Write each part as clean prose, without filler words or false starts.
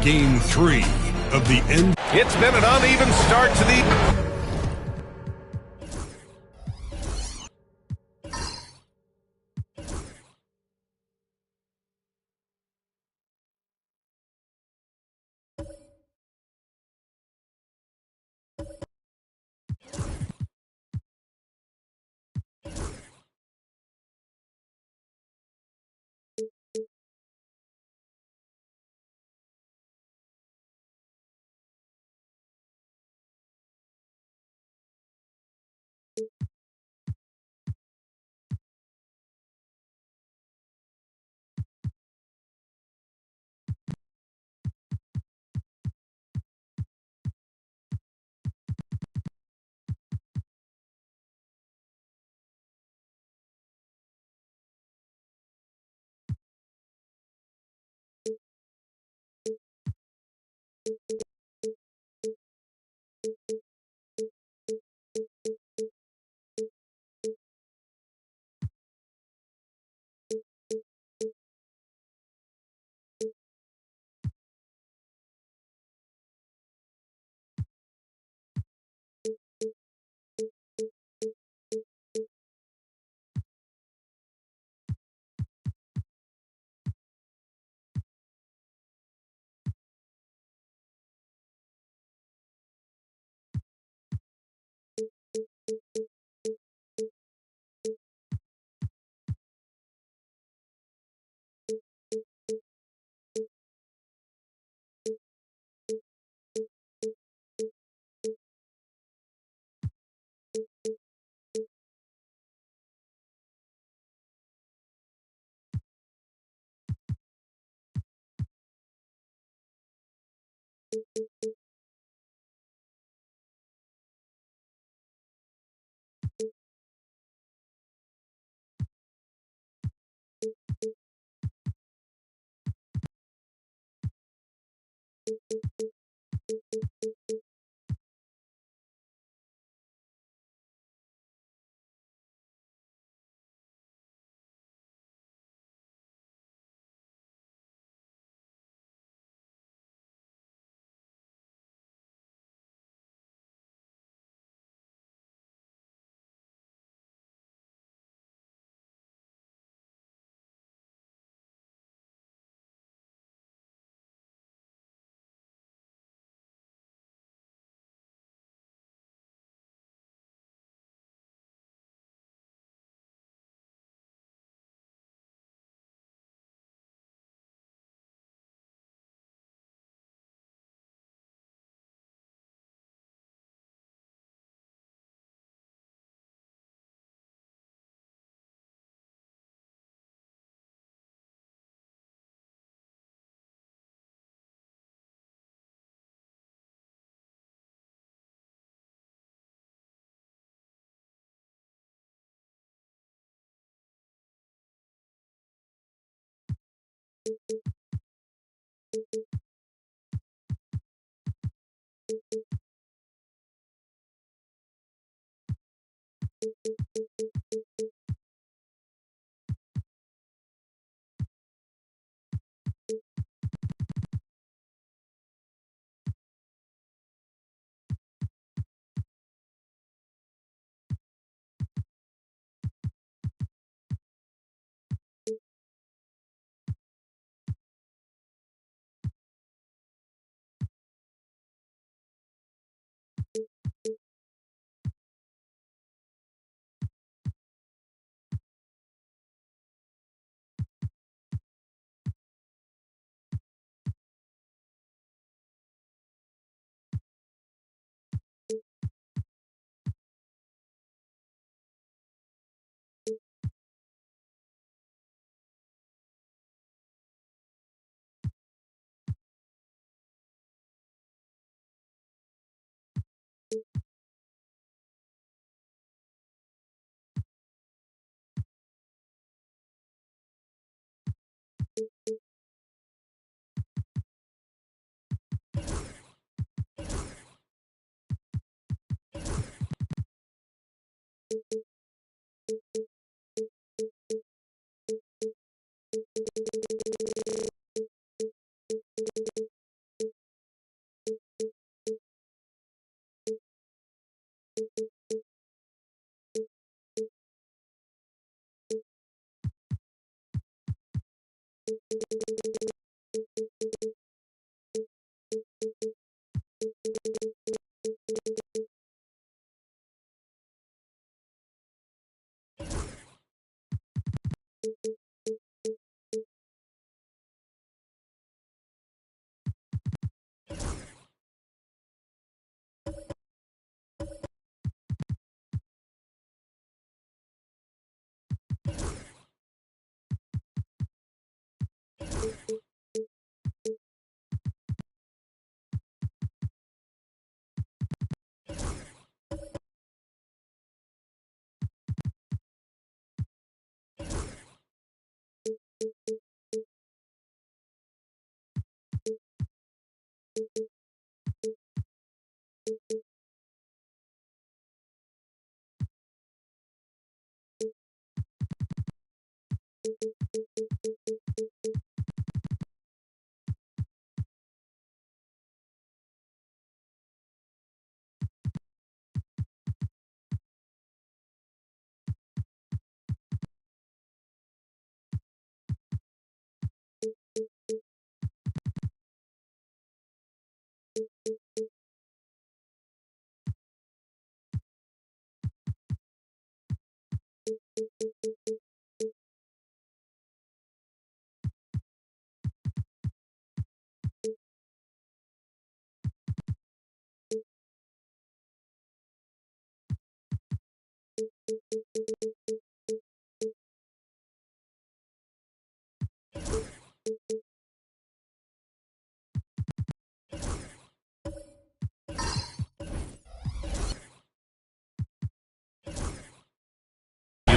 Game 3 of the end. It's been an uneven start to the...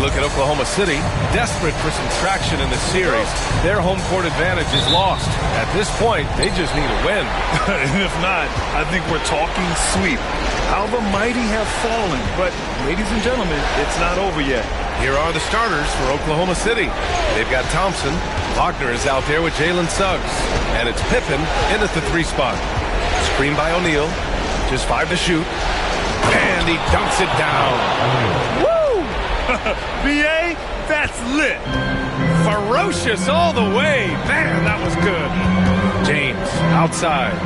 Look at Oklahoma City, desperate for some traction in the series. Their home court advantage is lost. At this point, they just need a win. And if not, I think we're talking sweep. How the mighty have fallen. But, ladies and gentlemen, it's not over yet. Here are the starters for Oklahoma City. They've got Thompson. Wagner is out there with Jalen Suggs. And it's Pippen in at the 3 spot. Screen by O'Neal. Just 5 to shoot. And he dunks it down. B.A., that's lit. Ferocious all the way. Man, that was good. James, outside.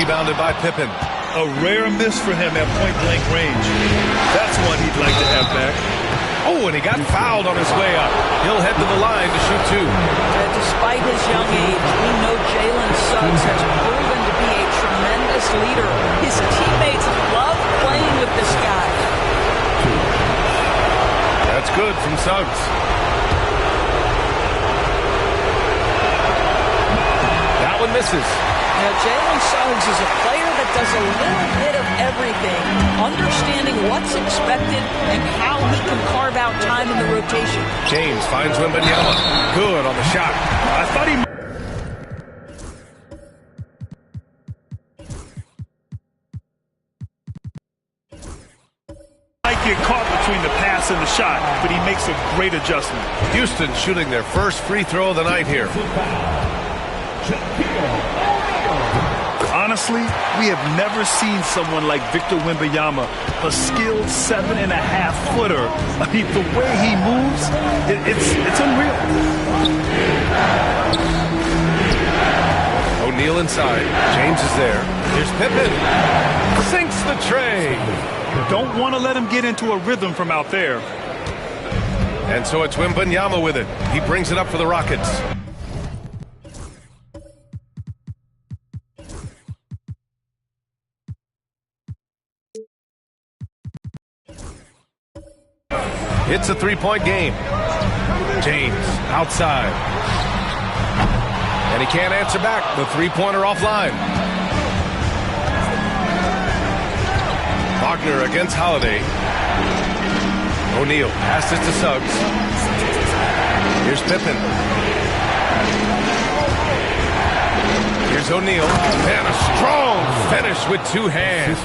Rebounded by Pippen. A rare miss for him at point-blank range. That's one he'd like to have back. Oh, and he got fouled on his way up. He'll head to the line to shoot 2. Despite his young age, we know Jalen Suggs has proven to be a tremendous leader. His teammates love playing with this guy. That's good from Suggs. That one misses. Now, Jalen Suggs is a player that does a little bit of everything, understanding what's expected and how he can carve out time in the rotation. James finds Wembanyama. Good on the shot. I thought he might get caught between the pass and the shot, but he makes a great adjustment. Houston shooting their first free throw of the night here. Honestly, we have never seen someone like Victor Wembanyama, a skilled 7.5-footer. I mean, the way he moves, it's unreal. O'Neal inside. James is there. Here's Pippen. Sinks the tray. Don't want to let him get into a rhythm from out there. And so it's Wembanyama with it. He brings it up for the Rockets. It's a 3-point game. James outside. And he can't answer back. The 3-pointer offline. Wagner against Holiday. O'Neal passes to Suggs. Here's Pippen. Here's O'Neal. And a strong finish with 2 hands.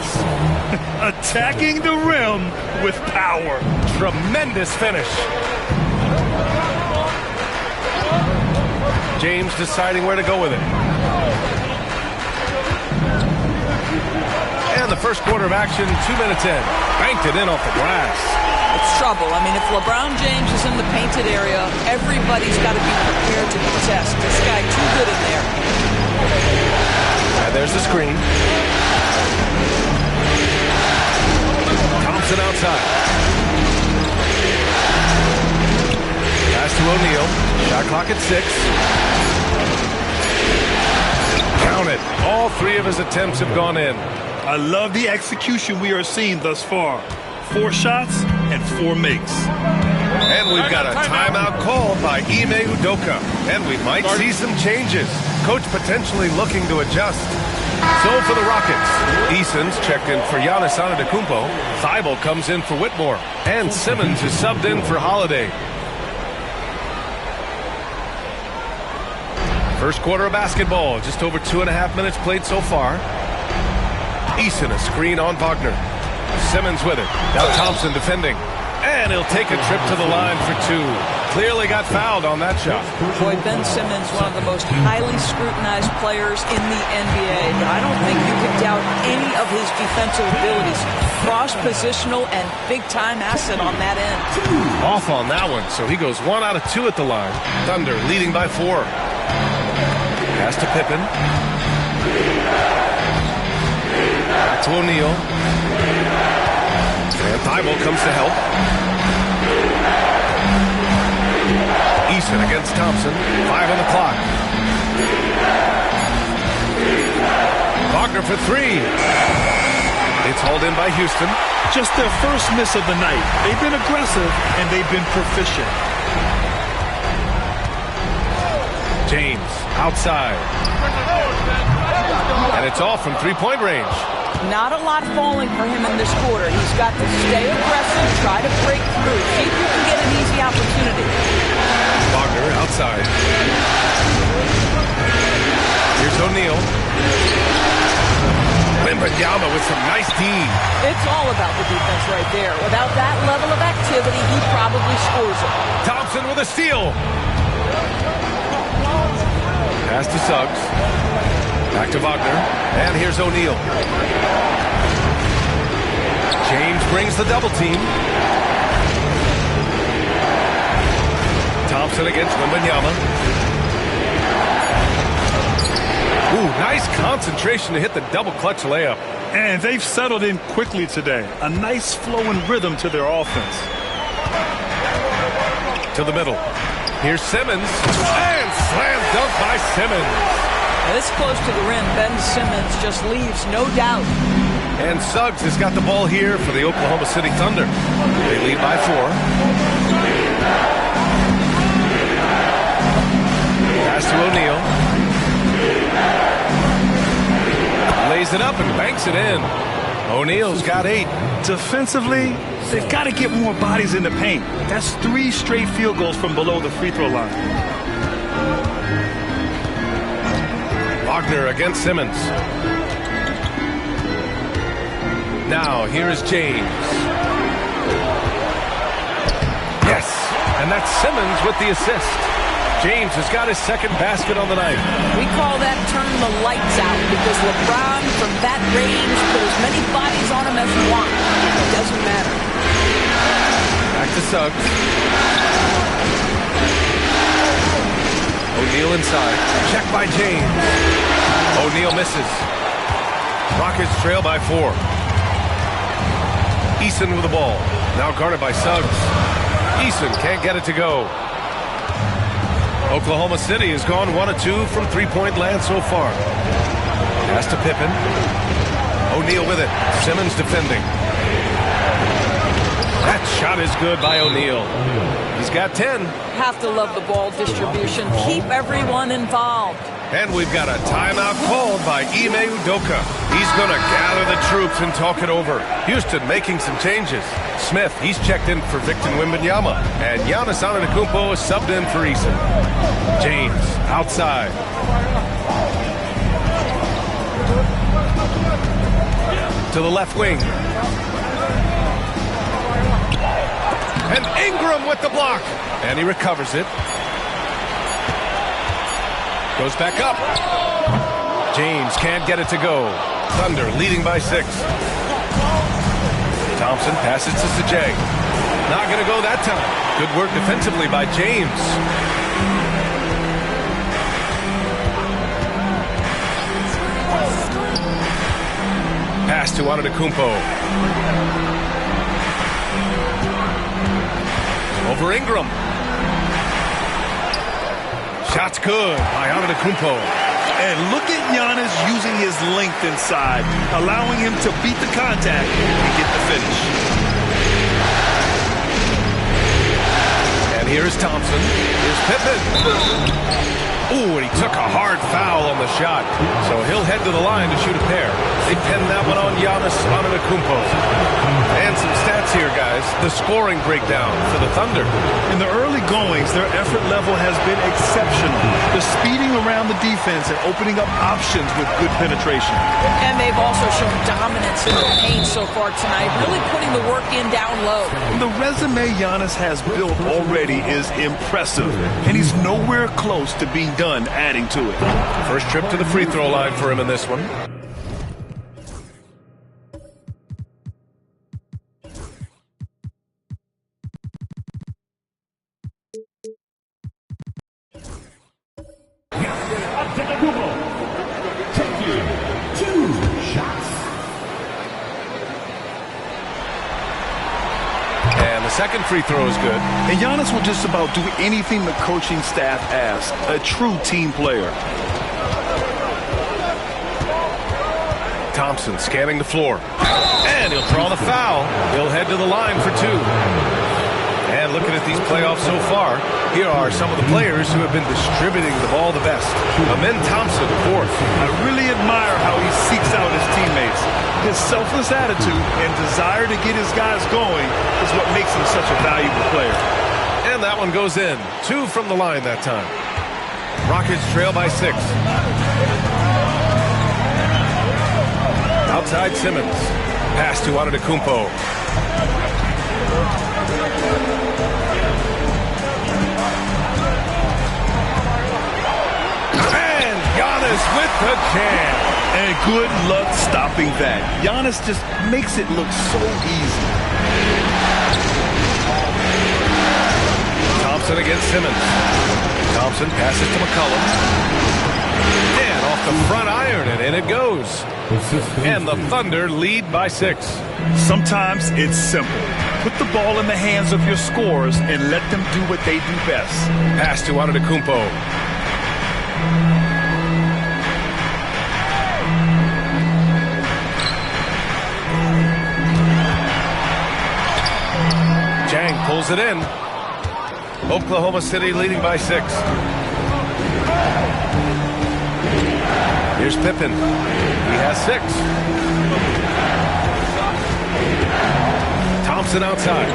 Attacking the rim with power. Tremendous finish. James deciding where to go with it. And the first quarter of action, 2 minutes in. Banked it in off the glass. It's trouble. I mean, if LeBron James is in the painted area, everybody's got to be prepared to contest. This guy too good in there. And there's the screen. Thompson outside. Pass to O'Neal. Shot clock at 6. Count it. All 3 of his attempts have gone in. I love the execution we are seeing thus far. 4 shots and 4 makes. And we've got a timeout called by Ime Udoka. And we might see some changes. Coach potentially looking to adjust. So for the Rockets, Eason's checked in for Giannis Antetokounmpo. Thibault comes in for Whitmore. And Simmons is subbed in for Holiday. First quarter of basketball, just over 2.5 minutes played so far. Eason, a screen on Wagner. Simmons with it. Now Thompson defending. And he'll take a trip to the line for two. Clearly got fouled on that shot. Boy, Ben Simmons, one of the most highly scrutinized players in the NBA. But I don't think you can doubt any of his defensive abilities. Cross-positional and big-time asset on that end. Off on that one, so he goes 1 out of 2 at the line. Thunder leading by 4. Pass to Pippen. Back to O'Neal. And Thibault comes to help. Eason against Thompson. 5 on the clock. Wagner for 3. It's hauled in by Houston. Just their first miss of the night. They've been aggressive, and they've been proficient. James outside. And it's off from 3-point range. Not a lot falling for him in this quarter. He's got to stay aggressive, try to break through, see if you can get an easy opportunity. Wagner outside. Here's O'Neal. Wembanyama with some nice D. It's all about the defense right there. Without that level of activity, he probably scores it. Thompson with a steal. Pass to Suggs. Back to Wagner. And here's O'Neal. James brings the double team. Thompson against Wembanyama. Ooh, nice concentration to hit the double clutch layup. And they've settled in quickly today. A nice flowing rhythm to their offense. To the middle. Here's Simmons. And slam dunk by Simmons. This close to the rim, Ben Simmons just leaves no doubt. And Suggs has got the ball here for the Oklahoma City Thunder. They lead by 4. Pass to O'Neal. Lays it up and banks it in. O'Neal's got 8. Defensively, They've got to get more bodies in the paint. That's 3 straight field goals from below the free throw line. Wagner against Simmons. Now, here is James. Yes, and that's Simmons with the assist. James has got his second basket on the night. We call that turn the lights out because LeBron, from that range, put as many bodies on him as you want. It doesn't matter. Back to Suggs. O'Neal inside. Check by James. O'Neal misses. Rockets trail by 4. Eason with the ball. Now guarded by Suggs. Eason can't get it to go. Oklahoma City has gone 1 of 2 from 3-point land so far. Pass to Pippen. O'Neal with it. Simmons defending. That shot is good by O'Neal. He's got 10. Have to love the ball distribution. Keep everyone involved. And we've got a timeout called by Ime Udoka. He's going to gather the troops and talk it over. Houston making some changes. Smith, he's checked in for Victor Wembanyama. And Giannis Antetokounmpo is subbed in for Eason. James, outside. To the left wing. And Ingram with the block. And he recovers it. Goes back up. James can't get it to go. Thunder leading by 6. Thompson passes to Sajay. Not going to go that time. Good work defensively by James. Pass to Antetokounmpo. Over Ingram. Shot's good by Antetokounmpo. And look at Giannis using his length inside, allowing him to beat the contact and get the finish. And here's Thompson. Here's Pippen. Ooh, and he took a hard foul on the shot. So he'll head to the line to shoot a pair. They pinned that one on Giannis Antetokounmpo. And some stats here, guys. The scoring breakdown for the Thunder. In the early goings, their effort level has been exceptional. The speeding around the the defense and opening up options with good penetration. And they've also shown dominance in the paint so far tonight, really putting the work in down low. The resume Giannis has built already is impressive, and he's nowhere close to being done adding to it. First trip to the free throw line for him in this one. Second free throw is good. And Giannis will just about do anything the coaching staff asks. A true team player. Thompson scanning the floor. And he'll draw the foul. He'll head to the line for two. And looking at these playoffs so far, here are some of the players who have been distributing the ball the best. Amen Thompson, fourth. I really admire how he seeks out his teammates. His selfless attitude and desire to get his guys going is what makes him such a valuable player. And that one goes in. 2 from the line that time. Rockets trail by 6. Outside Simmons. Pass to Antetokounmpo. And Giannis with the jam. And good luck stopping that. Giannis just makes it look so easy. Thompson against Simmons. Thompson passes to McCollum. And off the front iron, and in it goes. And the Thunder lead by 6. Sometimes it's simple. Put the ball in the hands of your scorers and let them do what they do best. Pass to Antetokounmpo. Jang pulls it in. Oklahoma City leading by 6. Here's Pippen. He has 6. Thompson outside.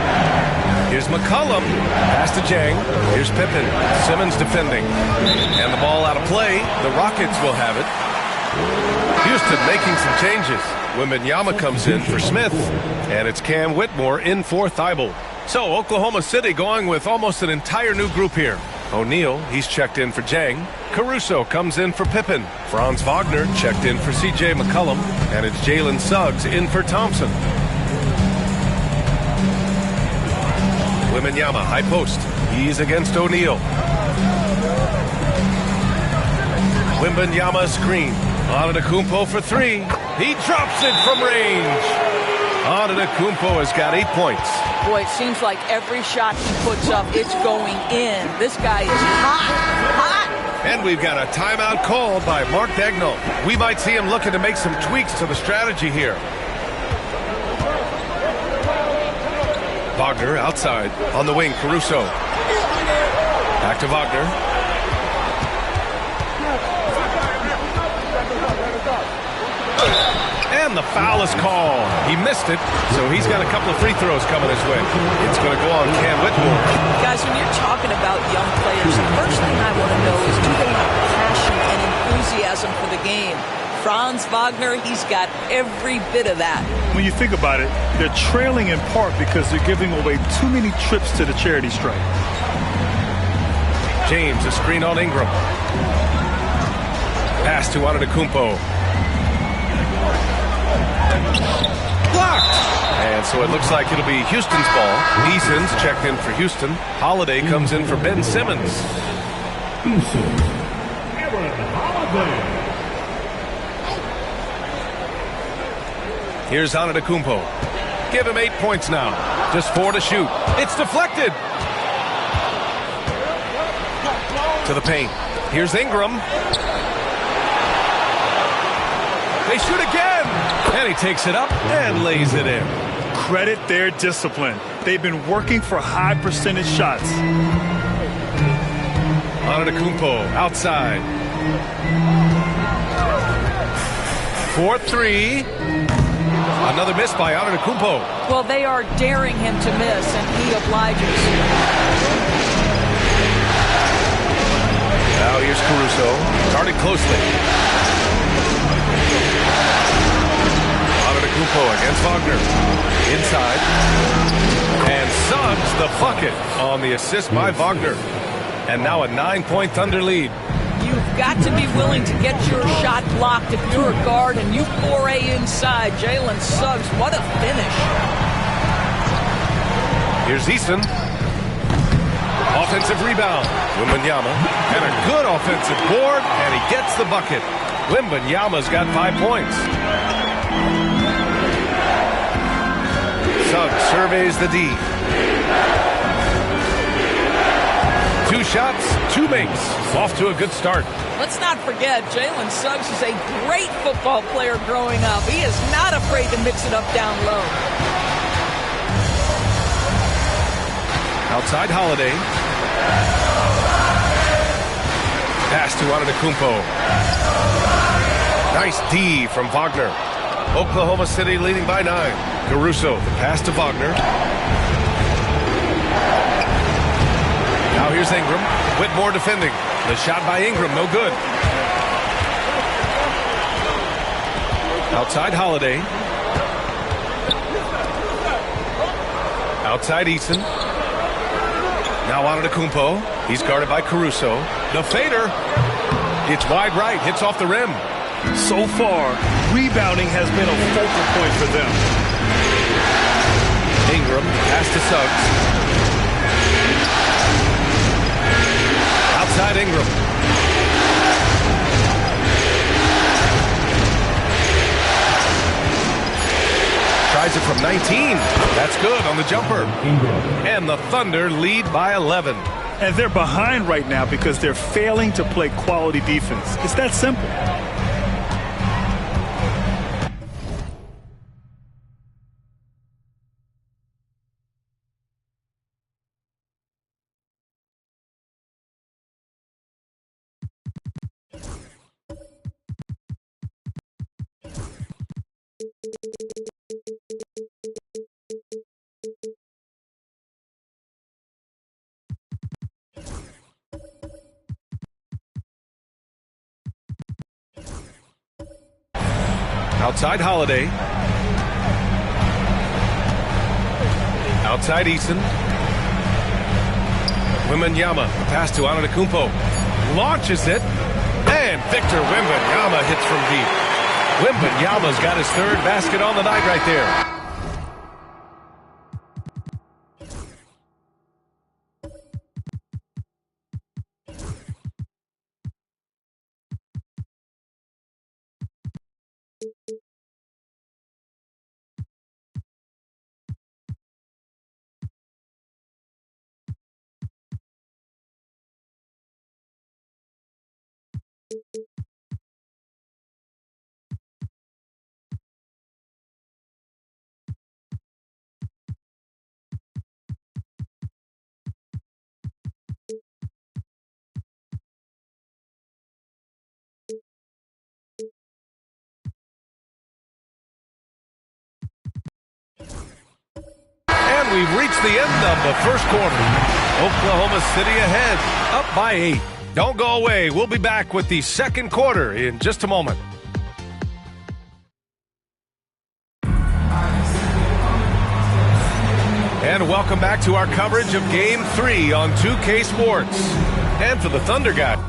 Here's McCollum. Pass to Jang. Here's Pippen. Simmons defending. And the ball out of play. The Rockets will have it. Houston making some changes. Wembanyama comes in for Smith. And it's Cam Whitmore in for Thibault. So Oklahoma City going with almost an entire new group here. O'Neal, he's checked in for Jang. Caruso comes in for Pippen. Franz Wagner checked in for C.J. McCollum. And it's Jalen Suggs in for Thompson. Wembanyama, high post. He's against O'Neal. Wembanyama screen. Antetokounmpo for 3. He drops it from range. Antetokounmpo has got 8 points. Boy, it seems like every shot he puts up, it's going in. This guy is hot. And we've got a timeout called by Mark Daigneault. We might see him looking to make some tweaks to the strategy here. Wagner outside on the wing. Caruso. Back to Wagner. And the foul is called. He missed it, so he's got a couple of free throws coming his way. It's going to go on Cam Whitmore. Guys, when you're talking about young players, the first thing I want to know is, do they have passion and enthusiasm for the game? Franz Wagner, he's got every bit of that. When you think about it, they're trailing in part because they're giving away too many trips to the charity stripe. James, a screen on Ingram. Pass to Antetokounmpo. Blocked! And so it looks like it'll be Houston's ball. Neeson's checked in for Houston. Holiday comes in for Ben Simmons. Here's Antetokounmpo. Give him 8 points now. Just 4 to shoot. It's deflected. To the paint. Here's Ingram. They shoot again. And he takes it up and lays it in. Credit their discipline. They've been working for high percentage shots. Antetokounmpo outside. 4-3. Another miss by Antetokounmpo. Well, they are daring him to miss, and he obliges. Now here's Caruso. Guarded closely. Antetokounmpo against Wagner. Inside. And Suggs the bucket on the assist by Wagner. And now a 9-point Thunder lead. You've got to be willing to get your shot blocked if you're a guard and you foray inside. Jalen Suggs, what a finish. Here's Eason. Offensive rebound. Wembanyama. And a good offensive board, and he gets the bucket. Wembanyama's got 5 points. Suggs surveys the D. 2 shots, 2 makes. Off to a good start. Let's not forget, Jalen Suggs is a great football player growing up. He is not afraid to mix it up down low. Outside Holiday. Pass to Antetokounmpo. Nice D from Wagner. Oklahoma City leading by 9. Caruso, the pass to Wagner. Now here's Ingram. Whitmore defending. The shot by Ingram, no good. Outside Holiday. Outside Eason. Now Antetokounmpo. He's guarded by Caruso. The fader. It's wide right. Hits off the rim. So far, rebounding has been a focal point for them. Ingram. Pass to Suggs. Outside Ingram. Tries it from 19. That's good on the jumper. And the Thunder lead by 11. And they're behind right now because they're failing to play quality defense. It's that simple. Outside Holiday. Outside Eason. Wembanyama. Pass to Antetokounmpo. Launches it. And Victor Wembanyama hits from deep. Wembanyama's got his 3rd basket on the night right there. And we've reached the end of the first quarter. Oklahoma City ahead, up by 8. Don't go away. We'll be back with the second quarter in just a moment. And welcome back to our coverage of Game 3 on 2K Sports. And for the Thunder guy.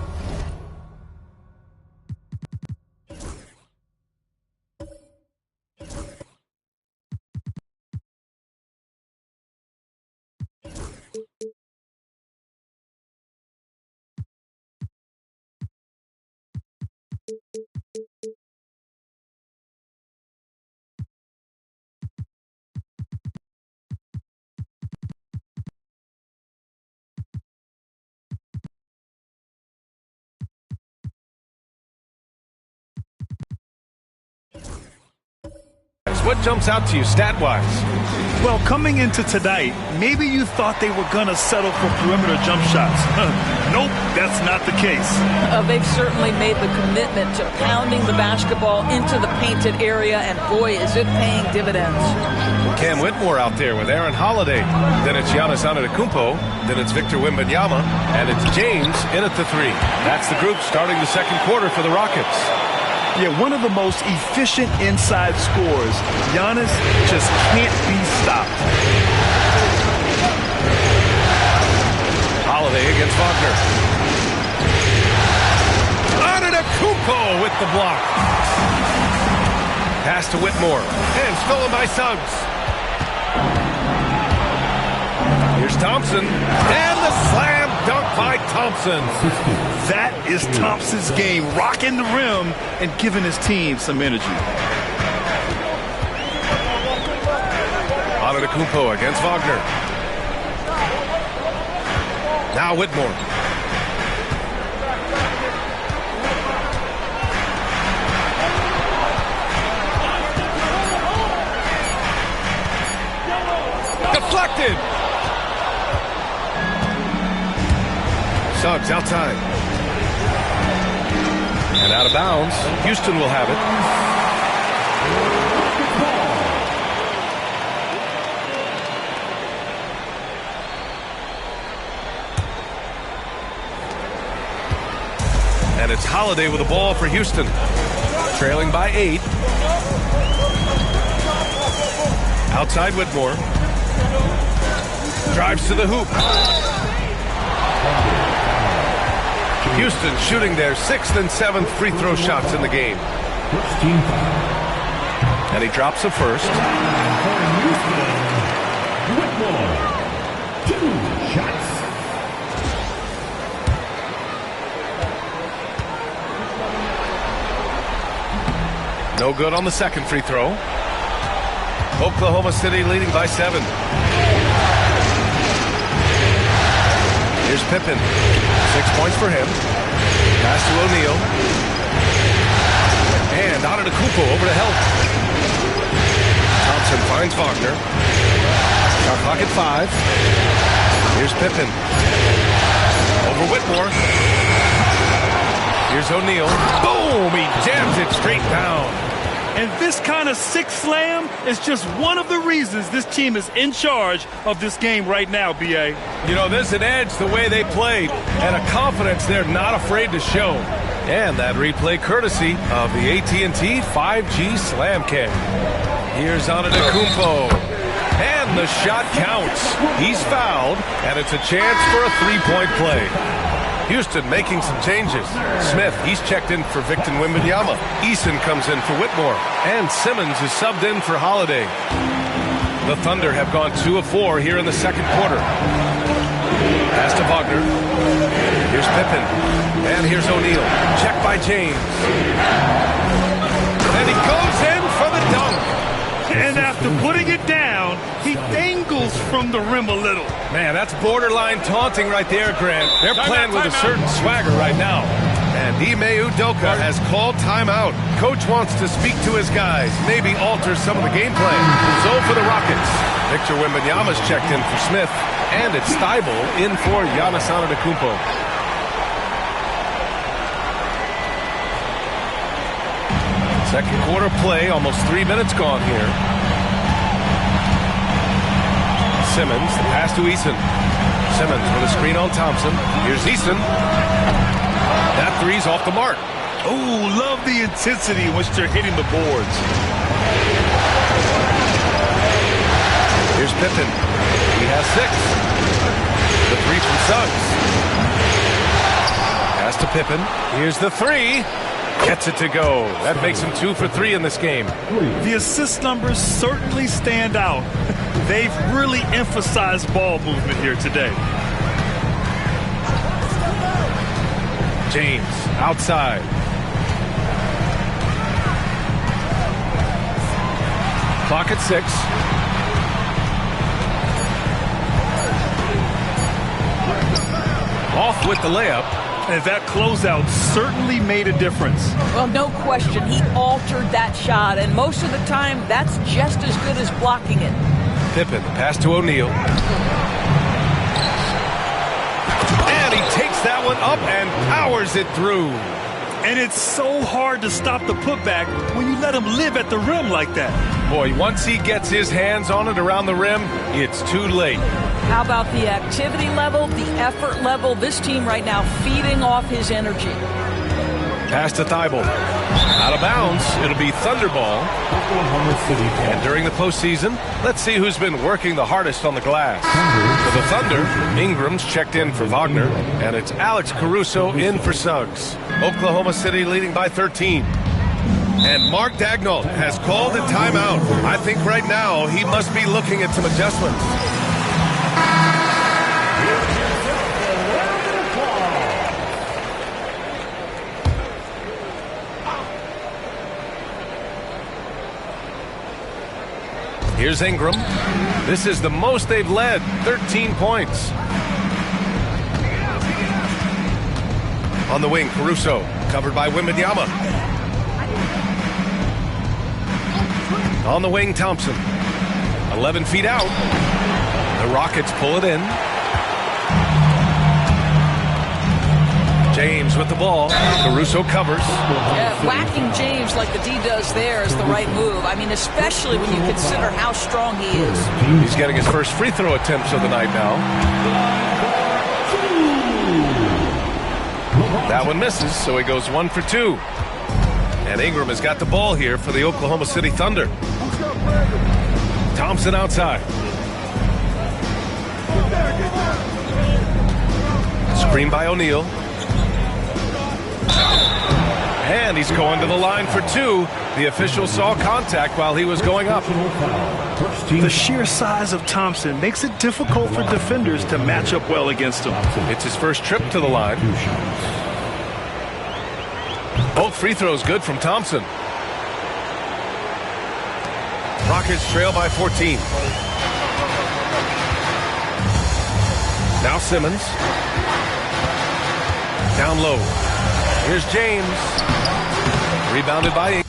What jumps out to you stat-wise? Well, coming into tonight, maybe you thought they were going to settle for perimeter jump shots. Nope, that's not the case. They've certainly made the commitment to pounding the basketball into the painted area, and boy, is it paying dividends. Cam Whitmore out there with Aaron Holiday. Then it's Giannis Antetokounmpo. Then it's Victor Wembanyama. And it's James in at the three. That's the group starting the second quarter for the Rockets. Yeah, one of the most efficient inside scorers. Giannis just can't be stopped. Holiday against Wagner. Antetokounmpo with the block. Pass to Whitmore. And stolen by Suggs. Here's Thompson. And the slam dunk by Thompson. That is Thompson's game, rocking the rim and giving his team some energy. Antetokounmpo against Wagner. Now Whitmore. Deflected. Suggs outside. And out of bounds. Houston will have it. And it's Holiday with the ball for Houston. Trailing by 8. Outside Whitmore. Drives to the hoop. Houston shooting their 6th and 7th free throw shots in the game. And he drops a first. Whitmore, 2 shots. No good on the second free throw. Oklahoma City leading by 7. Here's Pippen. 6 points for him. Pass to O'Neal. And Antetokounmpo over to help. Thompson finds Wagner. Shot clock at 5. Here's Pippen. Over Whitmore. Here's O'Neal. Boom! He jams it straight down. And this kind of sick slam is just one of the reasons this team is in charge of this game right now, B.A. You know, there's an edge the way they played and a confidence they're not afraid to show. And that replay courtesy of the AT&T 5G Slam Cam. Here's Antetokounmpo. And the shot counts. He's fouled, and it's a chance for a three-point play. Houston making some changes. Smith, he's checked in for Victor Wembanyama. Eason comes in for Whitmore. And Simmons is subbed in for Holiday. The Thunder have gone 2 of 4 here in the second quarter. Pass to Wagner. Here's Pippen. And here's O'Neal. Checked by James. And he goes in for the dunk. And after putting it down, he dangles from the rim a little. Man, that's borderline taunting right there, Grant. They're playing with a certain swagger right now. And Ime Udoka has called timeout. Coach wants to speak to his guys, maybe alter some of the game plan. So for the Rockets, Victor Wembanyama's checked in for Smith, and it's Thybulle in for Giannis Antetokounmpo. Second quarter play, almost 3 minutes gone here. Simmons, the pass to Eason. Simmons with a screen on Thompson. Here's Eason. That three's off the mark. Oh, love the intensity in which they're hitting the boards. Here's Pippen. He has 6. The three from Suggs. Pass to Pippen. Here's the 3. Gets it to go. That makes him 2 for 3 in this game. The assist numbers certainly stand out. They've really emphasized ball movement here today. James outside. Clock at 6. Off with the layup. And that closeout certainly made a difference. Well, no question. He altered that shot, and most of the time, that's just as good as blocking it. Pippen, pass to O'Neal. And he takes that one up and powers it through. And it's so hard to stop the putback when you let him live at the rim like that. Boy, once he gets his hands on it around the rim, it's too late. How about the activity level, the effort level? This team right now feeding off his energy. Pass to Thibault. Out of bounds. It'll be Thunderball. And during the postseason, let's see who's been working the hardest on the glass. For the Thunder, Ingram's checked in for Wagner, and it's Alex Caruso in for Suggs. Oklahoma City leading by 13. And Mark Daigneault has called a timeout. I think right now he must be looking at some adjustments. Here's Ingram. This is the most they've led, 13 points. On the wing, Caruso, covered by Wembanyama. On the wing, Thompson. 11 feet out. The Rockets pull it in. James with the ball. Caruso covers. Yeah, whacking James like the D does there is the right move. I mean, especially when you consider how strong he is. He's getting his first free throw attempts of the night now. That one misses, so he goes 1 for 2. And Ingram has got the ball here for the Oklahoma City Thunder. Thompson outside. Screen by O'Neal. And he's going to the line for 2. The official saw contact while he was going up. The sheer size of Thompson makes it difficult for defenders to match up well against him. It's his first trip to the line. Both free throws good from Thompson. Rockets trail by 14. Now Simmons. Down low. Here's James. Rebounded by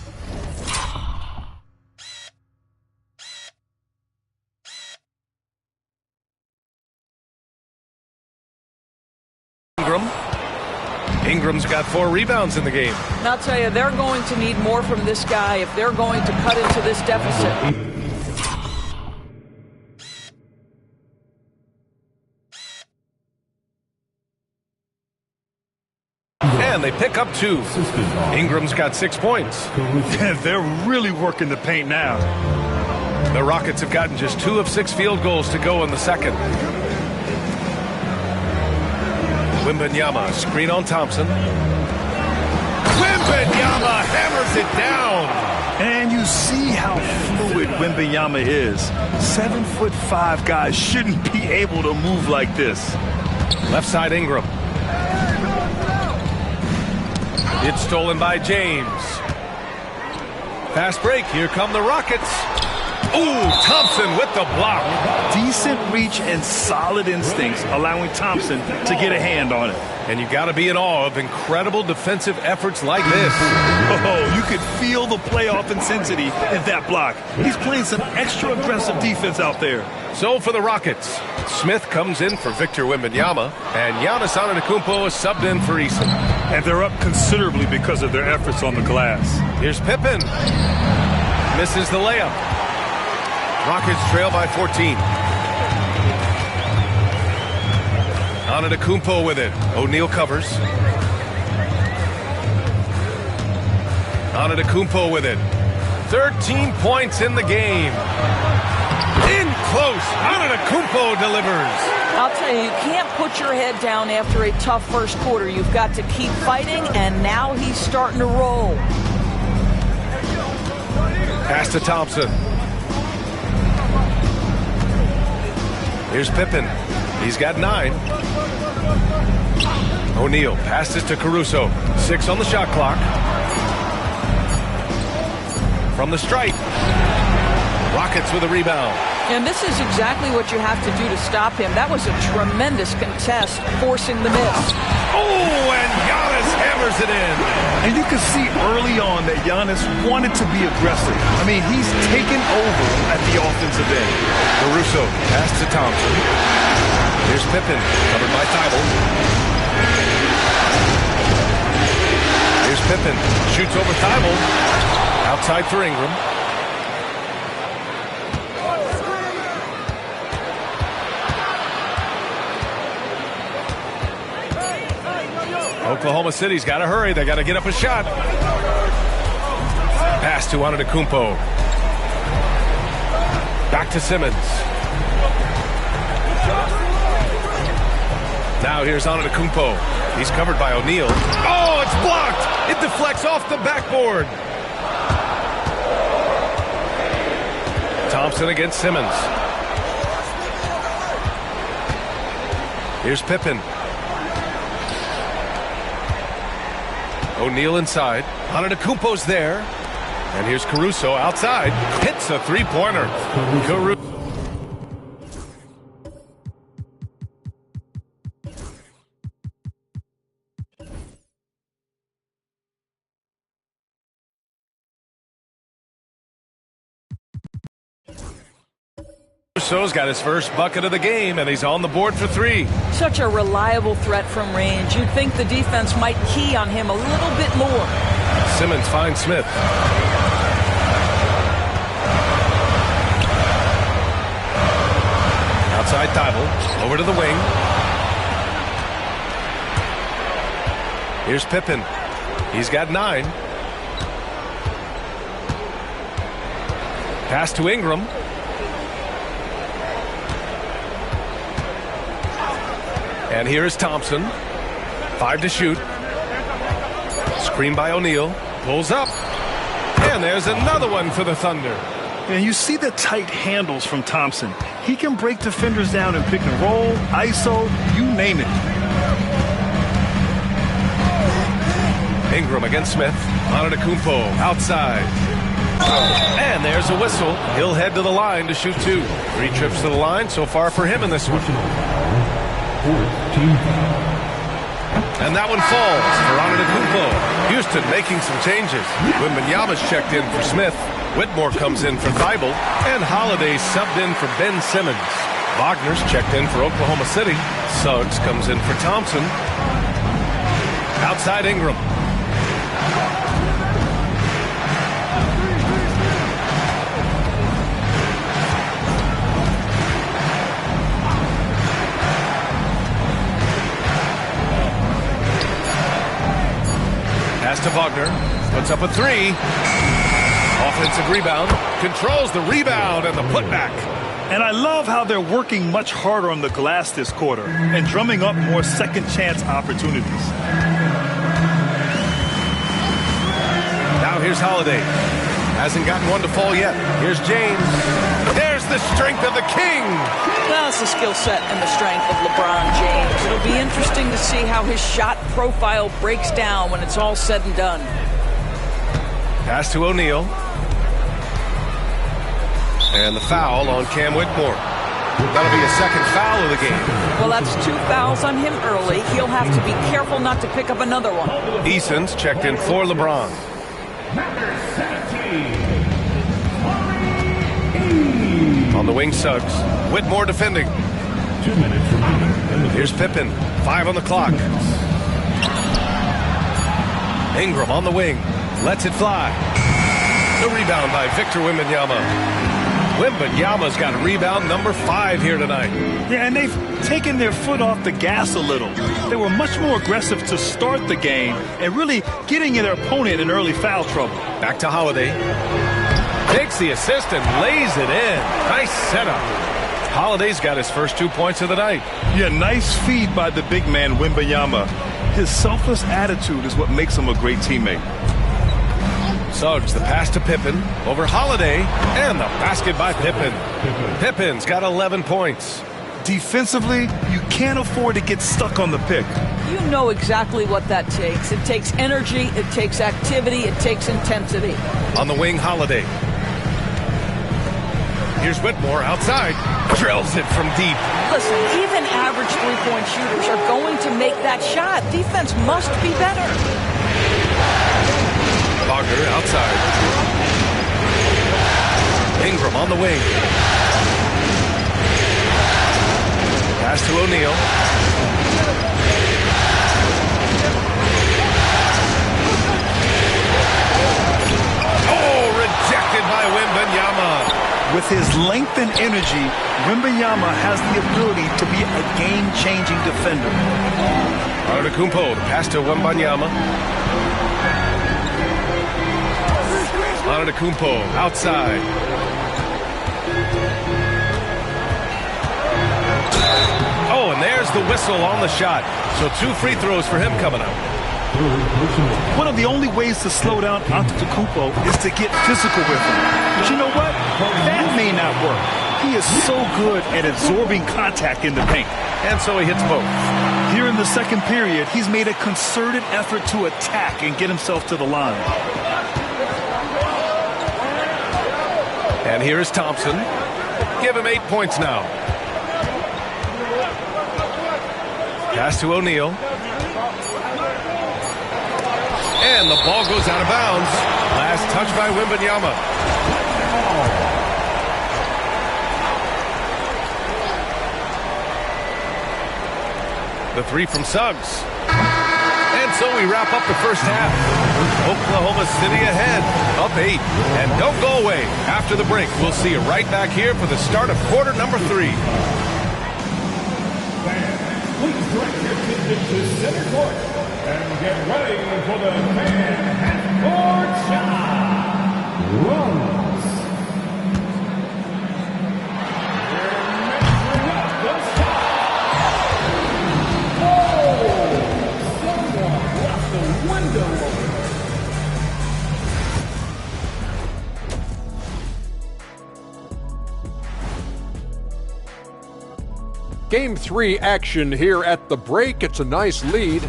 Ingram. Ingram's got 4 rebounds in the game. And I'll tell you, they're going to need more from this guy if they're going to cut into this deficit. And they pick up 2. Ingram's got 6 points. They're really working the paint now. The Rockets have gotten just 2 of 6 field goals to go in the second. Wembanyama, screen on Thompson. Wembanyama hammers it down. And you see how fluid Wembanyama is. 7'5" guys shouldn't be able to move like this. Left side Ingram. It's stolen by James. Fast break. Here come the Rockets. Ooh, Thompson with the block. Decent reach and solid instincts, allowing Thompson to get a hand on it. And you got to be in awe of incredible defensive efforts like this. Oh, you could feel the playoff intensity in that block. He's playing some extra aggressive defense out there. So for the Rockets, Smith comes in for Victor Wembanyama, and Giannis Antetokounmpo is subbed in for Eason. And they're up considerably because of their efforts on the glass. Here's Pippen. Misses the layup. Rockets trail by 14. Antetokounmpo with it. O'Neal covers. Antetokounmpo with it. 13 points in the game. In close. Antetokounmpo delivers. I'll tell you, you can't put your head down after a tough first quarter. You've got to keep fighting, and now he's starting to roll. Pass to Thompson. Here's Pippen. He's got 9. O'Neal passes to Caruso. 6 on the shot clock. From the stripe. Rockets with a rebound. And this is exactly what you have to do to stop him. That was a tremendous contest, forcing the miss. Oh, and Giannis hammers it in. And you can see early on that Giannis wanted to be aggressive. I mean, he's taken over at the offensive end. Caruso pass to Thompson. Here's Pippen, covered by Thibault. Here's Pippen, shoots over Thibault. Outside for Ingram. Oklahoma City's got to hurry. They got to get up a shot. Pass to Antetokounmpo. Back to Simmons. Now here's Antetokounmpo. He's covered by O'Neal. Oh, it's blocked. It deflects off the backboard. Thompson against Simmons. Here's Pippen. O'Neal inside. Antetokounmpo's there. And here's Caruso outside. Hits a three-pointer. Caruso. Caruso's got his first bucket of the game, and he's on the board for three. Such a reliable threat from range. You'd think the defense might key on him a little bit more. Simmons finds Smith. Outside Thibault. Over to the wing. Here's Pippen. He's got 9. Pass to Ingram. And here is Thompson. 5 to shoot. Screen by O'Neal. Pulls up. And there's another one for the Thunder. And you see the tight handles from Thompson. He can break defenders down in pick and roll, ISO, you name it. Ingram against Smith. Antetokounmpo outside. And there's a whistle. He'll head to the line to shoot 2. 3 trips to the line so far for him in this one. And that one falls for Antetokounmpo. Houston making some changes. Wembanyama's checked in for Smith. Whitmore comes in for Thibault. And Holiday subbed in for Ben Simmons. Wagner's checked in for Oklahoma City. Suggs comes in for Thompson. Outside Ingram. Pass to Wagner. Puts up a 3. Offensive rebound. Controls the rebound and the putback. And I love how they're working much harder on the glass this quarter and drumming up more second chance opportunities. Now here's Holiday. Hasn't gotten one to fall yet. Here's James. There's the strength of the king. Well, it's the skill set and the strength of LeBron James. It'll be interesting to see how his shot profile breaks down when it's all said and done. Pass to O'Neal. And the foul on Cam Whitmore. That'll be a second foul of the game. Well, that's 2 fouls on him early. He'll have to be careful not to pick up another one. Eason's checked in for LeBron. Number 17. On the wing, Suggs. Whitmore defending. 2 minutes remaining. Here's Pippen. 5 on the clock. Ingram on the wing. Lets it fly. The rebound by Victor Wembanyama. Wembanyama's got rebound number 5 here tonight. Yeah, and they've taken their foot off the gas a little. They were much more aggressive to start the game and really getting their opponent in early foul trouble. Back to Holiday. Takes the assist and lays it in. Nice setup. Holiday's got his first 2 points of the night. Yeah, nice feed by the big man, Wembanyama. His selfless attitude is what makes him a great teammate. Suggs, the pass to Pippen. Over Holiday. And the basket by Pippen. Pippen's got 11 points. Defensively, you can't afford to get stuck on the pick. You know exactly what that takes. It takes energy, it takes activity, it takes intensity. On the wing, Holiday. Here's Whitmore outside. Drills it from deep. Listen, even average three-point shooters are going to make that shot. Defense must be better. Wagner outside. Ingram on the wing. Pass to O'Neal. Oh, rejected by Wembanyama. With his length and energy, Wembanyama has the ability to be a game-changing defender. Antetokounmpo, the pass to Wembanyama. Antetokounmpo outside. Oh, and there's the whistle on the shot. So 2 free throws for him coming up. One of the only ways to slow down Antetokounmpo is to get physical with him. But you know what? That may not work. He is so good at absorbing contact in the paint. And so he hits both. Here in the second period, he's made a concerted effort to attack and get himself to the line. And here's Thompson. Give him 8 points now. Pass to O'Neal. And the ball goes out of bounds. Last touch by Wembanyama. The three from Suggs. And so we wrap up the first half. Oklahoma City ahead, up 8. And don't go away. After the break, we'll see you right back here for the start of quarter number 3. Please direct your attention to center court and get ready for the fan half-court shot. Runs. They're measuring up the shot. Oh! Someone left the window open. Game 3 action here at the break. It's a nice lead.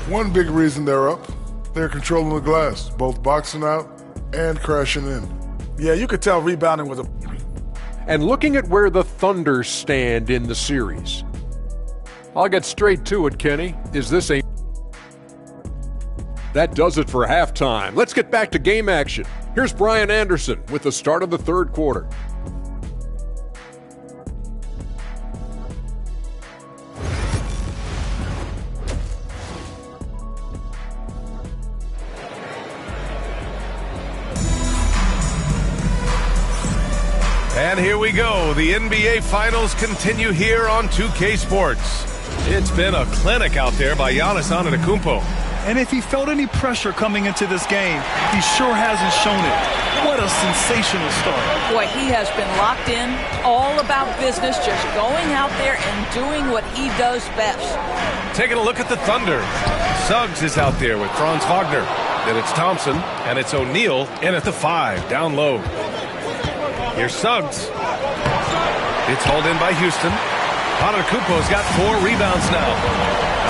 One big reason they're up, they're controlling the glass, both boxing out and crashing in. Yeah, you could tell rebounding was a... And looking at where the Thunder stand in the series. I'll get straight to it, Kenny. Is this a... That does it for halftime. Let's get back to game action. Here's Brian Anderson with the start of the third quarter. And here we go. The NBA Finals continue here on 2K Sports. It's been a clinic out there by Giannis Antetokounmpo. And if he felt any pressure coming into this game, he sure hasn't shown it. What a sensational start. Boy, he has been locked in, all about business, just going out there and doing what he does best. Taking a look at the Thunder. Suggs is out there with Franz Wagner. Then it's Thompson, and it's O'Neal in at the 5, down low. Here's Suggs. It's hauled in by Houston. Antetokounmpo's got 4 rebounds now.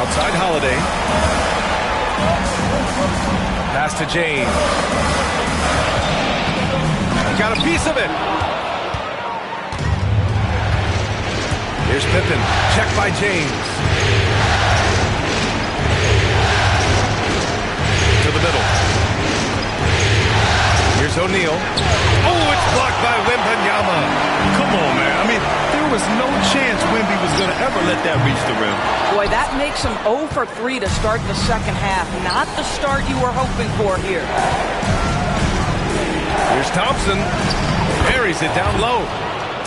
Outside Holiday. Pass to James. He got a piece of it. Here's Pippen. Checked by James. To the middle. Here's O'Neal. Oh, it's blocked by Wembanyama. Come on, man. I mean, there was no chance Wemby was going to ever let that reach the rim. Boy, that makes him 0 for 3 to start the second half. Not the start you were hoping for here. Here's Thompson. Buries it down low.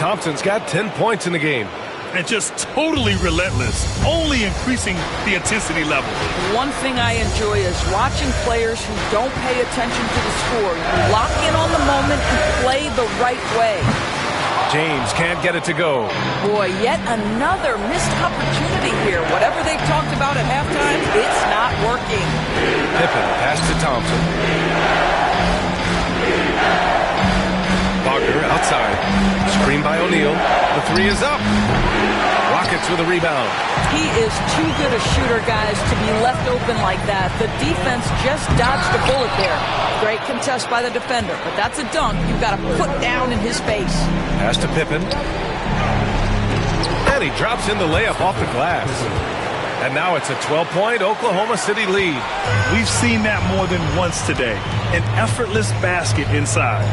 Thompson's got 10 points in the game. And just totally relentless, only increasing the intensity level. One thing I enjoy is watching players who don't pay attention to the score. You lock in on the moment and play the right way. James can't get it to go. Boy, yet another missed opportunity here. Whatever they've talked about at halftime, it's not working. Pippen pass to Thompson. Wagner outside. Screen by O'Neal. The 3 is up. Rockets with a rebound. He is too good a shooter, guys, to be left open like that. The defense just dodged a bullet there. Great contest by the defender, but that's a dunk you've got to put down in his face. Pass to Pippen. And he drops in the layup off the glass. And now it's a 12-point Oklahoma City lead. We've seen that more than once today. An effortless basket inside.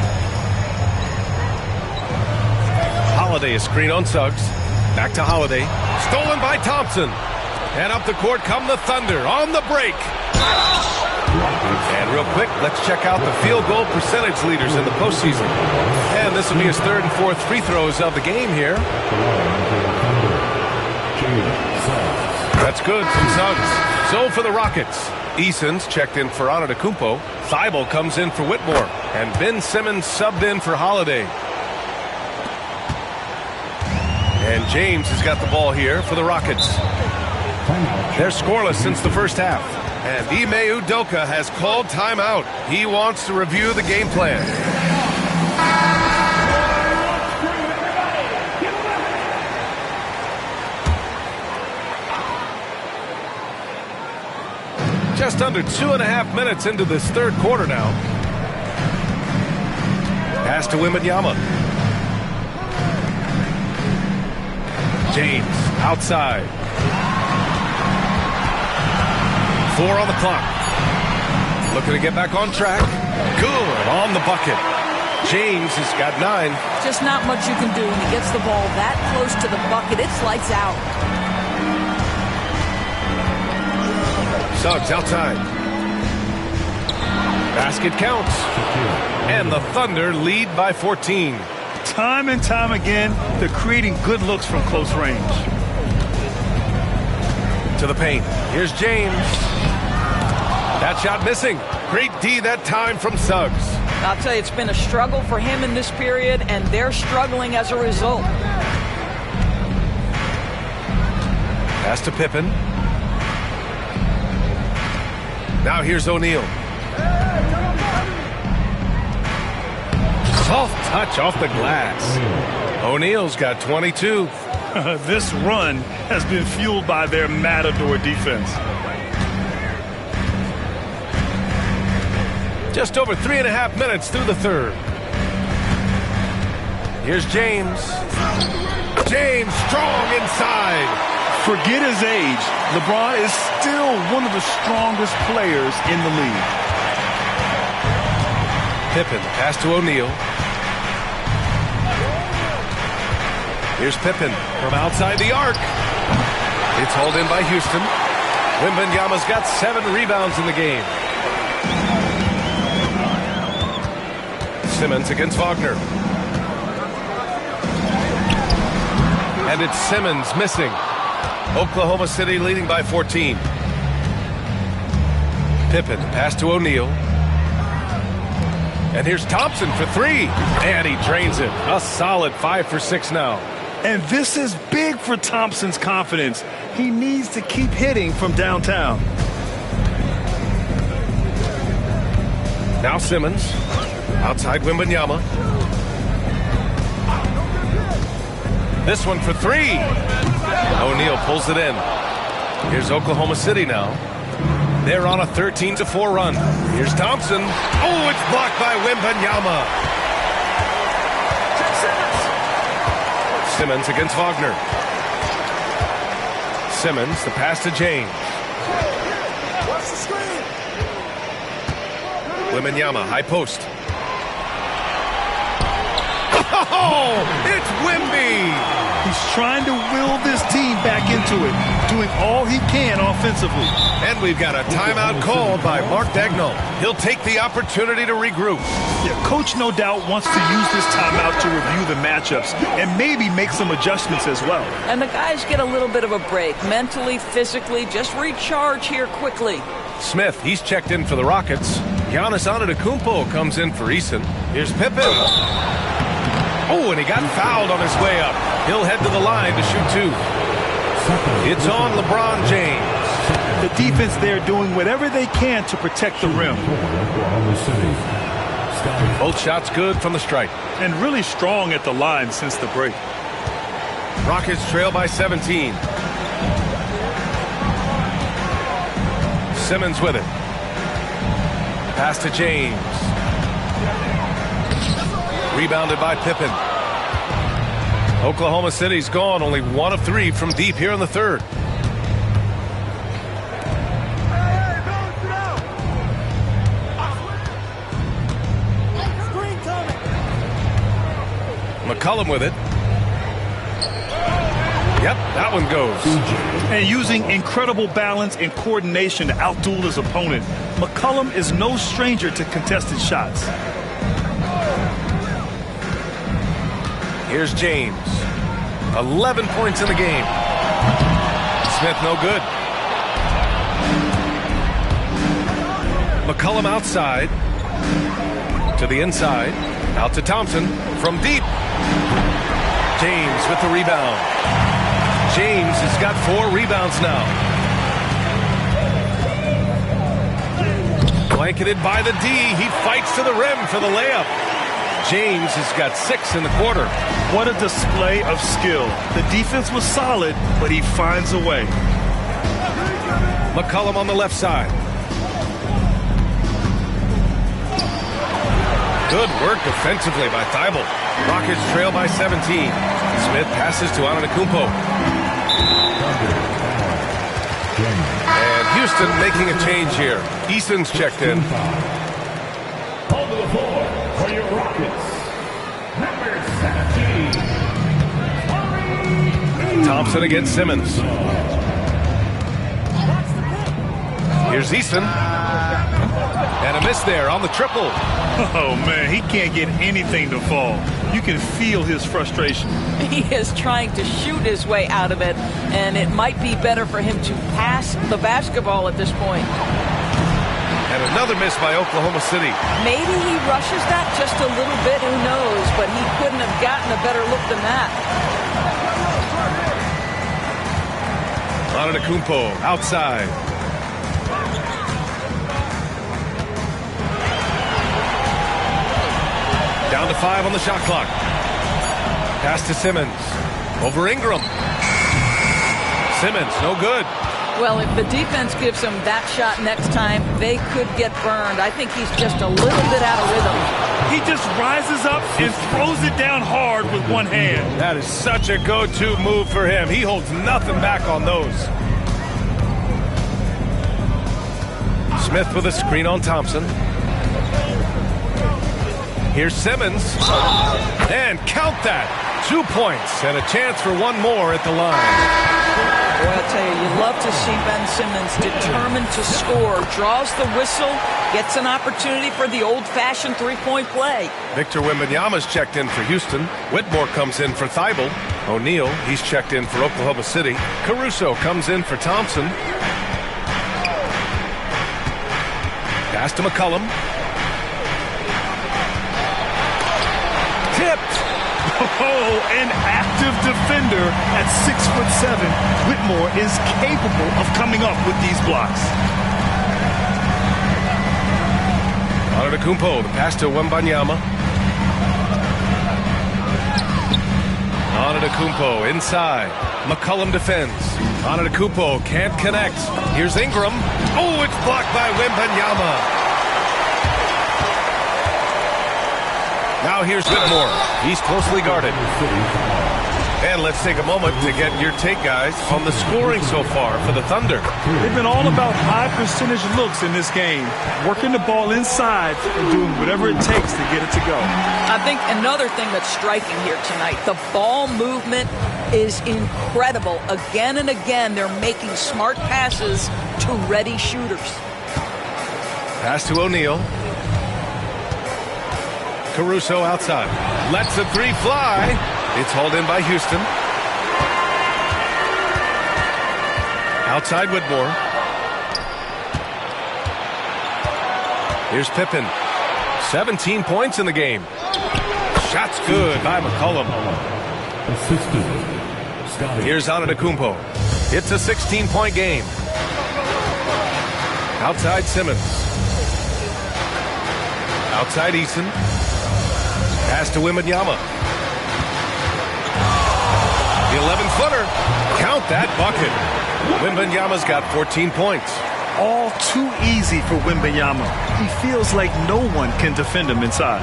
Holiday is screen on Suggs. Back to Holiday. Stolen by Thompson. And up the court come the Thunder on the break. And real quick, let's check out the field goal percentage leaders in the postseason. And this will be his third and fourth free throws of the game here. That's good from Suggs. So for the Rockets, Eason's checked in for Antetokounmpo. Thibault comes in for Whitmore. And Ben Simmons subbed in for Holiday. And James has got the ball here for the Rockets. They're scoreless since the first half. And Ime Udoka has called timeout. He wants to review the game plan. Just under 2.5 minutes into this third quarter now. Pass to Wembanyama. James outside. 4 on the clock. Looking to get back on track. Good on the bucket. James has got 9. Just not much you can do when he gets the ball that close to the bucket. It's lights out. Suggs outside. Basket counts. And the Thunder lead by 14. Time and time again, they're creating good looks from close range. To the paint. Here's James. That shot missing. Great D that time from Suggs. I'll tell you, it's been a struggle for him in this period, and they're struggling as a result. Pass to Pippen. Now here's O'Neal. Soft touch off the glass. O'Neal's got 22. This run has been fueled by their Matador defense. Just over 3.5 minutes through the third. Here's James. James strong inside. Forget his age. LeBron is still one of the strongest players in the league. Pippen, pass to O'Neal. Here's Pippen from outside the arc. It's hauled in by Houston. Wembanyama's got 7 rebounds in the game. Simmons against Wagner. And it's Simmons missing. Oklahoma City leading by 14. Pippen, pass to O'Neal. And here's Thompson for 3. And he drains it. A solid 5 for 6 now. And this is big for Thompson's confidence. He needs to keep hitting from downtown. Now Simmons. Outside Wembanyama. This one for 3. O'Neal pulls it in. Here's Oklahoma City now. They're on a 13-4 run. Here's Thompson. Oh, it's blocked by Wembanyama. Simmons against Wagner. Simmons, the pass to James. Wembanyama, high post. Oh, it's Wemby. He's trying to will this team back into it, doing all he can offensively. And we've got a timeout called by Mark Daigneault. He'll take the opportunity to regroup. Yeah, Coach no doubt wants to use this timeout to review the matchups and maybe make some adjustments as well. And the guys get a little bit of a break, mentally, physically, just recharge here quickly. Smith, he's checked in for the Rockets. Giannis Antetokounmpo comes in for Eason. Here's Pippen. Oh, and he got fouled on his way up. He'll head to the line to shoot 2. It's on LeBron James. The defense there doing whatever they can to protect the rim. Both shots good from the stripe. And really strong at the line since the break. Rockets trail by 17. Simmons with it. Pass to James. Rebounded by Pippen. Oklahoma City's gone only 1 of 3 from deep here in the third. McCollum with it. Yep, that one goes. And using incredible balance and coordination to outduel his opponent, McCollum is no stranger to contested shots. Here's James. 11 points in the game. Smith no good. McCollum outside. To the inside. Out to Thompson. From deep. James with the rebound. James has got 4 rebounds now. Blanketed by the D. He fights to the rim for the layup. James has got 6 in the quarter. What a display of skill. The defense was solid, but he finds a way. McCollum on the left side. Good work defensively by Thibault. Rockets trail by 17. Smith passes to Antetokounmpo. And Houston making a change here. Easton's checked in. On the floor for your Rockets, number 17, Thompson against Simmons. Here's Easton. And a miss there on the triple. Oh, man, he can't get anything to fall. You can feel his frustration. He is trying to shoot his way out of it, and it might be better for him to pass the basketball at this point. And another miss by Oklahoma City. Maybe he rushes that just a little bit, who knows, but he couldn't have gotten a better look than that. Antetokounmpo outside. Down to 5 on the shot clock. Pass to Simmons. Over Ingram. Simmons, no good. Well, if the defense gives him that shot next time, they could get burned. I think he's just a little bit out of rhythm. He just rises up and throws it down hard with one hand. That is such a go-to move for him. He holds nothing back on those. Smith with a screen on Thompson. Here's Simmons. And count that. 2 points and a chance for one more at the line. Boy, I'll tell you, you love to see Ben Simmons determined to score. Draws the whistle, gets an opportunity for the old-fashioned three-point play. Victor Wembanyama's checked in for Houston. Whitmore comes in for Thibault. O'Neal, he's checked in for Oklahoma City. Caruso comes in for Thompson. Pass to McCollum. Tipped. Oh, an active defender at 6'7". Whitmore is capable of coming up with these blocks. Antetokounmpo, the pass to Wembanyama. Antetokounmpo inside. McCollum defends. Antetokounmpo can't connect. Here's Ingram. Oh, it's blocked by Wembanyama. Now here's Whitmore. He's closely guarded. And let's take a moment to get your take, guys, on the scoring so far for the Thunder. They've been all about high percentage looks in this game, working the ball inside and doing whatever it takes to get it to go. I think another thing that's striking here tonight, the ball movement is incredible. Again and again, they're making smart passes to ready shooters. Pass to O'Neal. Caruso outside. Lets the three fly. It's hauled in by Houston. Outside Whitmore. Here's Pippen. 17 points in the game. Shot's good by McCollum. Here's Antetokounmpo. It's a 16-point game. Outside Simmons. Outside Eason. Pass to Wembanyama. The 11-footer. Count that bucket. Wembanyama's got 14 points. All too easy for Wembanyama. He feels like no one can defend him inside.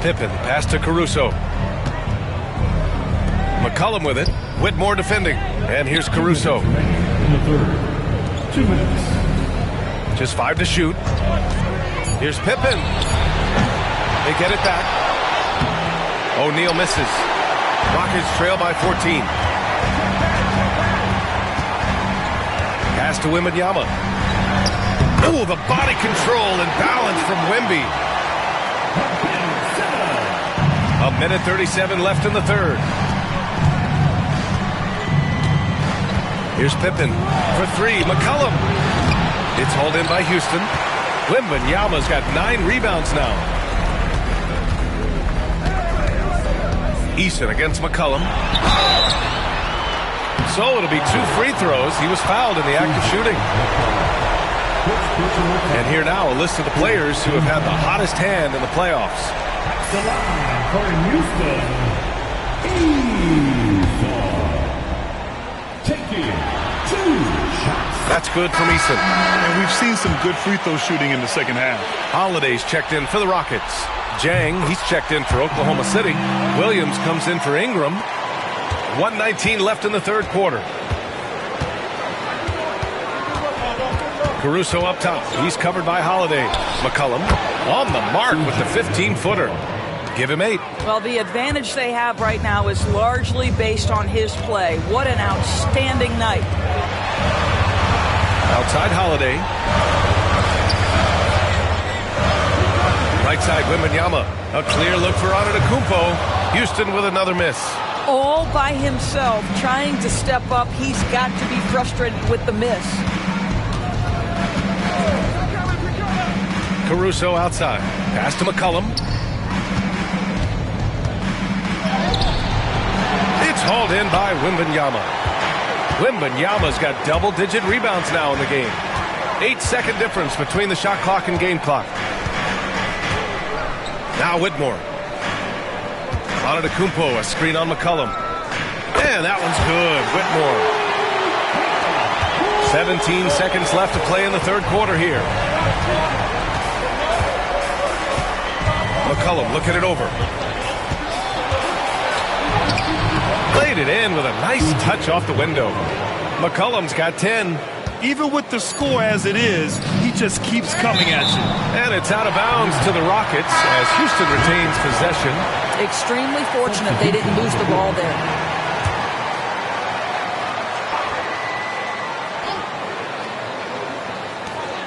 Pippen, pass to Caruso. McCollum with it. Whitmore defending. And here's Caruso. In the third. 2 minutes. Just 5 to shoot. Here's Pippen. They get it back. O'Neal misses. Rockets trail by 14. Pass to Wembanyama. Oh, the body control and balance from Wemby. A minute 37 left in the third. Here's Pippen for 3. McCollum. It's hauled in by Houston. Wembanyama's got 9 rebounds now. Eason against McCollum. So it'll be 2 free throws. He was fouled in the act of shooting. And here now a list of the players who have had the hottest hand in the playoffs. The line for Houston, Eason. Taking 2 shots. That's good from Eason. And we've seen some good free throw shooting in the second half. Holiday's checked in for the Rockets. Jang, he's checked in for Oklahoma City. Williams comes in for Ingram. 1:19 left in the third quarter. Caruso up top. He's covered by Holiday. McCollum on the mark with the 15-footer. Give him 8. Well, the advantage they have right now is largely based on his play. What an outstanding night. Outside Holiday. Right side Wembanyama. A clear look for Antetokounmpo. Houston with another miss. All by himself, trying to step up. He's got to be frustrated with the miss. Caruso outside. Pass to McCollum. It's hauled in by Wembanyama. Wembanyama's got double-digit rebounds now in the game. 8-second difference between the shot clock and game clock. Now Whitmore. Antetokounmpo, a screen on McCollum. And that one's good. Whitmore. 17 seconds left to play in the third quarter here. McCollum looking it over. Played it in with a nice touch off the window. McCollum's got 10. Even with the score as it is, he just keeps coming at you. And it's out of bounds to the Rockets as Houston retains possession. Extremely fortunate they didn't lose the ball there.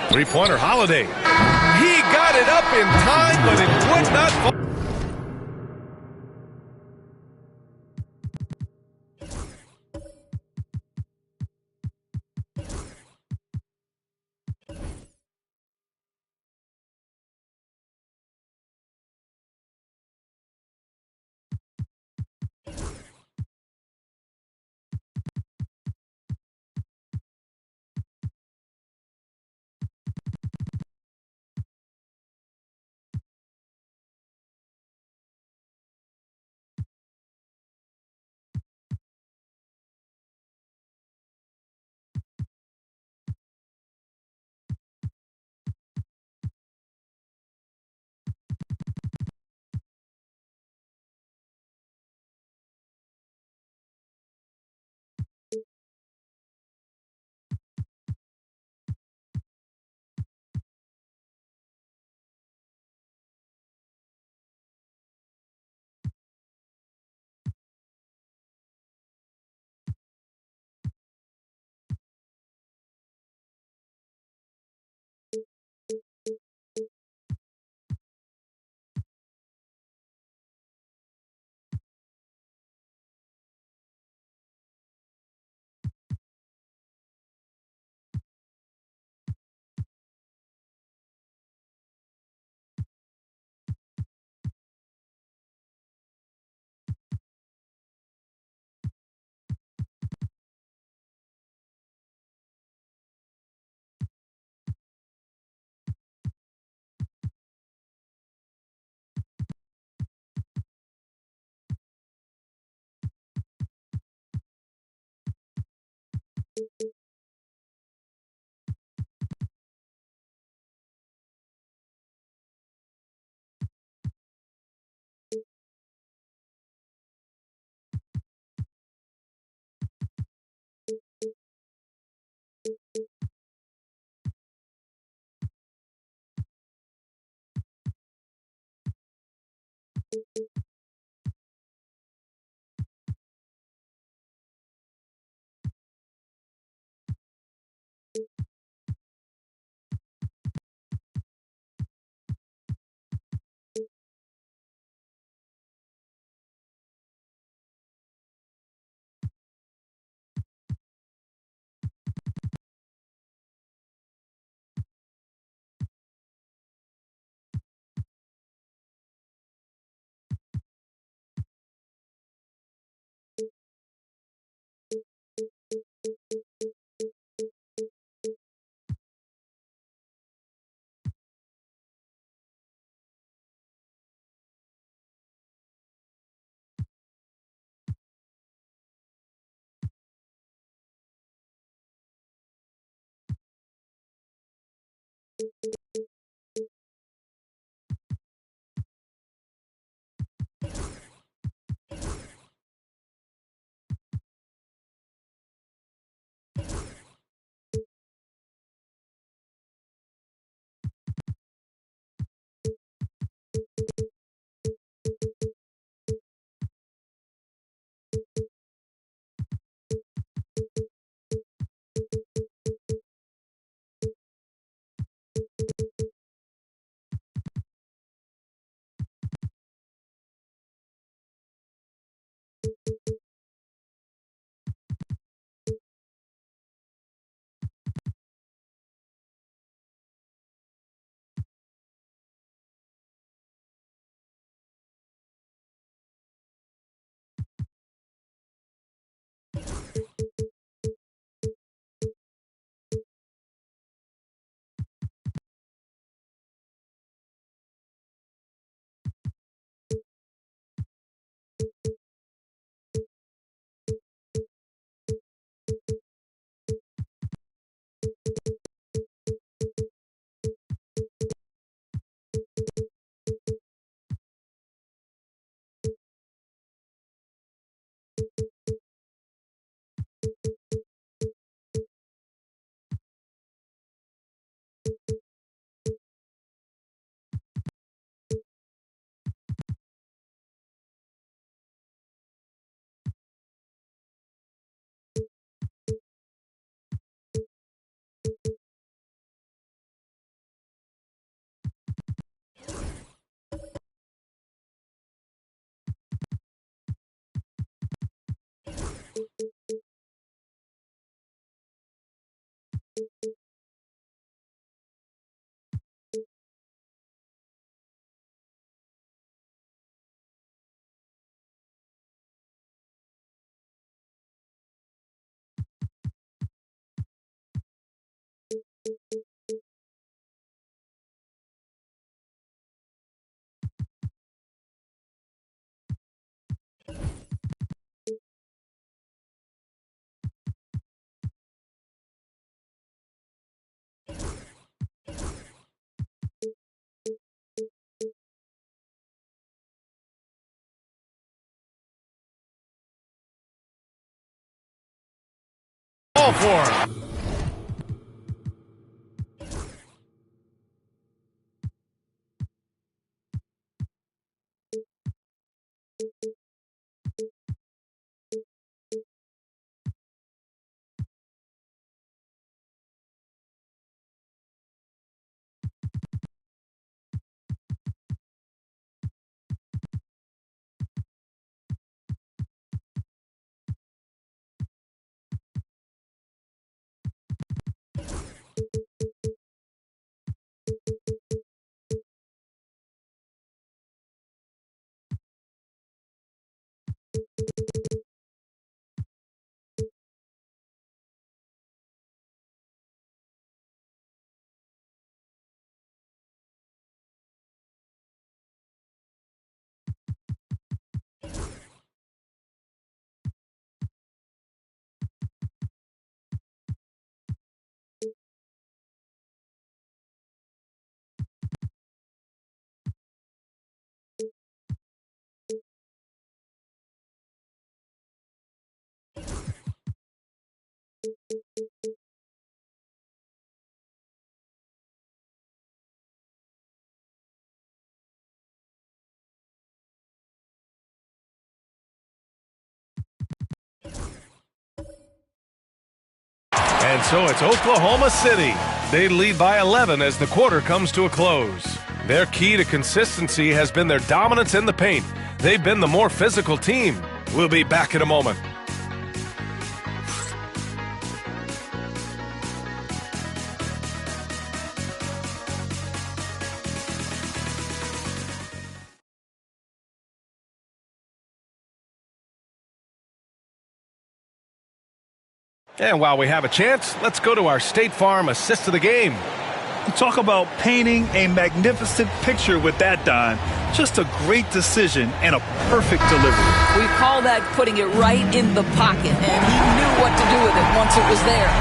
Three-pointer Holiday. He got it up in time, but it would not fall. Ball for him. And so it's Oklahoma City. They lead by 11 as the quarter comes to a close. Their key to consistency has been their dominance in the paint. They've been the more physical team. We'll be back in a moment. And while we have a chance, let's go to our State Farm assist of the game. Talk about painting a magnificent picture with that, Don. Just a great decision and a perfect delivery. We call that putting it right in the pocket, and he knew what to do with it once it was there.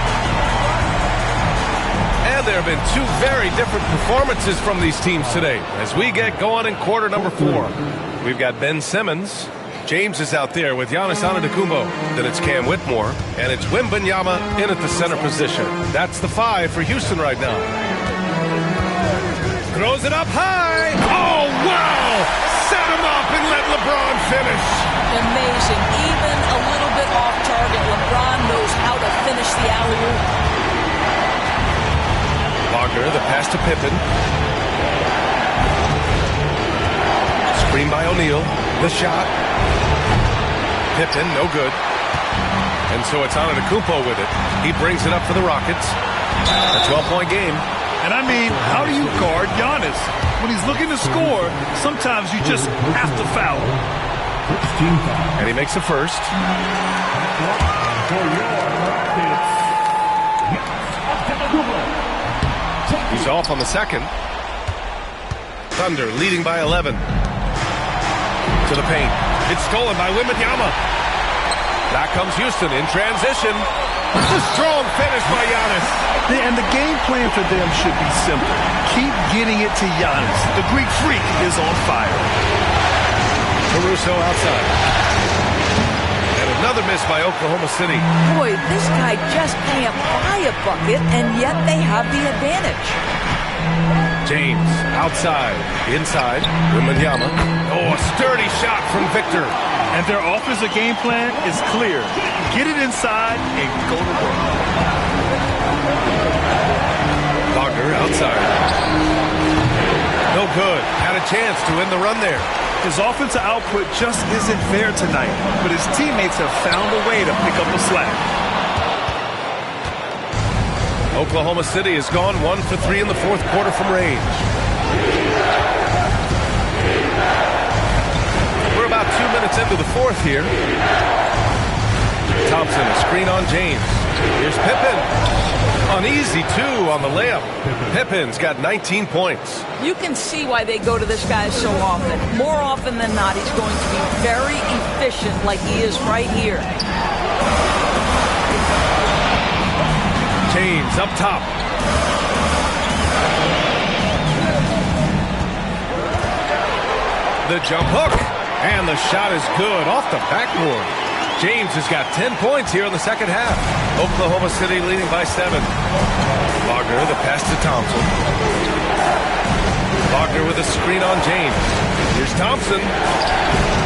And there have been two very different performances from these teams today as we get going in quarter number 4. We've got Ben Simmons. James is out there with Giannis Antetokounmpo. Then it's Cam Whitmore, and it's Wembanyama in at the center position. That's the 5 for Houston right now. Throws it up high. Oh, wow! Set him up and let LeBron finish. Amazing. Even a little bit off target, LeBron knows how to finish the alley-oop. Wagner, the pass to Pippen. Screen by O'Neal. The shot. Pippen, no good. And so it's Antetokounmpo with it. He brings it up for the Rockets. A 12-point game. And I mean, how do you guard Giannis? When he's looking to score, sometimes you just have to foul him. And he makes the first. He's off on the second. Thunder leading by 11. To the paint. It's stolen by Wembanyama. Back comes Houston in transition. A strong finish by Giannis. And the game plan for them should be simple. Keep getting it to Giannis. The Greek freak is on fire. Caruso outside. And another miss by Oklahoma City. Boy, this guy just can't buy a bucket, and yet they have the advantage. James outside. Inside. Wembanyama. Oh, a sturdy shot from Victor. And their offensive game plan is clear. Get it inside and go to work. Wagner outside. No good. Had a chance to end the run there. His offensive output just isn't there tonight, but his teammates have found a way to pick up the slack. Oklahoma City has gone 1 for 3 in the fourth quarter from range. We're about 2 minutes into the fourth here. Thompson, a screen on James. Here's Pippen. Uneasy, too, on the layup. Pippen's got 19 points. You can see why they go to this guy so often. More often than not, he's going to be very efficient like he is right here. James up top. The jump hook. And the shot is good off the backboard. James has got 10 points here in the second half. Oklahoma City leading by 7. Wagner, the pass to Thompson. Wagner with a screen on James. Here's Thompson.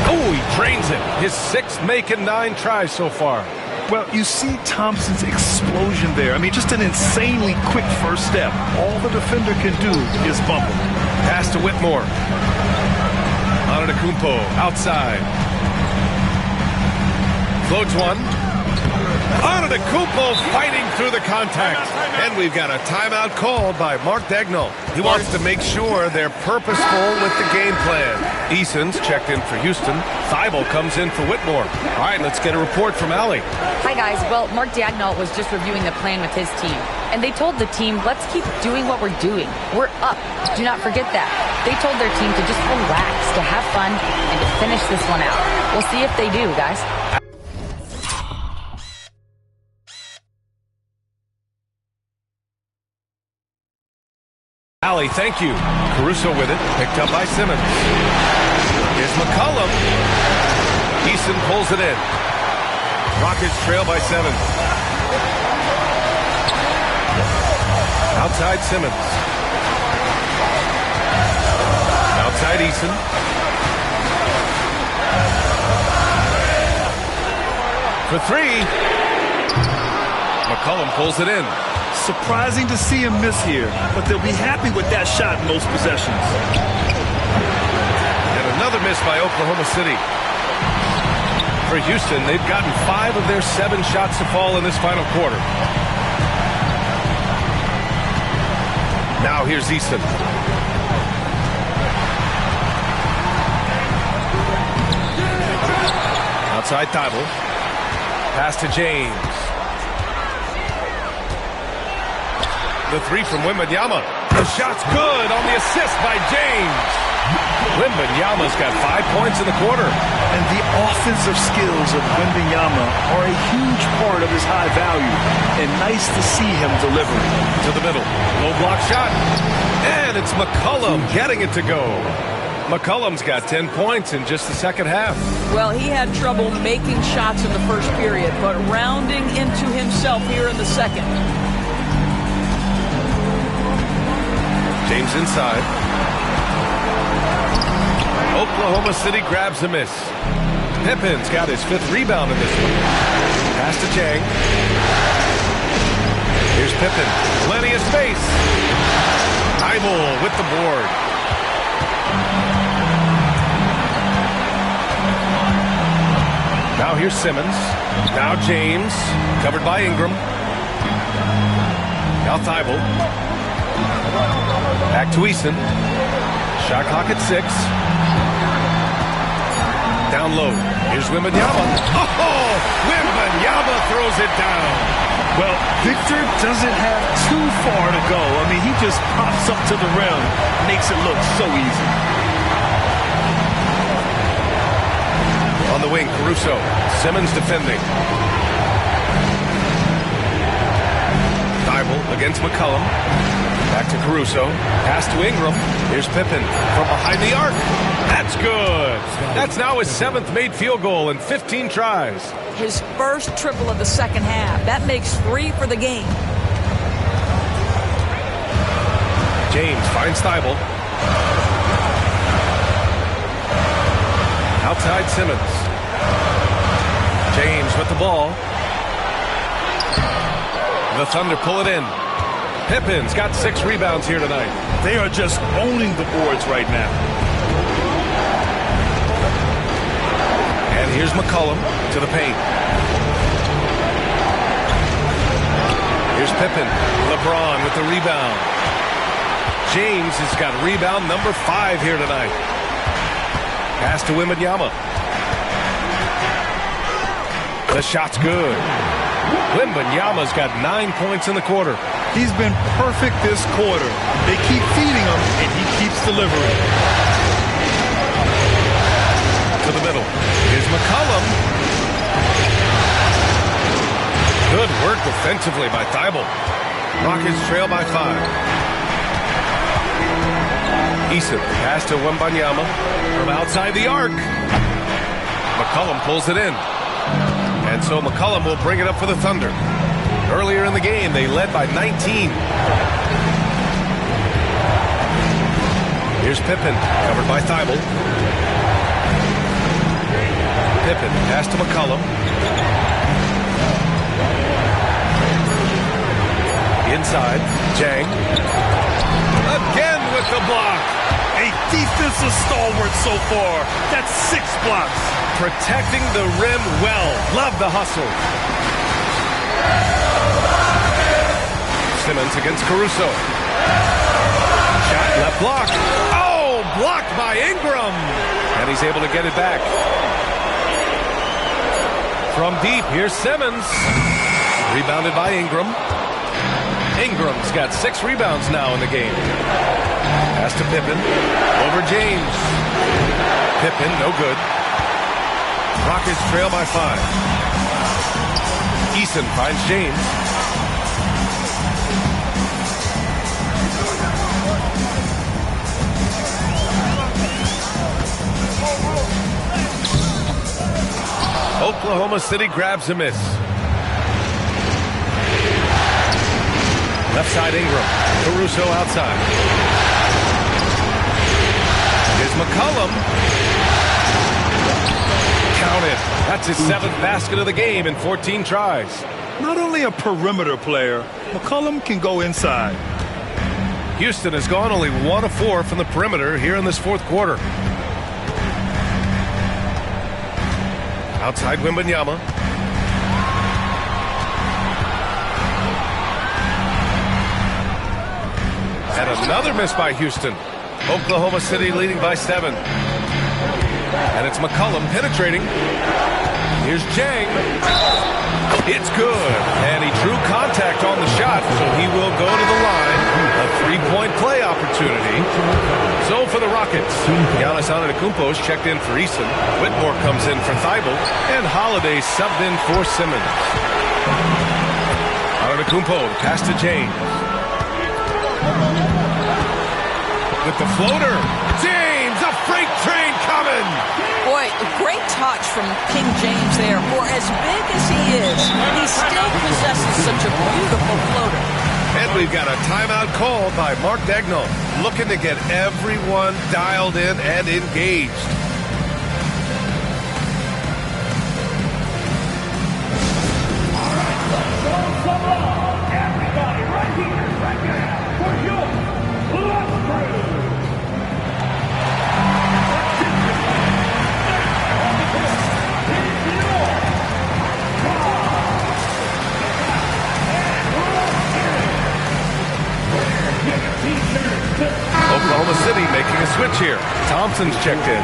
Oh, he drains it. His 6th make and 9 tries so far. Well, you see Thompson's explosion there. I mean, just an insanely quick first step. All the defender can do is bump him. Pass to Whitmore. Antetokounmpo outside. Floats one. Antetokounmpo fighting through the contact. And we've got a timeout called by Mark Daigneault. He wants to make sure they're purposeful with the game plan. Eason's checked in for Houston. Thibault comes in for Whitmore. All right, let's get a report from Allie. Hi, guys. Well, Mark Daigneault was just reviewing the plan with his team. And they told the team, let's keep doing what we're doing. We're up. Do not forget that. They told their team to just relax, to have fun, and to finish this one out. We'll see if they do, guys. Allie, thank you. Caruso with it, picked up by Simmons. Here's McCollum. Eason pulls it in. Rockets trail by 7. Outside Simmons. Outside Eason. For 3. McCollum pulls it in. Surprising to see him miss here, but they'll be happy with that shot in most possessions. And another miss by Oklahoma City. For Houston, they've gotten 5 of their 7 shots to fall in this final quarter. Now here's Easton. Outside Thibault. Pass to James. The 3 from Wembanyama. The shot's good on the assist by James. Wembanyama's got 5 points in the quarter. And the offensive skills of Wembanyama are a huge part of his high value. And nice to see him delivering. To the middle. Low block shot. And it's McCollum getting it to go. McCollum's got 10 points in just the second half. Well, he had trouble making shots in the first period, but rounding into himself here in the second. James inside. Oklahoma City grabs a miss. Pippen's got his 5th rebound in this one. Pass to Chang. Here's Pippen. Plenty of space. Thibault with the board. Now here's Simmons. Now James. Covered by Ingram. Now Thibault. Back to Eason. Shot clock at 6. Down low. Here's Wembanyama. Oh! Wembanyama throws it down. Well, Victor doesn't have too far to go. I mean, he just pops up to the rim. Makes it look so easy. On the wing, Caruso. Simmons defending. Thibault against McCollum. Back to Caruso. Pass to Ingram. Here's Pippen from behind the arc. That's good. That's now his 7th made field goal in 15 tries. His first triple of the second half. That makes 3 for the game. James finds Thibault. Outside Simmons. James with the ball. The Thunder pull it in. Pippen's got 6 rebounds here tonight. They are just owning the boards right now. And here's McCollum to the paint. Here's Pippen. LeBron with the rebound. James has got rebound number 5 here tonight. Pass to Wembanyama. The shot's good. Wembanyama's got 9 points in the quarter. He's been perfect this quarter. They keep feeding him, and he keeps delivering. To the middle. Here's McCollum. Good work defensively by Thibault. Rockets trail by 5. Eason pass to Wembanyama from outside the arc. McCollum pulls it in. And so McCollum will bring it up for the Thunder. Earlier in the game, they led by 19. Here's Pippen, covered by Thibault. Pippen, pass to McCollum. Inside, Jang. Again with the block. A defensive stalwart so far. That's 6 blocks. Protecting the rim well. Love the hustle. Simmons against Caruso. Shot left block. Oh, blocked by Ingram. And he's able to get it back. From deep, here's Simmons. Rebounded by Ingram. Ingram's got 6 rebounds now in the game. Pass to Pippen. Over James. Pippen, no good. Rockets trail by 5. Eason finds James. Oklahoma City grabs a miss. Left side Ingram. Caruso outside. Here's McCollum. Counted. That's his 7th basket of the game in 14 tries. Not only a perimeter player, McCollum can go inside. Houston has gone only 1 of 4 from the perimeter here in this fourth quarter. Outside Wembanyama. And another miss by Houston. Oklahoma City leading by 7. And it's McCollum penetrating. Here's Jang. It's good. And he drew contact on the shot, so he will go to the line. A three-point play opportunity. So for the Rockets, Giannis Antetokounmpo is checked in for Eason. Whitmore comes in for Thibault. And Holiday subbed in for Simmons. Antetokounmpo pass to James. With the floater. James, a freight train coming. Boy, a great touch from King James there. For as big as he is, he still possesses such a beautiful floater. And we've got a timeout called by Mark Daigneault, looking to get everyone dialed in and engaged. Everybody right here, right now, for your Love Crew. Oklahoma City making a switch here. Thompson's checked in.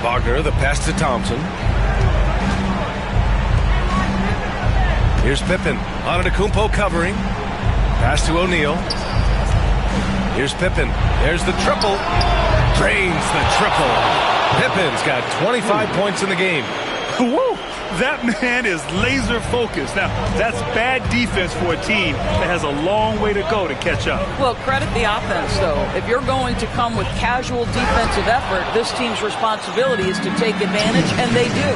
Wagner, the pass to Thompson. Here's Pippen. Antetokounmpo covering. Pass to O'Neal. Here's Pippen. There's the triple. Drains the triple. Pippen's got 25 points in the game. Woo! That man is laser focused. Now, that's bad defense for a team that has a long way to go to catch up. Well, credit the offense, though. If you're going to come with casual defensive effort, this team's responsibility is to take advantage, and they do.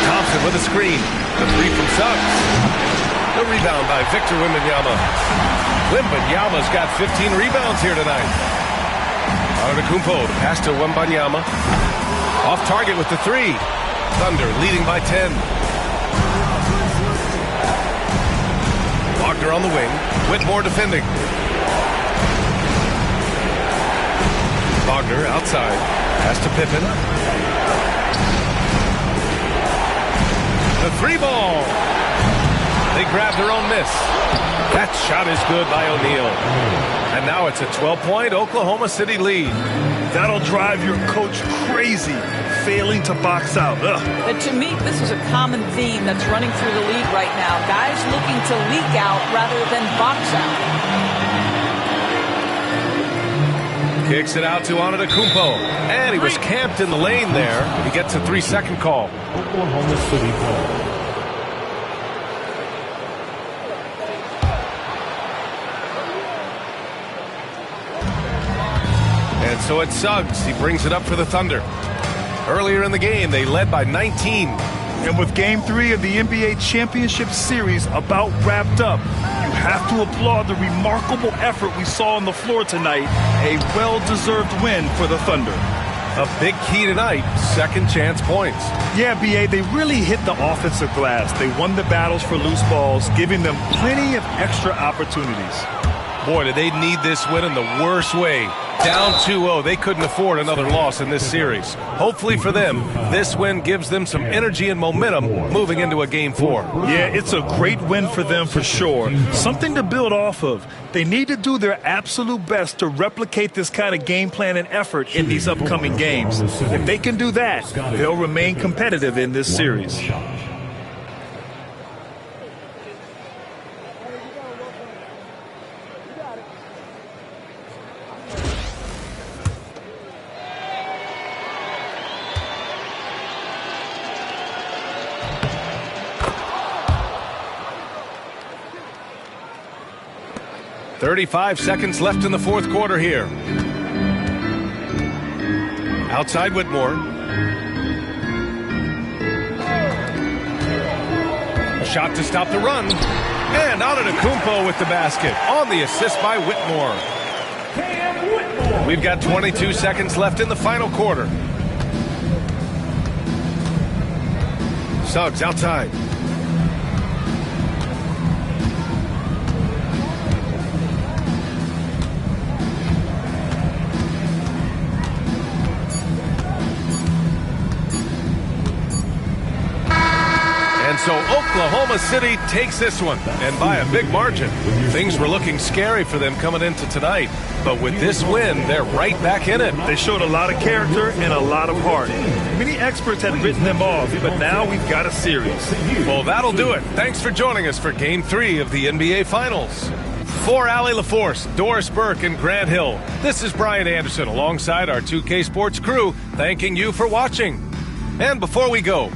Thompson with a screen. The three from Suggs. The rebound by Victor Wembanyama. Wembanyama's got 15 rebounds here tonight. Antetokounmpo, pass to Wembanyama. Off target with the three. Thunder leading by 10. Wagner on the wing. Whitmore defending. Wagner outside. Pass to Pippen. The three ball. They grab their own miss. That shot is good by O'Neal. And now it's a 12-point Oklahoma City lead. That'll drive your coach crazy, failing to box out. But to me, this is a common theme that's running through the league right now. Guys looking to leak out rather than box out. Kicks it out to Antetokounmpo. And he was camped in the lane there. He gets a 3-second call. Oklahoma City ball. And so it's Suggs. He brings it up for the Thunder. Earlier in the game, they led by 19. And with Game 3 of the NBA Championship Series about wrapped up, you have to applaud the remarkable effort we saw on the floor tonight. A well-deserved win for the Thunder. A big key tonight, second chance points. Yeah, B.A., they really hit the offensive glass. They won the battles for loose balls, giving them plenty of extra opportunities. Boy, did they need this win in the worst way. Down 2-0, they couldn't afford another loss in this series. Hopefully for them, this win gives them some energy and momentum moving into a Game 4. Yeah, it's a great win for them for sure. Something to build off of. They need to do their absolute best to replicate this kind of game plan and effort in these upcoming games. If they can do that, they'll remain competitive in this series. .35 seconds left in the fourth quarter here. Outside Whitmore. A shot to stop the run. And Antetokounmpo with the basket on the assist by Whitmore. Cam Whitmore. We've got 22 seconds left in the final quarter. Suggs outside. And so Oklahoma City takes this one, and by a big margin. Things were looking scary for them coming into tonight, but with this win, they're right back in it. They showed a lot of character and a lot of heart. Many experts had written them off, but now we've got a series. Well, that'll do it. Thanks for joining us for Game 3 of the NBA Finals. For Allie LaForce, Doris Burke, and Grant Hill, this is Brian Anderson alongside our 2K Sports crew, thanking you for watching. And before we go,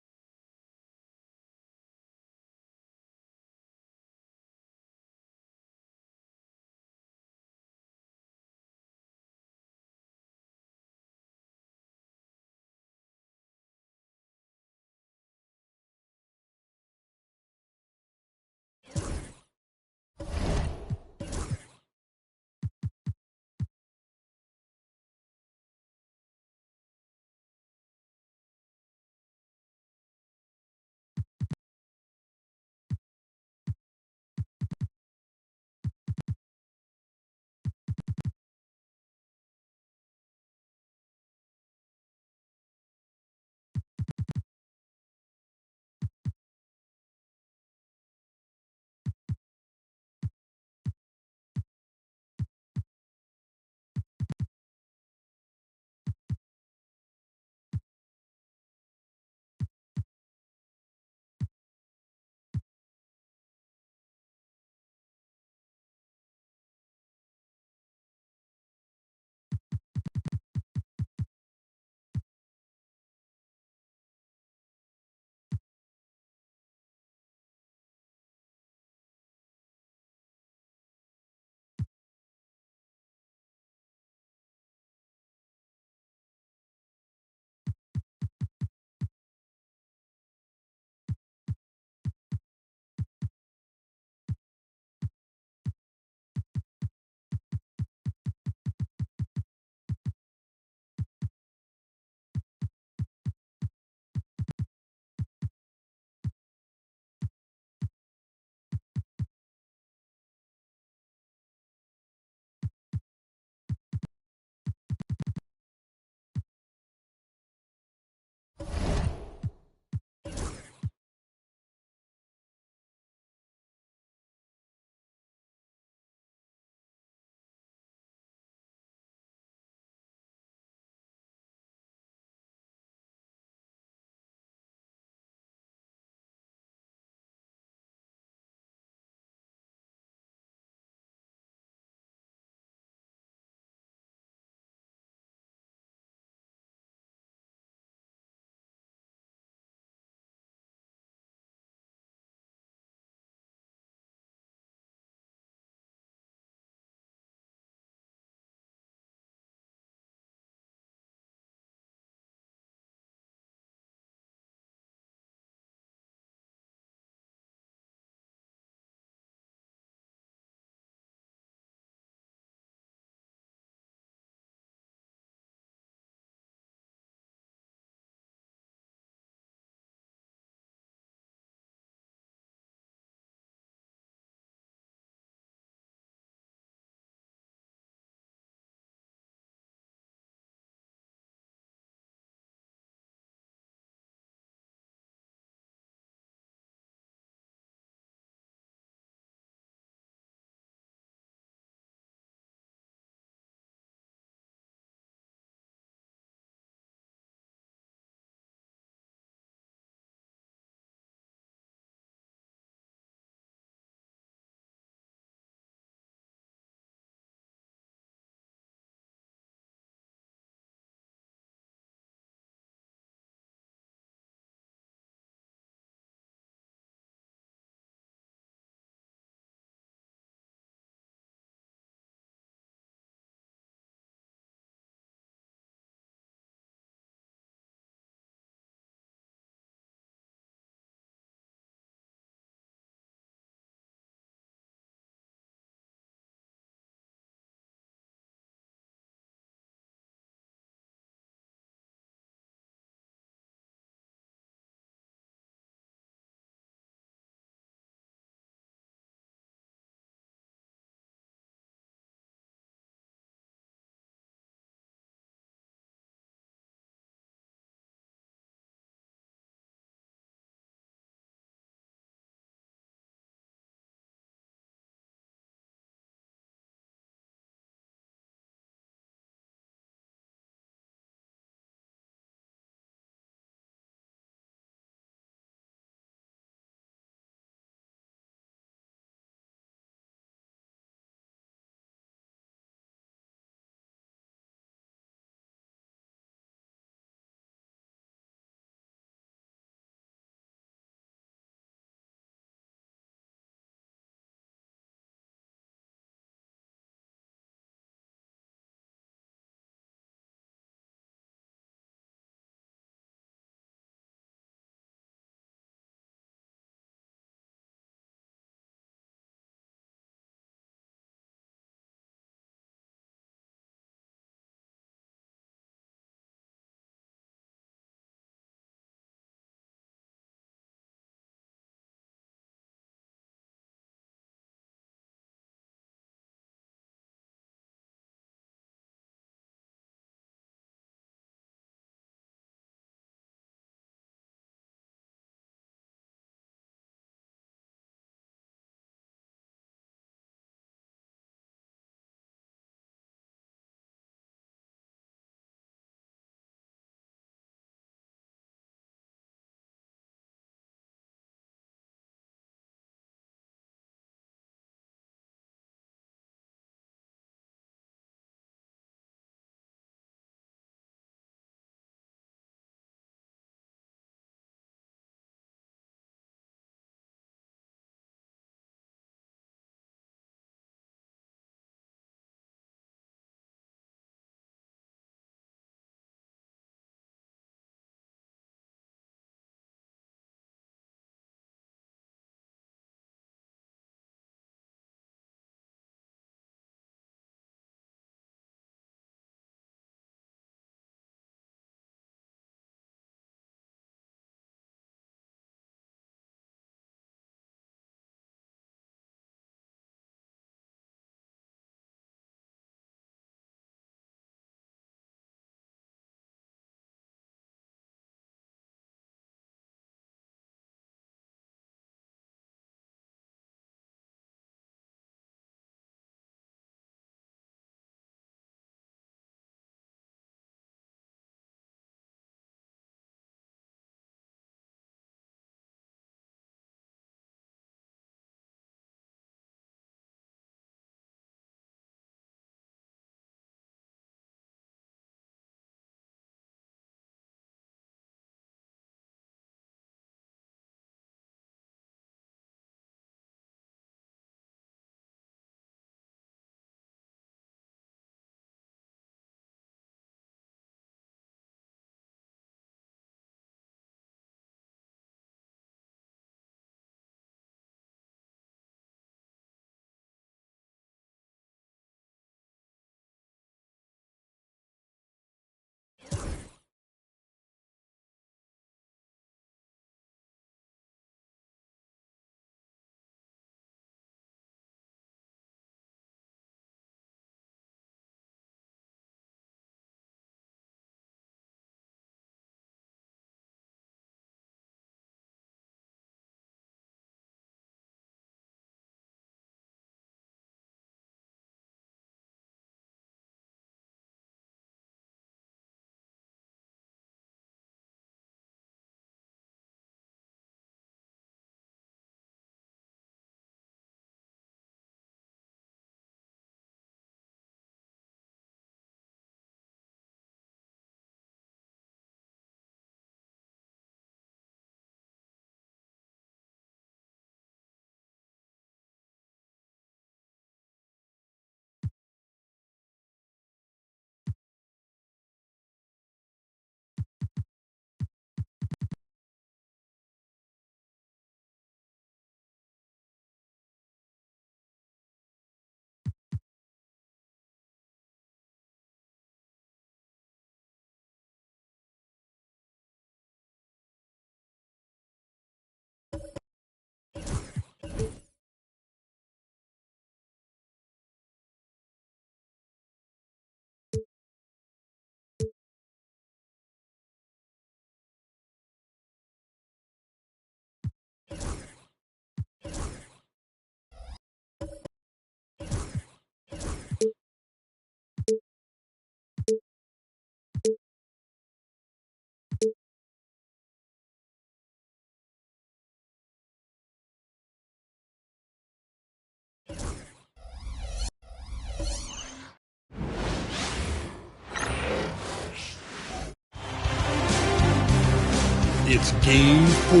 It's Game 4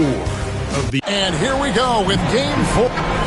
of the... And here we go with Game 4.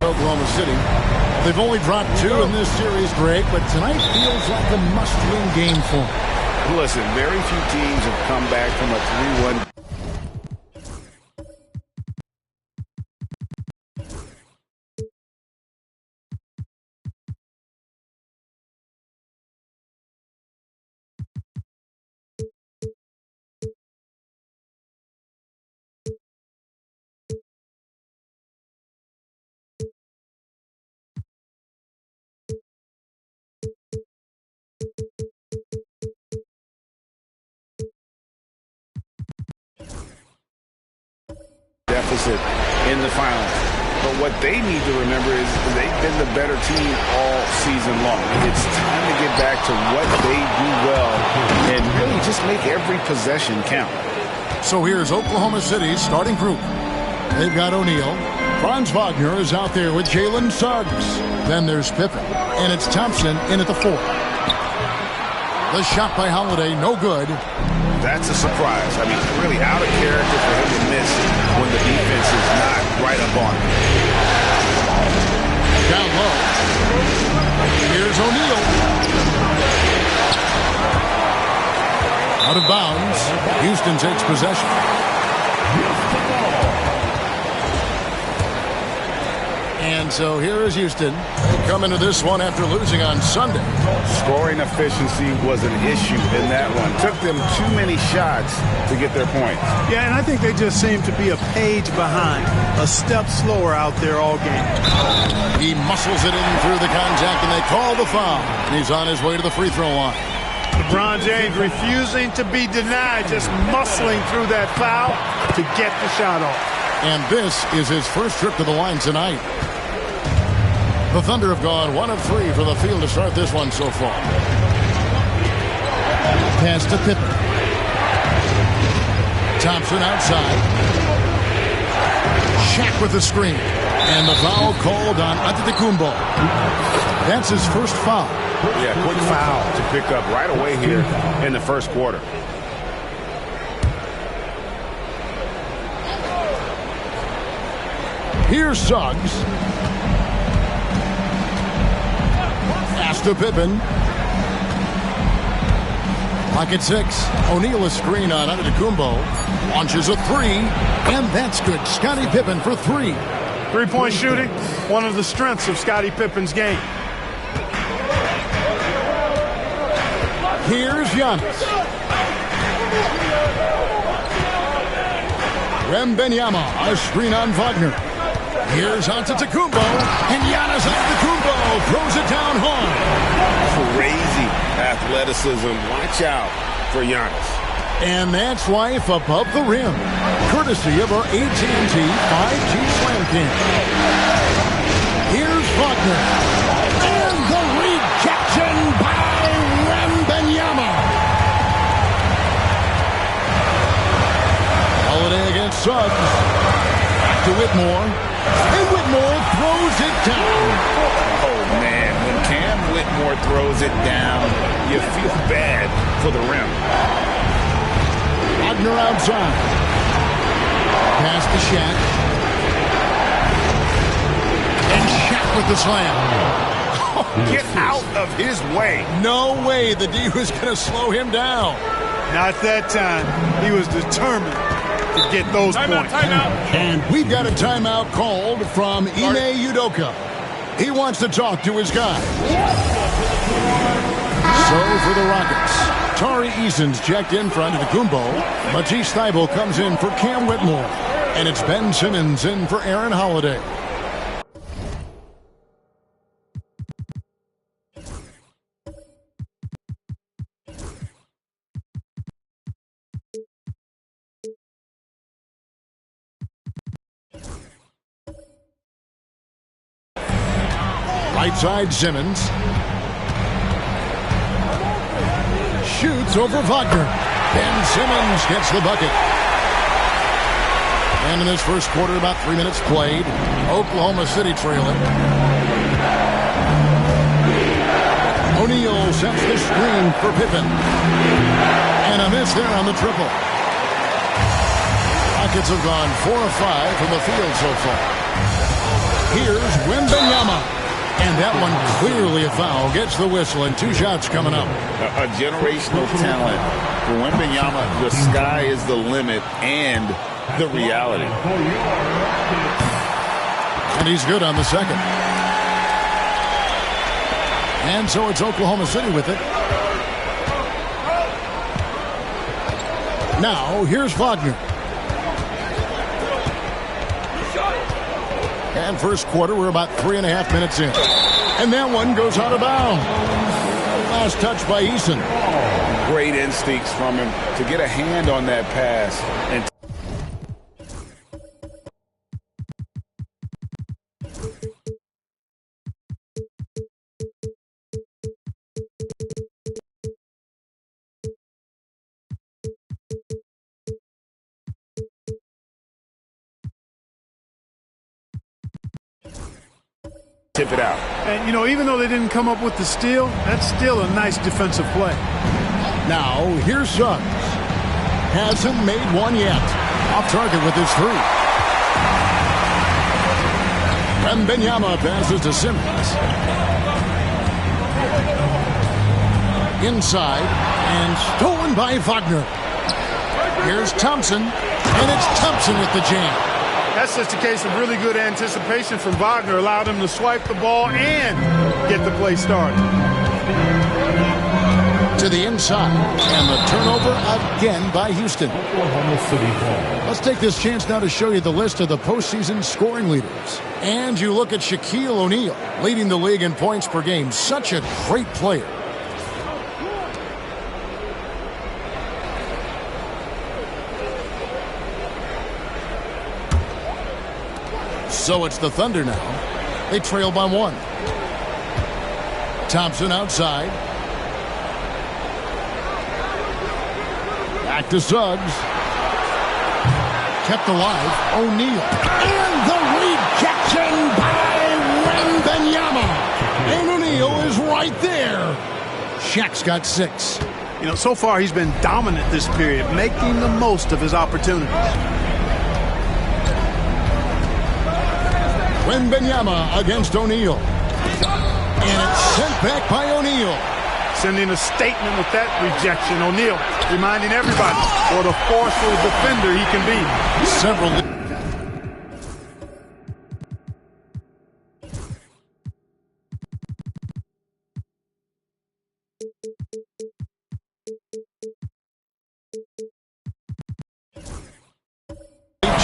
Oklahoma City. They've only dropped 2 in this series, Greg, but tonight feels like a must-win game for them. Listen, very few teams have come back from a 3-1. Deficit in the finals. But what they need to remember is they've been the better team all season long. It's time to get back to what they do well and really just make every possession count. So here's Oklahoma City's starting group. They've got O'Neal. Franz Wagner is out there with Jalen Suggs. Then there's Pippen. And it's Thompson in at the 4. The shot by Holiday, no good. That's a surprise. I mean, really out of character for him to miss when the defense is not right up on him. Down low. Here's O'Neal. Out of bounds. Houston takes possession. And so here is Houston. They come into this one after losing on Sunday. Scoring efficiency was an issue in that one. Took them too many shots to get their points. Yeah, and I think they just seem to be a page behind, a step slower out there all game. He muscles it in through the contact, and they call the foul. And he's on his way to the free throw line. LeBron James refusing to be denied, just muscling through that foul to get the shot off. And this is his first trip to the line tonight. The Thunder have gone 1 of 3 for the field to start this one so far. Pass to Pippen. Thompson outside. Shaq with the screen. And the foul called on Antetokounmpo. That's his first foul. Yeah, quick foul to pick up right away here in the first quarter. Here's Suggs. Pass to Pippen. Pocket 6. O'Neal a screen on Antetokounmpo. Launches a 3. And that's good. Scottie Pippen for 3. Three-point shooting, one of the strengths of Scottie Pippen's game. Here's Giannis. Wembanyama, a screen on Wagner. Here's Antetokounmpo, and Giannis Antetokounmpo throws it down hard. Crazy athleticism. Watch out for Giannis. And that's life above the rim, courtesy of our AT&T 5G Slam Cam. Here's Wagner, and the rejection by Wembanyama. Holiday against Suggs. Back to Whitmore. And Whitmore throws it down. Oh, man. When Cam Whitmore throws it down, you feel bad for the rim. Wagner outside. Pass to Shaq. And Shaq with the slam. Get out of his way. No way the D was going to slow him down. Not that time. He was determined to get those points. And we've got a timeout called from Ime Udoka. He wants to talk to his guy. So for the Rockets, Tari Eason's checked in for Antetokounmpo. Matisse Thybulle comes in for Cam Whitmore. And it's Ben Simmons in for Aaron Holiday. Right side Simmons. Shoots over Wagner. Ben Simmons gets the bucket. And in this first quarter, about 3 minutes played. Oklahoma City trailing. O'Neal sets the screen for Pippen. And a miss there on the triple. Rockets have gone 4 of 5 from the field so far. Here's Wembanyama. And that one clearly a foul. Gets the whistle and 2 shots coming up. A generational talent. For Wembanyama, the sky is the limit and the reality. And he's good on the second. And so it's Oklahoma City with it. Now, here's Wagner. And first quarter, we're about 3.5 minutes in. And that one goes out of bounds. Last touch by Eason. Great instincts from him to get a hand on that pass. And tip it out. And, you know, even though they didn't come up with the steal, that's still a nice defensive play. Now, here's Suggs. Hasn't made one yet. Off target with his 3. Wembanyama passes to Simmons. Inside, and stolen by Wagner. Here's Thompson, and it's Thompson with the jam. That's just a case of really good anticipation from Wagner. Allowed him to swipe the ball and get the play started. To the inside, and the turnover again by Houston. Let's take this chance now to show you the list of the postseason scoring leaders. And you look at Shaquille O'Neal, leading the league in points per game. Such a great player. So it's the Thunder now. They trail by 1. Thompson outside. Back to Suggs. Kept alive. O'Neal. And the rejection by Wembanyama. And O'Neal is right there. Shaq's got 6. You know, so far he's been dominant this period, making the most of his opportunities. Wembanyama against O'Neal. And it's sent back by O'Neal. Sending a statement with that rejection. O'Neal reminding everybody what a forceful defender he can be. Several.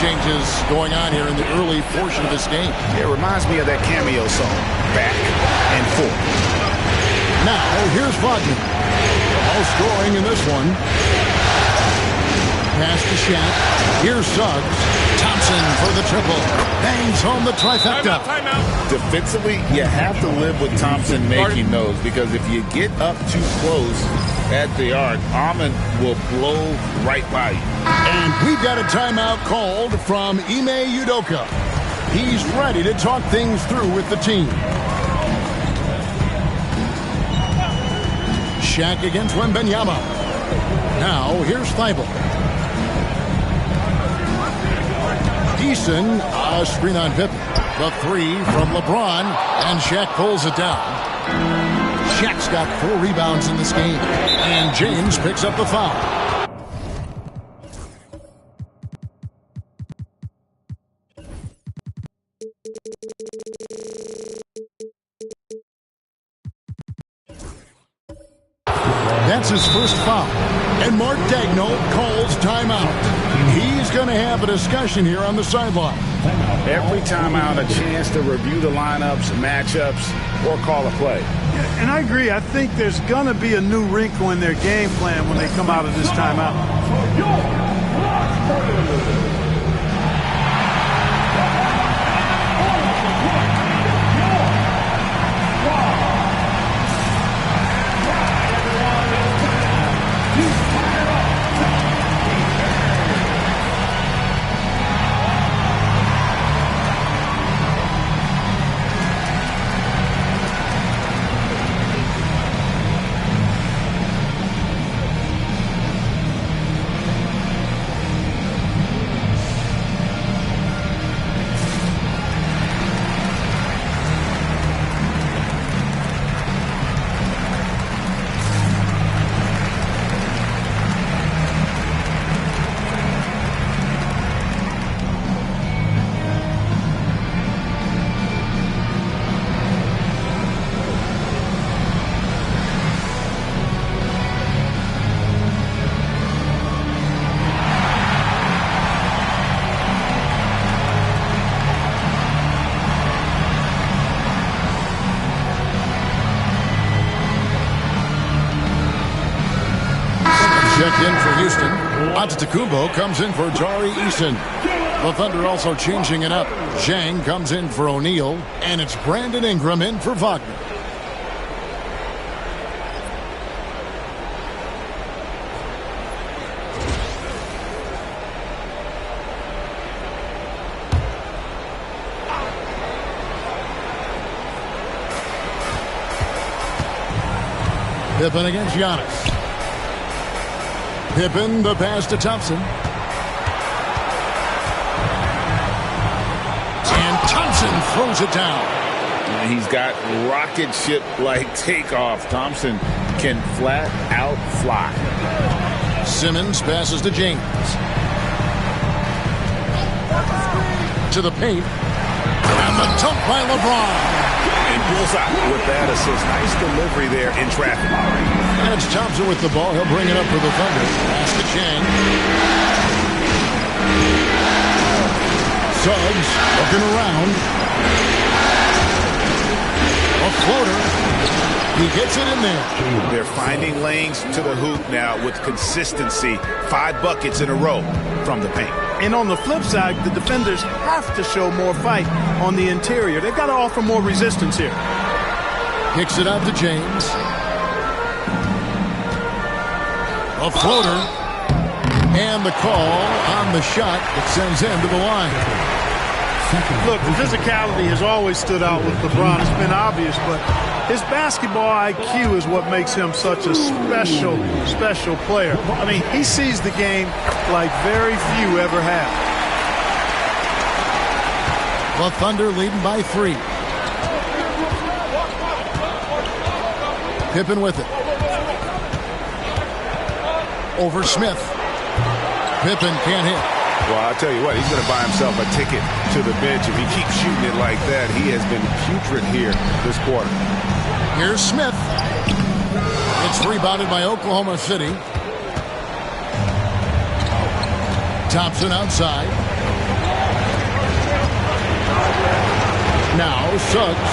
Changes going on here in the early portion of this game. It reminds me of that cameo song, Back and Forth. Now, here's Wagner. All scoring in this one. Pass to Shaq. Here's Suggs. Thompson for the triple. Bangs home the trifecta. Timeout. Defensively, you have to live with Thompson making those, because if you get up too close at the arc, Ahmed will blow right by you. And we've got a timeout called from Ime Udoka. He's ready to talk things through with the team. Shaq against Wembanyama. Now, here's Thybulle. Eason, a screen on Pippen. The three from LeBron, and Shaq pulls it down. Shaq's got 4 rebounds in this game, and James picks up the foul. That's his first foul. And Mark Daigneault calls timeout. He's going to have a discussion here on the sideline. Every timeout, a chance to review the lineups, matchups, or call a play. Yeah, and I agree. I think there's going to be a new wrinkle in their game plan when they come out of this timeout. Checked in for Houston. Antetokounmpo comes in for Tari Eason. The Thunder also changing it up. Zhang comes in for O'Neal, and it's Brandon Ingram in for Wagner. Pippen against Giannis. Pippen, the pass to Thompson. And Thompson throws it down. And he's got rocket ship-like takeoff. Thompson can flat out fly. Simmons passes to James. To the paint. And the dunk by LeBron. And bullseye with that assist. Nice delivery there in traffic. And it's Thompson with the ball. He'll bring it up for the Thunder. Pass to Chang. Suggs looking around. A floater. He gets it in there. They're finding lanes to the hoop now with consistency. 5 buckets in a row from the paint. And on the flip side, the defenders have to show more fight on the interior. They've got to offer more resistance here. Kicks it out to James. A floater. And the call on the shot that sends him to the line. Look, the physicality has always stood out with LeBron. It's been obvious, but his basketball IQ is what makes him such a special player. I mean, he sees the game like very few ever have. The Thunder leading by 3. Pippen with it. Over Smith. Pippen can't hit. Well, I'll tell you what, he's going to buy himself a ticket to the bench. If he keeps shooting it like that, he has been putrid here this quarter. Here's Smith. It's rebounded by Oklahoma City. Thompson outside. Now Suggs.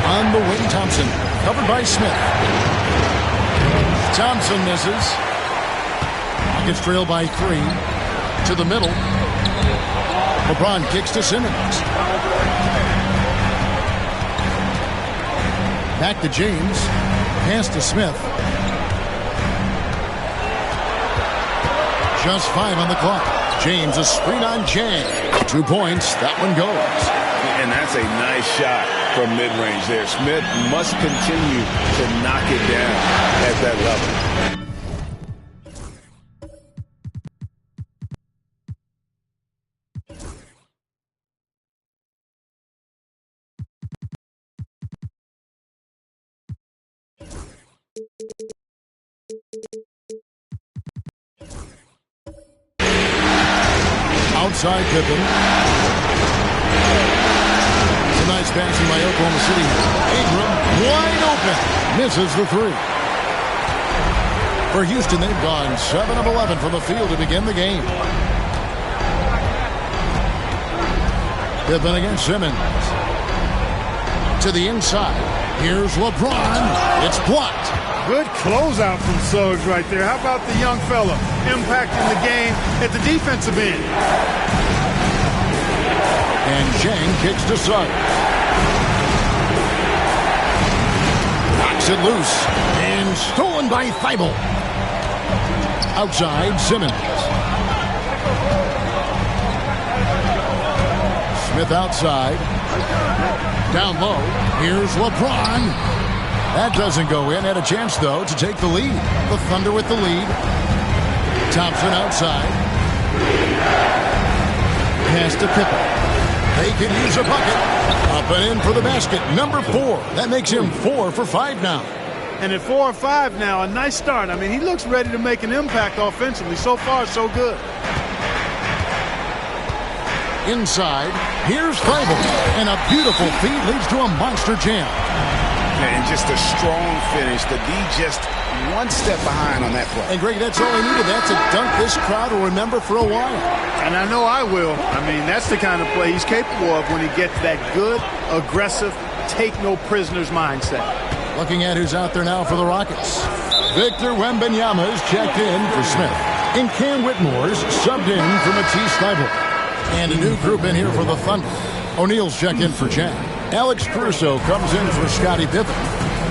On the wing, Thompson. Covered by Smith. Thompson misses. Gets trailed by 3. To the middle. LeBron kicks to Simmons. Back to James. Pass to Smith. Just 5 on the clock. James, a screen on Chang. 2 points. That one goes. And that's a nice shot from mid-range there. Smith must continue to knock it down at that level. Outside Pippen. It's a nice passing by Oklahoma City. Ingram wide open. Misses the three. For Houston, they've gone 7 of 11 from the field to begin the game. Pippen against Simmons. To the inside. Here's LeBron. It's blocked. Good closeout from Suggs right there. How about the young fella impacting the game at the defensive end? And Zhang kicks to Suggs. Knocks it loose. And stolen by Thibault. Outside, Simmons. Smith outside. Down low. Here's LeBron. That doesn't go in. Had a chance, though, to take the lead. The Thunder with the lead. Thompson outside. Pass to Pippen. They can use a bucket. Up and in for the basket. Number 4. That makes him 4 for 5 now. And at 4 or 5 now, a nice start. I mean, he looks ready to make an impact offensively. So far, so good. Inside, here's Thibault. And a beautiful feed leads to a monster jam. And just a strong finish. The D just one step behind on that play. And, Greg, that's all he needed. That's a dunk this crowd will remember for a while. And I know I will. I mean, that's the kind of play he's capable of when he gets that good, aggressive, take-no-prisoners mindset. Looking at who's out there now for the Rockets. Victor Wembanyama is checked in for Smith. And Cam Whitmore's subbed in for Matisse Thybulle. And a new group in here for the Thunder. O'Neal's checked in for Jack. Alex Caruso comes in for Scottie Pippen.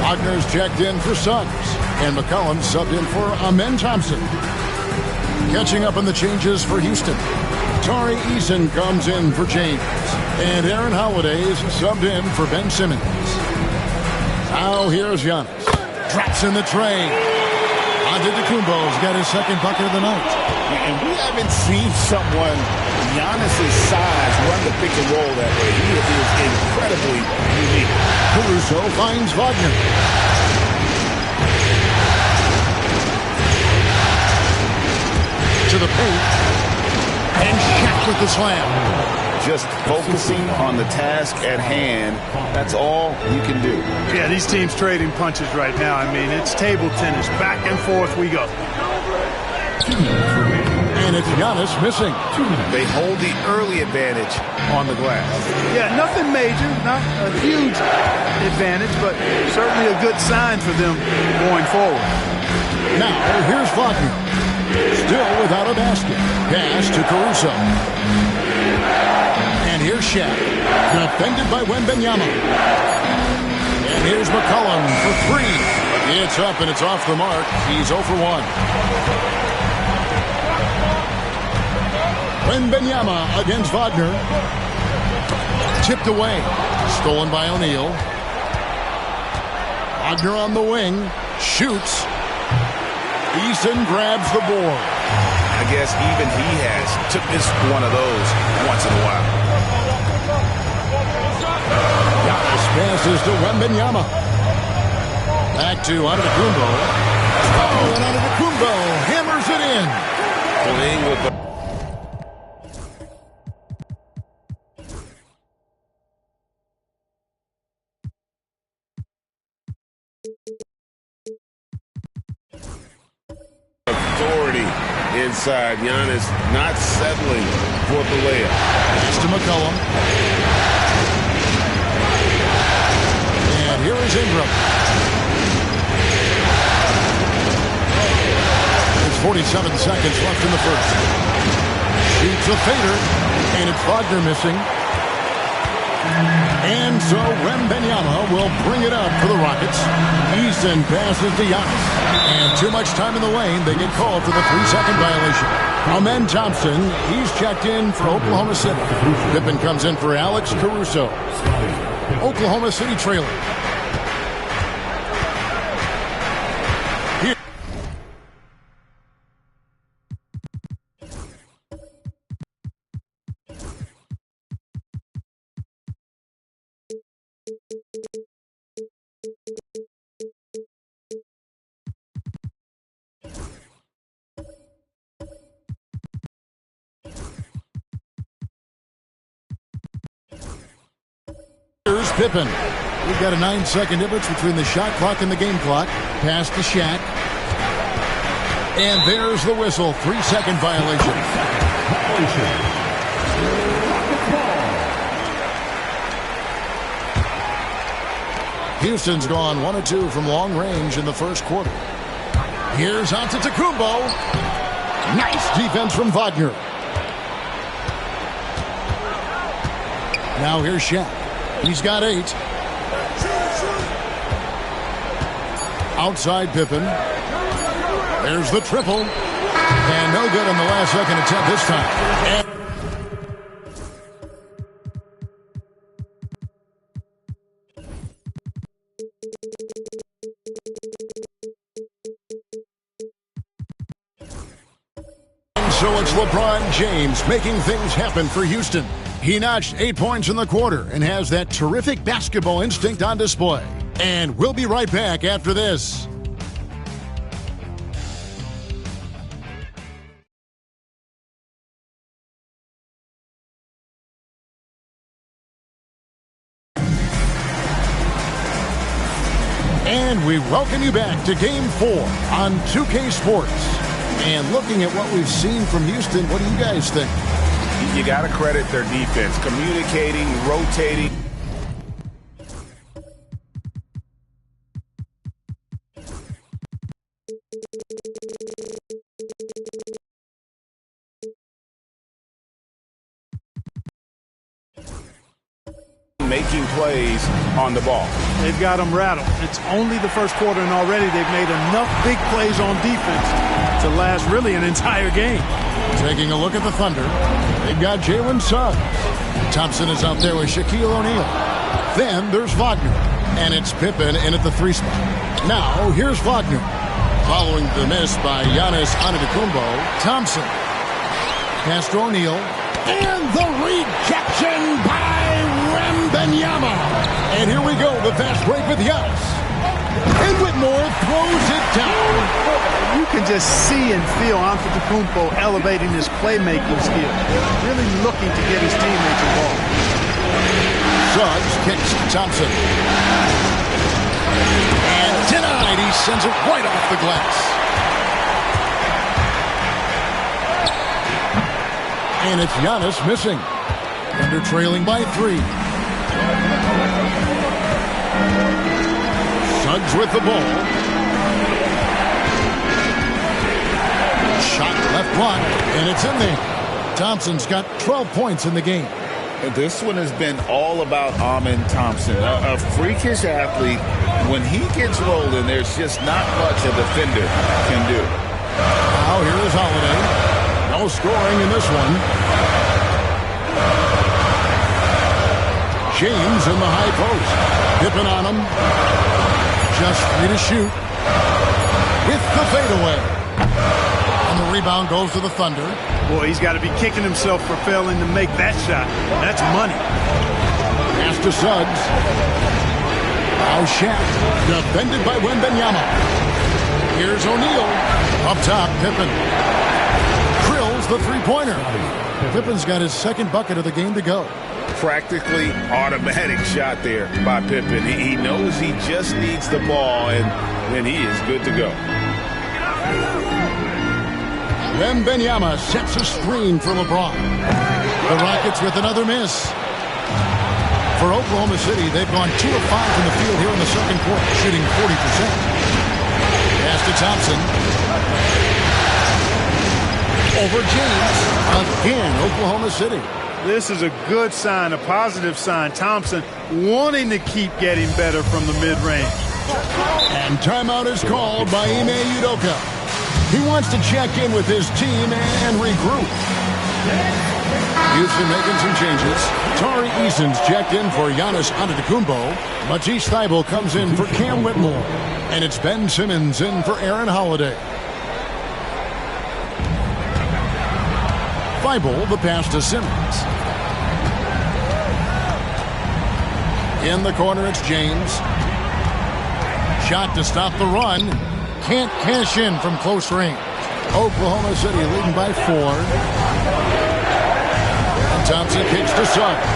Wagner's checked in for Suggs. And McCollum subbed in for Amen Thompson. Catching up on the changes for Houston. Tari Eason comes in for James. And Aaron Holiday's subbed in for Ben Simmons. Now here's Giannis. Drops in the tray. Antetokounmpo's got his second bucket of the night. And we haven't seen someone Giannis' size run the pick and roll that way. He is incredibly unique. Caruso finds Wagner. To the paint. And Shaq with the slam. Just focusing on the task at hand. That's all you can do. Yeah, these teams trading punches right now. I mean, it's table tennis. Back and forth we go. And it's Giannis missing. They hold the early advantage on the glass. Yeah, nothing major. Not a huge advantage, but certainly a good sign for them going forward. Now, here's Wagner. Still without a basket. Pass to Caruso. And here's Shaq. Defended by Wembanyama. And here's McCollum for 3. It's up and it's off the mark. He's 0 for 1. Wembanyama against Wagner. Tipped away. Stolen by O'Neal. Wagner on the wing. Shoots. Eason grabs the board. I guess even he has took this one of those once in a while. Giannis passes to Wembanyama. Back to Antetokounmpo. Oh, and Antetokounmpo hammers it in. Playing with the authority inside. Giannis not settling for the layup. Pass to McCollum. And here is Ingram. There's 47 seconds left in the first. Shoots a fader, and it's Wagner missing. And so Wembanyama will bring it up for the Rockets. Easton passes to Giannis. And too much time in the lane. They get called for the 3-second violation. Amen Thompson, he's checked in for Oklahoma City. Pippen comes in for Alex Caruso. Oklahoma City trailing. Pippen. We've got a 9-second difference between the shot clock and the game clock. Pass to Shaq. And there's the whistle. 3-second violation. Houston's gone 1 of 2 from long range in the first quarter. Here's Antetokounmpo. Nice defense from Wagner. Now here's Shaq. He's got 8. Outside Pippen. There's the triple. And no good on the last second attempt this time. So it's LeBron James making things happen for Houston. He notched 8 points in the quarter and has that terrific basketball instinct on display. And we'll be right back after this. And we welcome you back to Game 4 on 2K Sports. And looking at what we've seen from Houston, what do you guys think? You got to credit their defense, communicating, rotating. Making plays on the ball. They've got them rattled. It's only the first quarter, and already they've made enough big plays on defense to last really an entire game. Taking a look at the Thunder, they've got Jalen Suggs. Thompson is out there with Shaquille O'Neal. Then there's Wagner, and it's Pippen in at the 3 spot. Now here's Wagner. Following the miss by Giannis Antetokounmpo, Thompson. Pass to O'Neal, and the rejection by Wembanyama. And here we go, the fast break with Giannis. And Whitmore throws it down. You can just see and feel Antetokounmpo elevating his playmaking skills, really looking to get his teammates involved. Suggs kicks to Thompson. And denied. He sends it right off the glass. And it's Giannis missing. Thunder trailing by 3. Suggs with the ball. Shot left block, and it's in there. Thompson's got 12 points in the game. This one has been all about Amen Thompson, a freakish athlete. When he gets rolling, there's just not much a defender can do. Now here is Holiday. No scoring in this one. James in the high post. Pippen on him. Just 3 to shoot. With the fadeaway. And the rebound goes to the Thunder. Boy, he's got to be kicking himself for failing to make that shot. That's money. Pass to Suggs. Now Shaq. Defended by Wembanyama. Here's O'Neal. Up top, Pippen. Drills the three-pointer. Pippen's got his second bucket of the game to go. Practically automatic shot there by Pippen. He knows he just needs the ball, and then he is good to go. Wembanyama sets a screen for LeBron. The Rockets with another miss. For Oklahoma City, they've gone 2 of 5 from the field here in the second quarter, shooting 40%. Pass to Thompson. Over James. Again, Oklahoma City. This is a good sign, a positive sign. Thompson wanting to keep getting better from the mid-range. And timeout is called by Ime Udoka. He wants to check in with his team and regroup. Houston making some changes. Tari Eason's checked in for Giannis Antetokounmpo. Matisse Thybulle comes in for Cam Whitmore. And it's Ben Simmons in for Aaron Holiday. Thybulle, the pass to Simmons. In the corner, it's James. Shot to stop the run. Can't cash in from close range. Oklahoma City leading by 4. And Thompson kicks to Suggs.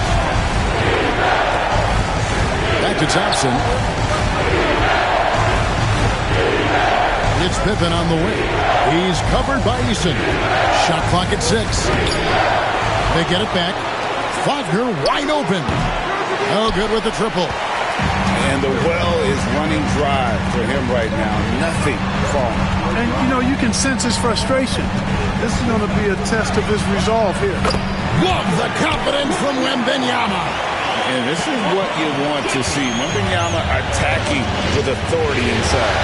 Back to Thompson. It's Pippen on the wing. He's covered by Eason. Shot clock at 6. They get it back. Wagner wide open. No good with the triple. And the well is running dry for him right now. Nothing falling. And, you know, you can sense his frustration. This is going to be a test of his resolve here. Love the confidence from Wembanyama. And this is what you want to see. Wembanyama attacking with authority inside.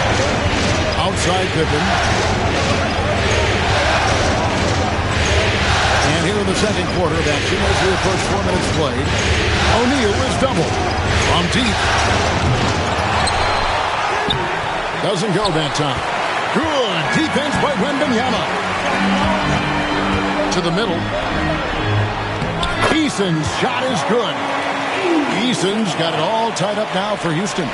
Outside Pippen. And here in the second quarter of action, as we approach 4 minutes played, O'Neal is doubled from deep. Doesn't go that time. Good defense by Wembanyama. To the middle. Eason's shot is good. Eason's got it all tied up now for Houston.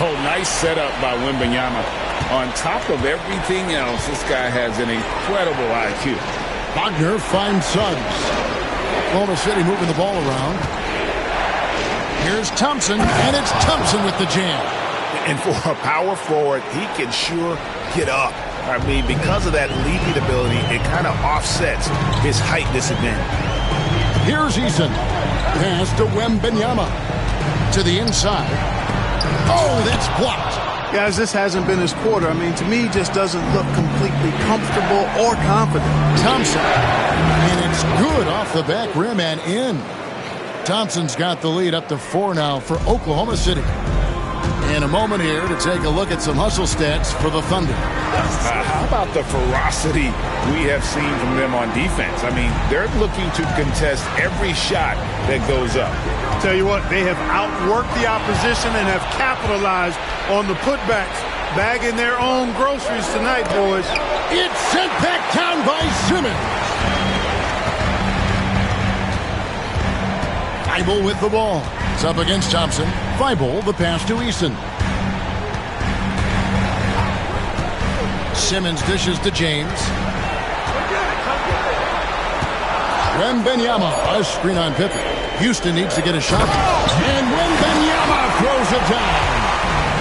Oh, nice setup by Wembanyama. On top of everything else, this guy has an incredible IQ. Wagner finds Suggs. Oklahoma City moving the ball around. Here's Thompson, and it's Thompson with the jam. And for a power forward, he can sure get up. I mean, because of that leaping ability, it kind of offsets his height disadvantage. Here's Eason. Pass to Wembanyama. To the inside. Oh, that's blocked. Guys, this hasn't been his quarter. I mean, to me, he just doesn't look completely comfortable or confident. Thompson. And it's good off the back rim and in. Thompson's got the lead up to 4 now for Oklahoma City. In a moment here to take a look at some hustle stats for the Thunder. How about the ferocity we have seen from them on defense? I mean, they're looking to contest every shot that goes up. Tell you what, they have outworked the opposition and have capitalized on the putbacks, bagging their own groceries tonight, boys. It's sent back down by Simmons. Thibault with the ball. It's up against Thompson. Thibault, the pass to Eason. Simmons dishes to James. Wembanyama, a screen on Pippen. Houston needs to get a shot. And Wembanyama throws it down.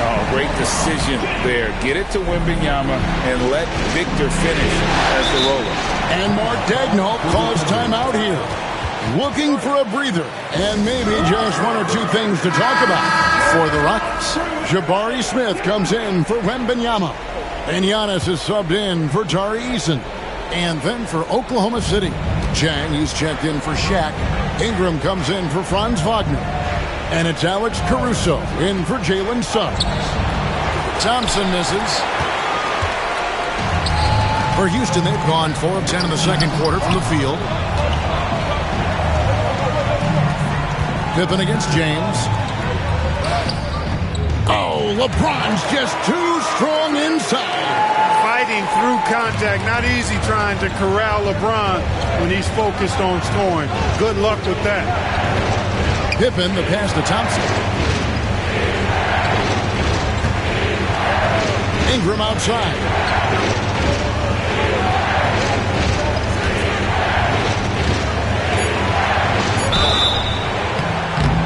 Oh, great decision there. Get it to Wembanyama and let Victor finish as the roller. And Mark Daigneault calls timeout here. Looking for a breather, and maybe just 1 or 2 things to talk about for the Rockets. Jabari Smith comes in for Wembanyama, and Giannis is subbed in for Tari Eason. And then for Oklahoma City, Chang, he's checked in for Shaq. Ingram comes in for Franz Wagner, and it's Alex Caruso in for Jalen Suggs. Thompson misses. For Houston, they've gone 4 of 10 in the second quarter from the field. Pippen against James. Oh, LeBron's just too strong inside. Fighting through contact. Not easy trying to corral LeBron when he's focused on scoring. Good luck with that. Pippen, the pass to Thompson. Ingram outside.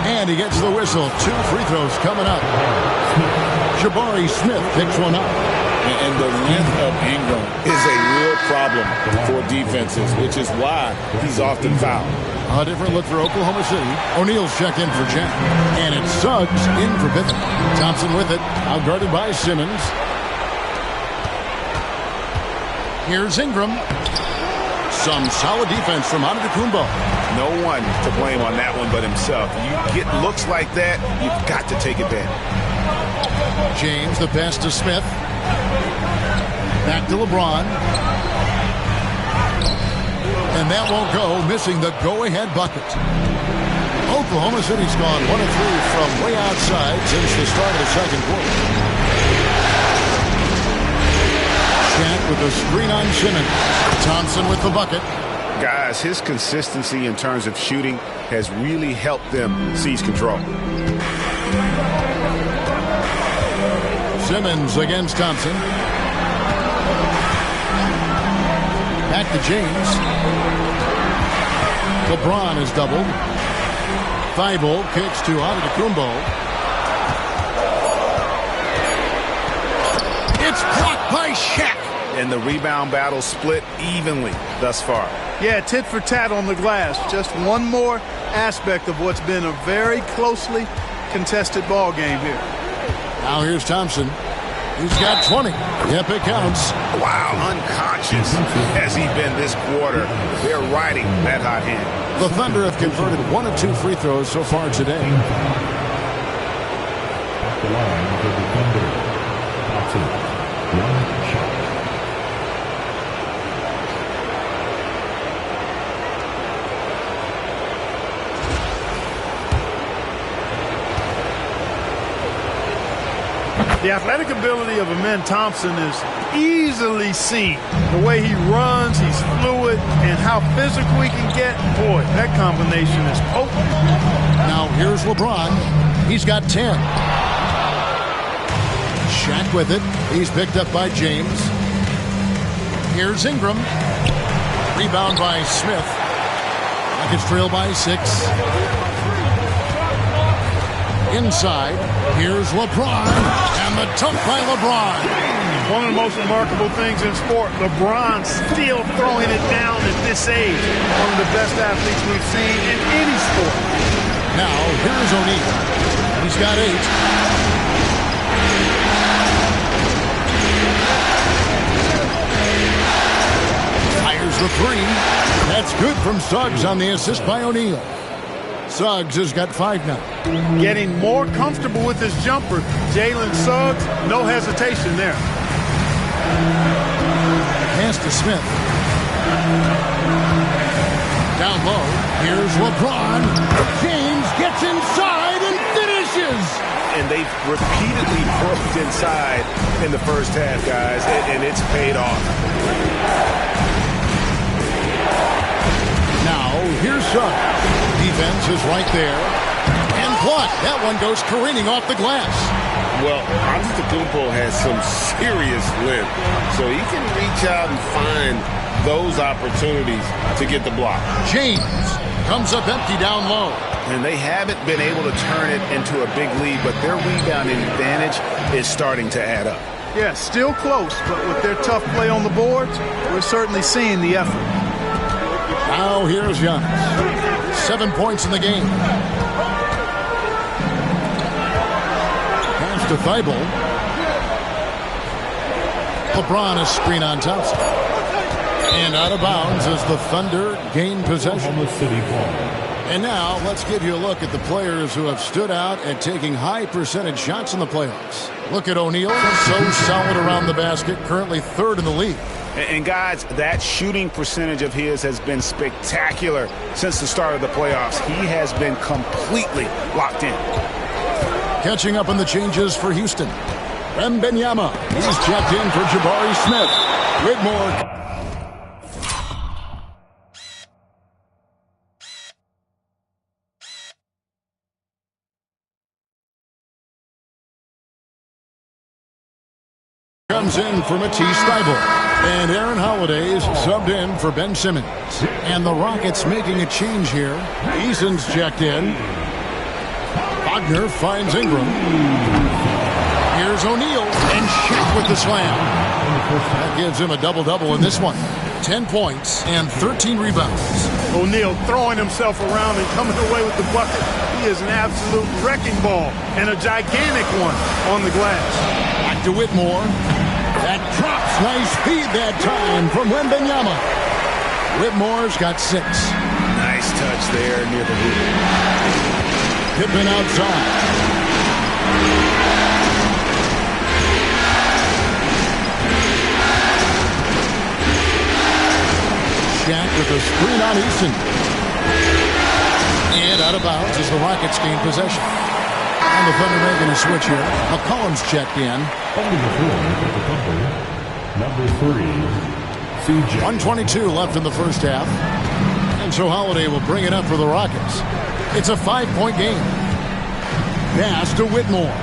And he gets the whistle. 2 free throws coming up. Jabari Smith picks one up. And the length of Ingram is a real problem for defenses, which is why he's often fouled. A different look for Oklahoma City. O'Neal's checked in for Jack. And it's Suggs in for Pippen. Thompson with it. Outguarded by Simmons. Here's Ingram. Some solid defense from Antetokounmpo. No one to blame on that one but himself. You get looks like that, you've got to take advantage. James, the pass to Smith. Back to LeBron. And that won't go, missing the go-ahead bucket. Oklahoma City's gone 1 of 3 from way outside since the start of the second quarter. Shaq with the screen on Simmons. Thompson with the bucket. Guys, his consistency in terms of shooting has really helped them seize control. Simmons against Thompson. Back to James. LeBron is doubled. Thibault kicks to Antetokounmpo. by Shaq. And the rebound battle split evenly thus far. Yeah, tit for tat on the glass. Just one more aspect of what's been a very closely contested ball game here. Now here's Thompson. He's got 20. Yep, it counts. Wow, unconscious has he been this quarter. They're riding that hot hand. The Thunder have converted 1 of 2 free throws so far today. Off the line for the Thunder. Thompson, 1 shot. The athletic ability of Amen Thompson is easily seen. The way he runs, he's fluid, and how physical he can get. Boy, that combination is potent. Now here's LeBron. He's got 10. Shaq with it. He's picked up by James. Here's Ingram. Rebound by Smith. Rockets trail by 6. Inside, here's LeBron, and the dunk by LeBron. One of the most remarkable things in sport, LeBron still throwing it down at this age. One of the best athletes we've seen in any sport. Now, here's O'Neal. He's got 8. Fires the 3. That's good from Suggs on the assist by O'Neal. Suggs has got 5 now. Getting more comfortable with his jumper. Jalen Suggs, no hesitation there. Pass to Smith. Down low, here's LeBron. James gets inside and finishes. And they've repeatedly broke inside in the first half, guys, and it's paid off. Now, here's Suggs. Defense is right there. And blocked. That one goes careening off the glass. Well, Antetokounmpo has some serious length, so he can reach out and find those opportunities to get the block. James comes up empty down low. And they haven't been able to turn it into a big lead, but their rebounding advantage is starting to add up. Yeah, still close, but with their tough play on the boards, we're certainly seeing the effort. Now here's Giannis. 7 points in the game. Pass to Thibault. LeBron is screen on Thompson. And out of bounds as the Thunder gain possession. And now let's give you a look at the players who have stood out at taking high percentage shots in the playoffs. Look at O'Neal, so solid around the basket, currently 3rd in the league. And guys, that shooting percentage of his has been spectacular since the start of the playoffs. He has been completely locked in. Catching up on the changes for Houston. Wembanyama, he's checked in for Jabari Smith. Whitmore comes in for Matisse Thybulle. And Aaron Holiday is subbed in for Ben Simmons. And the Rockets making a change here. Eason's checked in. Wagner finds Ingram. Here's O'Neal. And Shaq with the slam. That gives him a double-double in this one. 10 points and 13 rebounds. O'Neal throwing himself around and coming away with the bucket. He is an absolute wrecking ball and a gigantic one on the glass. Back to Whitmore. That drops. Nice feed that time from Wembanyama. Whitmore's got 6. Nice touch there near the hoop. Pippen outside. Shaq with a screen on Easton. And out of bounds as the Rockets gain possession. And the Thunder making a switch here. McCollum's checked in. Number 3, CJ. 1:22 left in the first half. And so Holiday will bring it up for the Rockets. It's a 5-point game. Pass to Whitmore.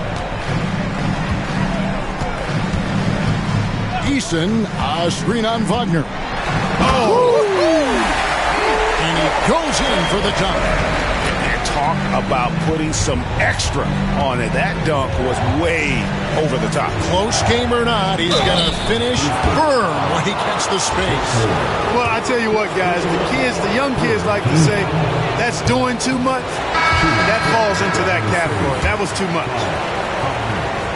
Easton, a screen on Wagner. Oh! And he goes in for the dunk. And talk about putting some extra on it. That dunk was way over the top. Close game or not, he's going to finish firm when he gets the space. Well, I tell you what, guys, the young kids like to say, that's doing too much. That falls into that category. That was too much.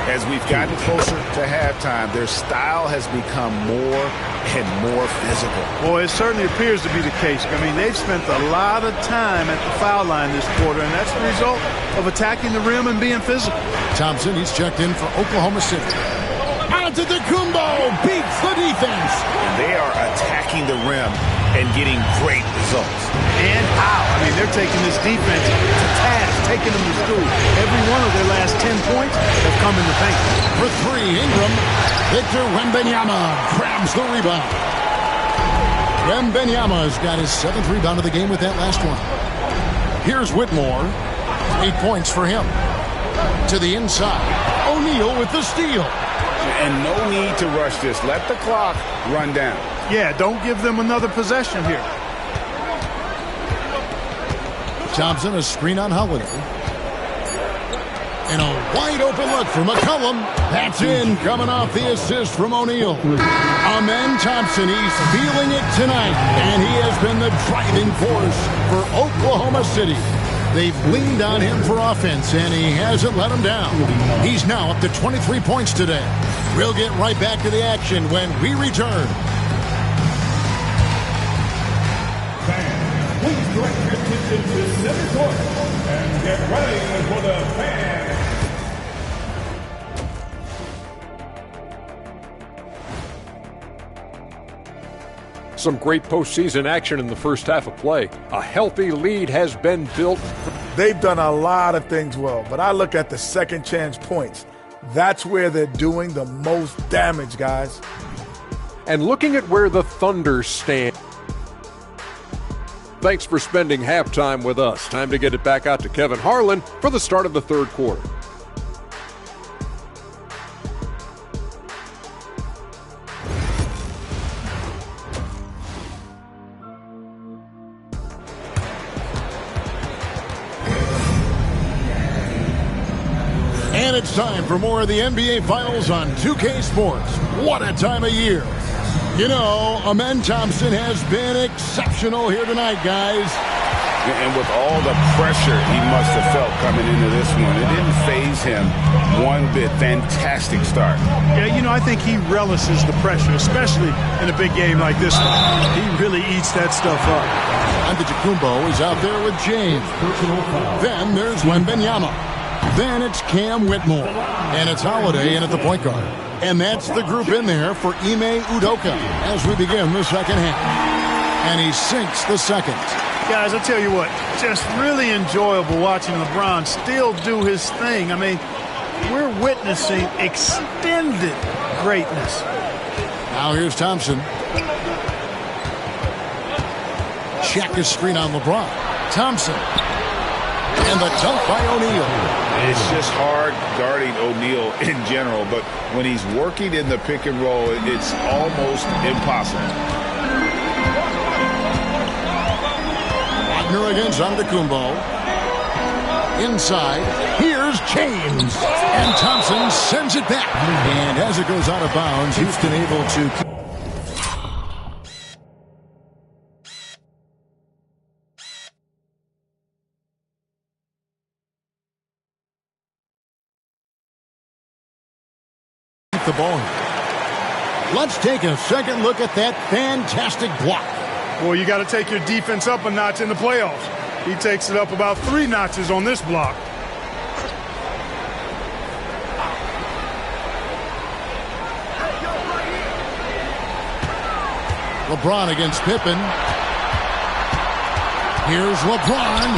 As we've gotten closer to halftime, their style has become more and more physical. Boy, it certainly appears to be the case. I mean, they've spent a lot of time at the foul line this quarter, and that's the result of attacking the rim and being physical. Thompson, he's checked in for Oklahoma City. Antetokounmpo beats the defense. They are attacking the rim and getting great results. And how? I mean, they're taking this defense to task, taking them to school. Every one of their last 10 points have come in the paint. For three, Ingram. Victor Wembanyama grabs the rebound. Wembanyama's got his 7th rebound of the game with that last one. Here's Whitmore. 8 points for him. To the inside. O'Neal with the steal. And no need to rush this. Let the clock run down. Yeah, don't give them another possession here. Thompson, a screen on Holiday. And a wide open look for McCollum. That's in, coming off the assist from O'Neal. Amen Thompson, he's feeling it tonight. And he has been the driving force for Oklahoma City. They've leaned on him for offense, and he hasn't let them down. He's now up to 23 points today. We'll get right back to the action when we return. Fans, please direct your attention to center court and get ready for the fan. Some great postseason action in the first half of play. A healthy lead has been built. They've done a lot of things well, but I look at the second chance points. That's where they're doing the most damage, guys. And looking at where the Thunder stand. Thanks for spending halftime with us. Time to get it back out to Kevin Harlan for the start of the third quarter. And it's time for more of the NBA Finals on 2K Sports. What a time of year. You know, Amen Thompson has been exceptional here tonight, guys. And with all the pressure he must have felt coming into this one, it didn't faze him one bit. Fantastic start. Yeah, you know, I think he relishes the pressure, especially in a big game like this one. He really eats that stuff up. Antetokounmpo is out there with James. Then there's Wembanyama. Then it's Cam Whitmore. And it's Holiday in at the point guard. And that's the group in there for Ime Udoka as we begin the second half. And he sinks the second. Guys, I tell you what, just really enjoyable watching LeBron still do his thing. I mean, we're witnessing extended greatness. Now here's Thompson. Check his screen on LeBron. Thompson. And the dunk by O'Neal. It's just hard guarding O'Neal in general, but when he's working in the pick and roll, it's almost impossible. Wagner against Antetokounmpo. Inside, here's James. And Thompson sends it back. And as it goes out of bounds, Houston able to... the ball. Let's take a second look at that fantastic block. Well, you got to take your defense up a notch in the playoffs. He takes it up about 3 notches on this block. LeBron against Pippen. Here's LeBron.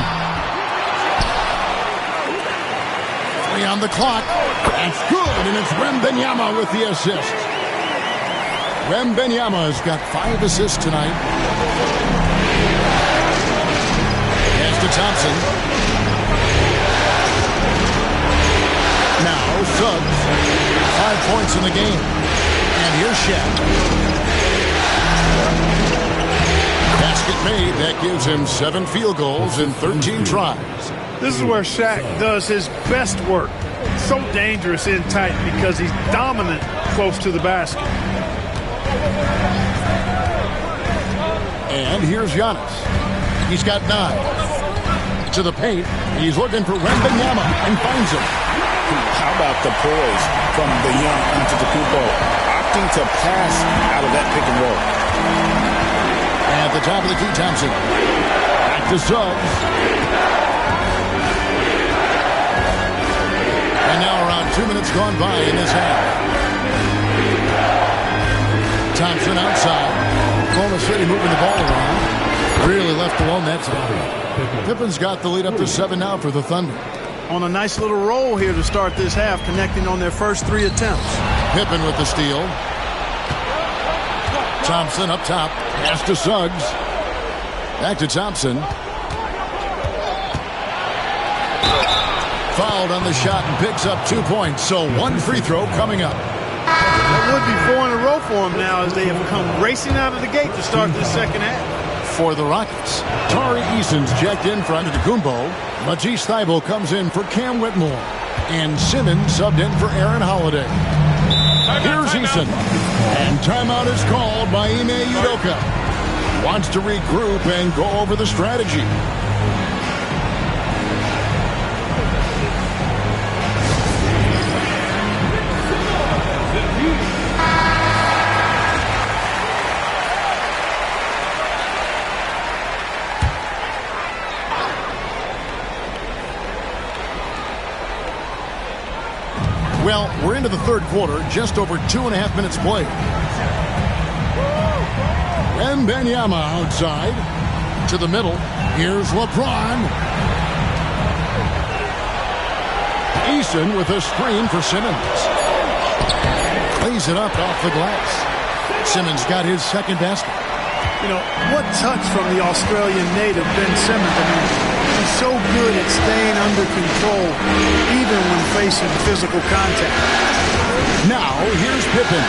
3 on the clock. That's good, and it's Wembanyama with the assist. Wembanyama's got 5 assists tonight. Pass to Thompson. Now Suggs. 5 points in the game. And here's Shaq. Pass it made. That gives him 7 field goals in 13 tries. This is where Shaq does his best work. So dangerous in tight because he's dominant close to the basket. And here's Giannis. He's got 9. To the paint. He's looking for Wembanyama and finds him. How about the poise from the young Antetokounmpo, opting to pass out of that pick and roll. At the top of the key, Thompson. Back to Suggs. And now around 2 minutes gone by in this half. Thompson outside. Oklahoma City moving the ball around. Really left alone that time. Pippen's got the lead up to 7 now for the Thunder. On a nice little roll here to start this half, connecting on their first 3 attempts. Pippen with the steal. Thompson up top. Pass to Suggs. Back to Thompson. Fouled on the shot and picks up 2 points. So 1 free throw coming up. That would be 4 in a row for them now as they have come racing out of the gate to start this second half. For the Rockets, Tari Eason's checked in for Antetokounmpo. Matisse Thybulle comes in for Cam Whitmore. And Simmons subbed in for Aaron Holiday. Here's Eason. And timeout is called by Ime Udoka. Wants to regroup and go over the strategy. Well, we're into the third quarter, just over 2.5 minutes played. Wembanyama outside to the middle. Here's LeBron. Eason with a screen for Simmons. Lays it up off the glass. Simmons got his second basket. You know, what touch from the Australian native, Ben Simmons. I mean, he's so good at staying under control, even when facing physical contact. Now, here's Pippen.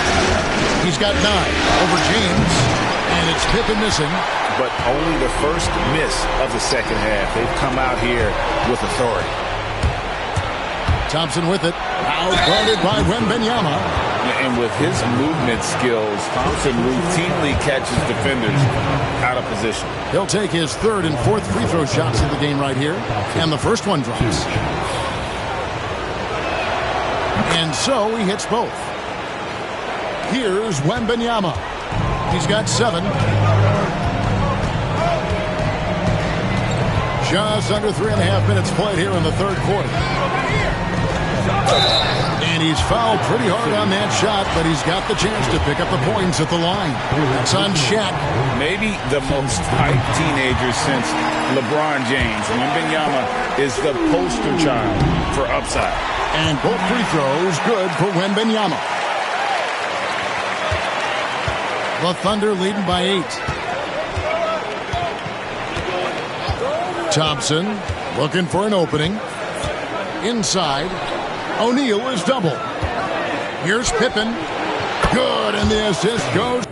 He's got 9 over James, and it's Pippen missing. But only the first miss of the second half. They've come out here with authority. Thompson with it. Outguarded by Wembanyama. And with his movement skills, Thompson routinely catches defenders out of position. He'll take his 3rd and 4th free throw shots of the game right here. And the first one drops. And so he hits both. Here's Wembanyama. He's got 7. Just under 3.5 minutes played here in the third quarter. And he's fouled pretty hard on that shot, but he's got the chance to pick up the points at the line. That's on Shaq. Maybe the most hyped teenager since LeBron James. Wembanyama is the poster child for upside. And both free throws good for Wembanyama. The Thunder leading by 8. Thompson looking for an opening. Inside. O'Neal is double. Here's Pippen. Good, and the assist goes.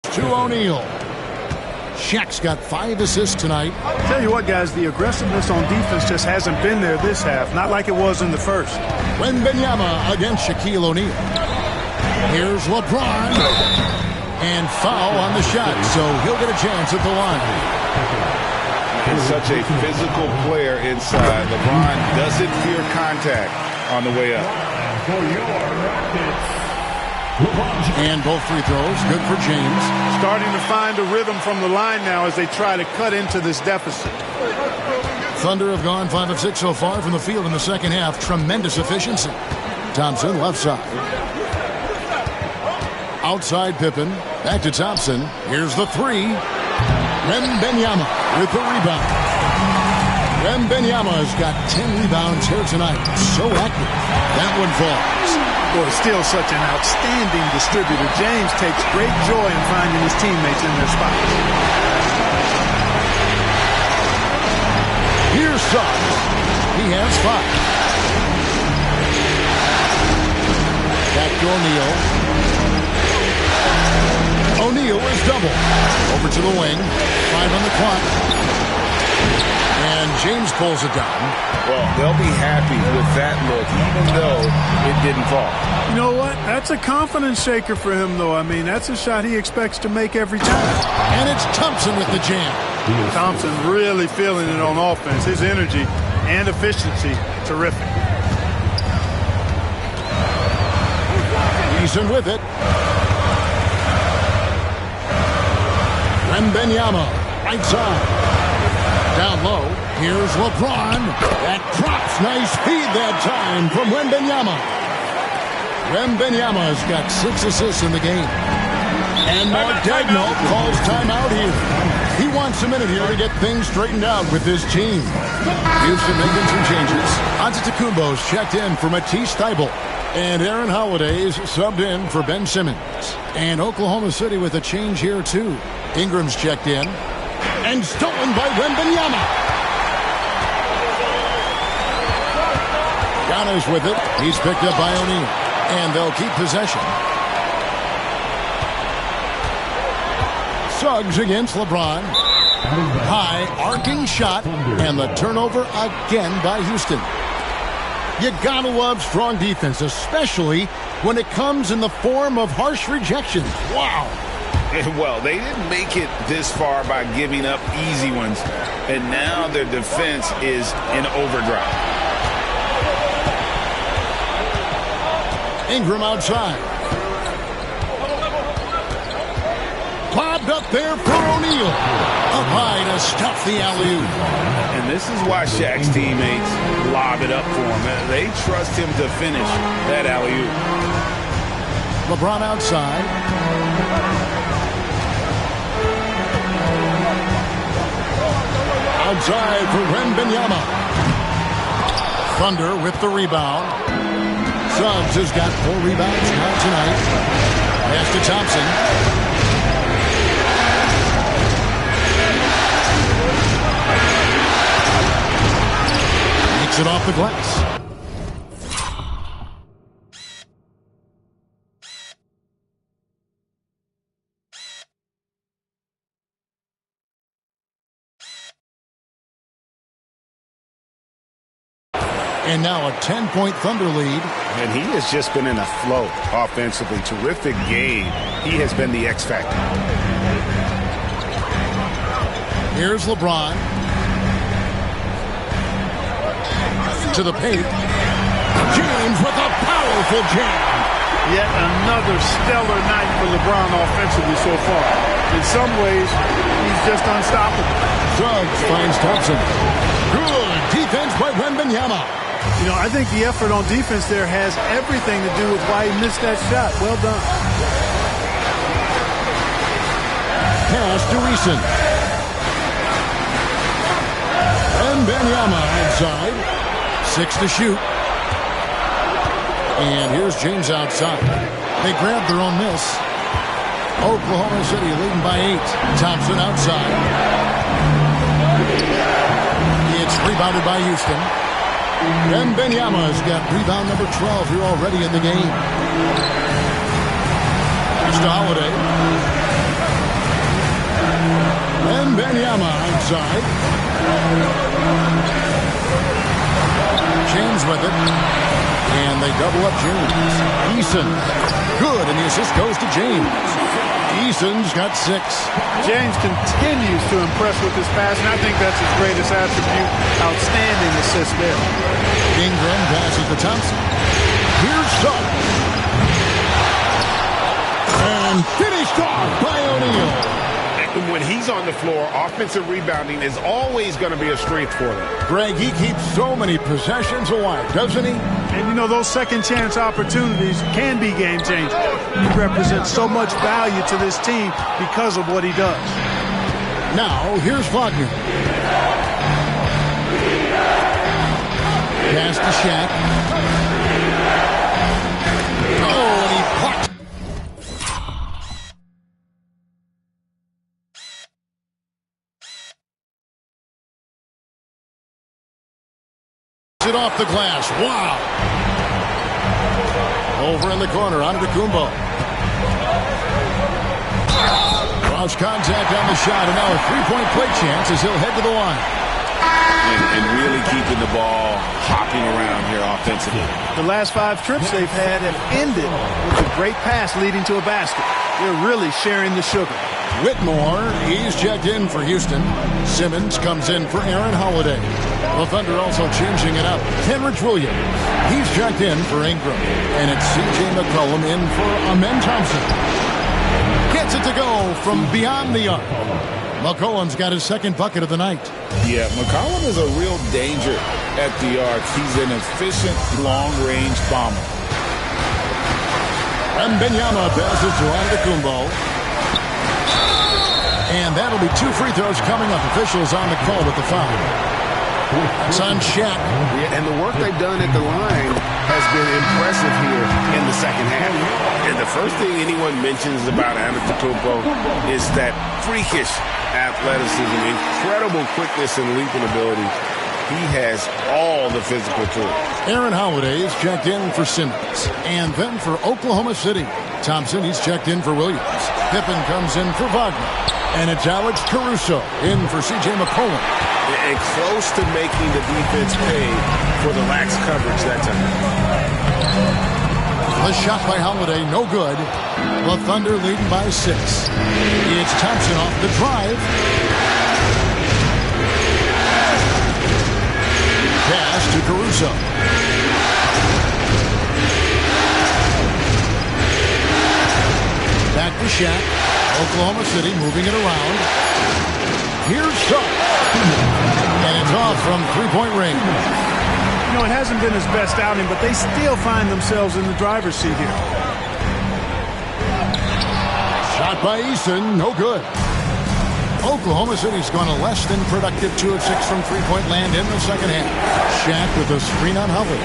To O'Neal. Shaq's got 5 assists tonight. Tell you what, guys, the aggressiveness on defense just hasn't been there this half. Not like it was in the first. Wembanyama against Shaquille O'Neal. Here's LeBron. And foul on the shot, so he'll get a chance at the line. And such a physical player inside. LeBron doesn't fear contact on the way up. And both free throws, good for James. Starting to find a rhythm from the line now as they try to cut into this deficit. Thunder have gone 5 of 6 so far from the field in the second half. Tremendous efficiency. Thompson left side. Outside Pippen. Back to Thompson. Here's the 3. Wembanyama with the rebound. Wembanyama's got 10 rebounds here tonight. So active. That one falls. Boy, still such an outstanding distributor. James takes great joy in finding his teammates in their spots. Here's Suggs. He has 5. Back to O'Neal. O'Neal is double. Over to the wing. 5 on the clock. And James pulls it down. Well, they'll be happy with that look, even though it didn't fall. You know what? That's a confidence shaker for him, though. I mean, that's a shot he expects to make every time. And it's Thompson with the jam. Thompson really feeling it on offense. His energy and efficiency, terrific. Eason with it. Wembanyama, right side. Down low, here's LeBron. That drops, nice feed that time from Wembanyama. Wembanyama's got 6 assists in the game. And Mark Daigneault calls timeout here. He wants a minute here to get things straightened out with his team. Houston making some changes. Antetokounmpo's checked in for Matisse Thybulle. And Aaron Holiday's subbed in for Ben Simmons. And Oklahoma City with a change here, too. Ingram's checked in. And stolen by Wembanyama. Giannis with it. He's picked up by O'Neal. And they'll keep possession. Suggs against LeBron. High arcing shot. And the turnover again by Houston. You gotta love strong defense, especially when it comes in the form of harsh rejections. Wow. Well, they didn't make it this far by giving up easy ones, and now their defense is in overdrive. Ingram outside. Lobbed up there for O'Neal. Up high to stuff the alley-oop. And this is why Shaq's teammates lob it up for him. They trust him to finish that alley-oop. LeBron outside. Outside for Wembanyama. Thunder with the rebound. Suggs has got 4 rebounds now tonight. Pass to Thompson. Makes it off the glass. And now a 10-point Thunder lead. And he has just been in a flow offensively. Terrific game. He has been the X factor. Here's LeBron. To the paint. James with a powerful jam. Yet another stellar night for LeBron offensively so far. In some ways, he's just unstoppable. Suggs finds Thompson. Good defense by Wembanyama. You know, I think the effort on defense there has everything to do with why he missed that shot. Well done. Pass to Eason. Wembanyama inside. 6 to shoot. And here's James outside. They grabbed their own miss. Oklahoma City leading by 8. Thompson outside. It's rebounded by Houston. Wembanyama's got rebound number 12 here already in the game. It's to Holiday. Wembanyama outside. James with it. And they double up James. Eason. Good, and the assist goes to James. Eason's got 6. James continues to impress with his pass, and I think that's his greatest attribute. Outstanding assist there. Ingram passes to Thompson. Here's Suggs. And finished off by O'Neal. When he's on the floor, offensive rebounding is always going to be a strength for them. Greg, he keeps so many possessions alive, doesn't he? And, you know, those second-chance opportunities can be game-changers. He represents so much value to this team because of what he does. Now, here's Wagner. Pass to Shaq. Gets it off the glass. Wow. Over in the corner, Antetokounmpo. Cross contact on the shot, and now a three-point play chance as he'll head to the line. And really keeping the ball hopping around here offensively. The last 5 trips they've had have ended with a great pass leading to a basket. They're really sharing the sugar. Whitmore, he's checked in for Houston. Simmons comes in for Aaron Holiday. The Thunder also changing it up. Kenrich Williams, he's checked in for Ingram. And it's C.J. McCollum in for Amen Thompson. Gets it to go from beyond the arc. McCollum's got his second bucket of the night. Yeah, McCollum is a real danger at the arc. He's an efficient long-range bomber. Wembanyama passes to Antetokounmpo. And that'll be 2 free throws coming up. Officials on the call with the foul. It's on Shaq. Yeah, and the work they've done at the line has been impressive here in the second half. And the first thing anyone mentions about Antetokounmpo is that freakish athleticism, incredible quickness and leaping ability. He has all the physical tools. Aaron Holiday is checked in for Simmons. And then for Oklahoma City, Thompson, he's checked in for Williams. Pippen comes in for Wagner. And it's Alex Caruso in for C.J. McCollum. And close to making the defense pay for the lax coverage that time. The shot by Holiday, no good. The Thunder leading by 6. It's Thompson off the drive. Pass to Caruso. Back to Shaq. Oklahoma City moving it around. Here's Suggs. And it's off from three-point range. You know, it hasn't been his best outing, but they still find themselves in the driver's seat here. Shot by Eason, no good. Oklahoma City's gone a less than productive 2 of 6 from three-point land in the second half. Shaq with a screen on Holiday.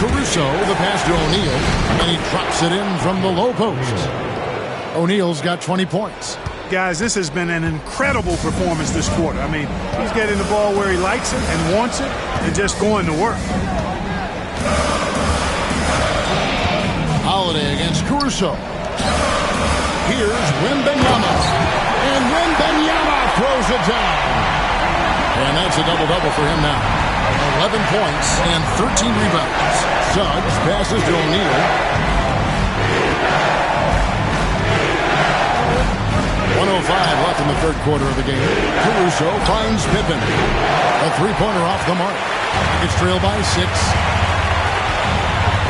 Caruso, the pass to O'Neal, and he drops it in from the low post. O'Neal's got 20 points. Guys, this has been an incredible performance this quarter. I mean, he's getting the ball where he likes it and wants it and just going to work. Holiday against Caruso. Here's Wembanyama. And Wembanyama throws it down. And that's a double-double for him now. 11 points and 13 rebounds. Suggs passes to O'Neal. 1:05 left in the third quarter of the game. Caruso finds Pippen. A three-pointer off the mark. It's trailed by 6.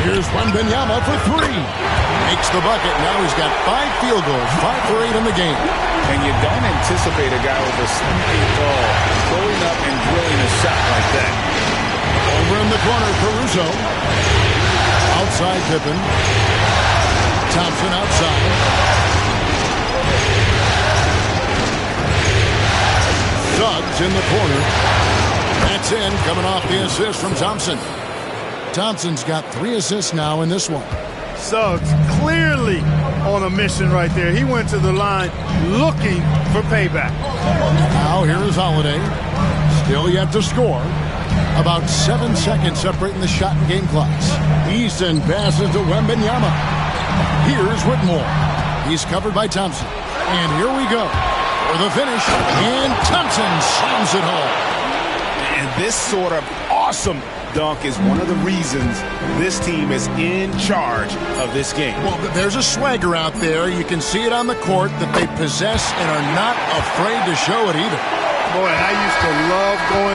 Here's Wembanyama for 3. Makes the bucket. Now he's got 5 field goals, 5 for 8 in the game. And you don't anticipate a guy with a 7 feet tall going up and drilling a shot like that. Over in the corner, Caruso. Outside Pippen. Thompson outside. Suggs in the corner. That's in, coming off the assist from Thompson. Thompson's got 3 assists now in this one. Suggs clearly on a mission right there. He went to the line looking for payback. Now here is Holiday. Still yet to score. About 7 seconds separating the shot and game clocks. Easton passes to Wembanyama. Here's Whitmore. He's covered by Thompson. And here we go for the finish. And Thompson slams it home. And this sort of awesome dunk is one of the reasons this team is in charge of this game. Well, there's a swagger out there. You can see it on the court that they possess and are not afraid to show it either. Boy, and I used to love going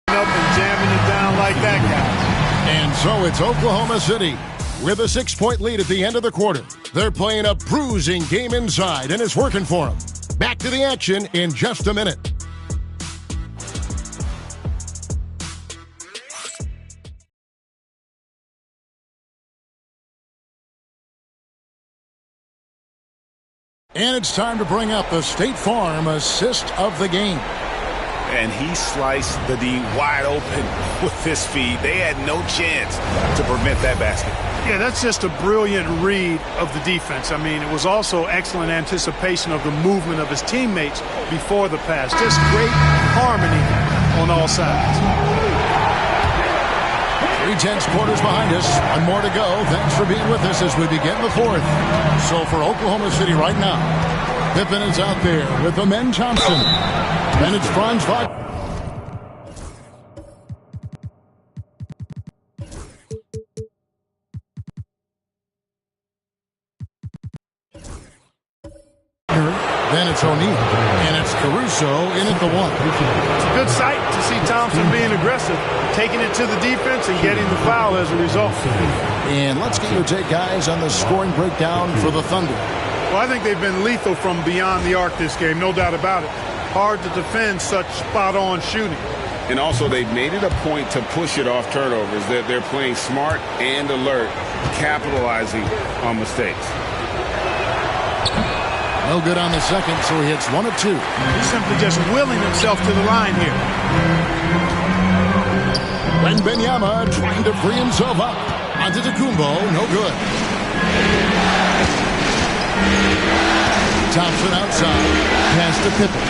Up and jamming it down like that, guy. And so it's Oklahoma City with a 6-point lead at the end of the quarter. They're playing a bruising game inside, and it's working for them. Back to the action in just a minute. And it's time to bring up the State Farm assist of the game. And he sliced the D wide open with his feed. They had no chance to prevent that basket. Yeah, that's just a brilliant read of the defense. I mean, it was also excellent anticipation of the movement of his teammates before the pass. Just great harmony on all sides. 3/10 quarters behind us. One more to go. Thanks for being with us as we begin the fourth. So for Oklahoma City right now, Pippen is out there with Amen Thompson. And it's Franz Wagner. Then it's O'Neal. And it's Caruso in at the one. It's a good sight to see Thompson being aggressive, taking it to the defense and getting the foul as a result. And let's get your take, guys, on the scoring breakdown for the Thunder. Well, I think they've been lethal from beyond the arc this game, no doubt about it. Hard to defend such spot-on shooting. And also, they've made it a point to push it off turnovers. They're playing smart and alert, capitalizing on mistakes. No good on the second, so he hits 1 of 2. He's simply just willing himself to the line here. Wembanyama trying to free himself up. Antetokounmpo, no good. Thompson outside. Pass to Pippen.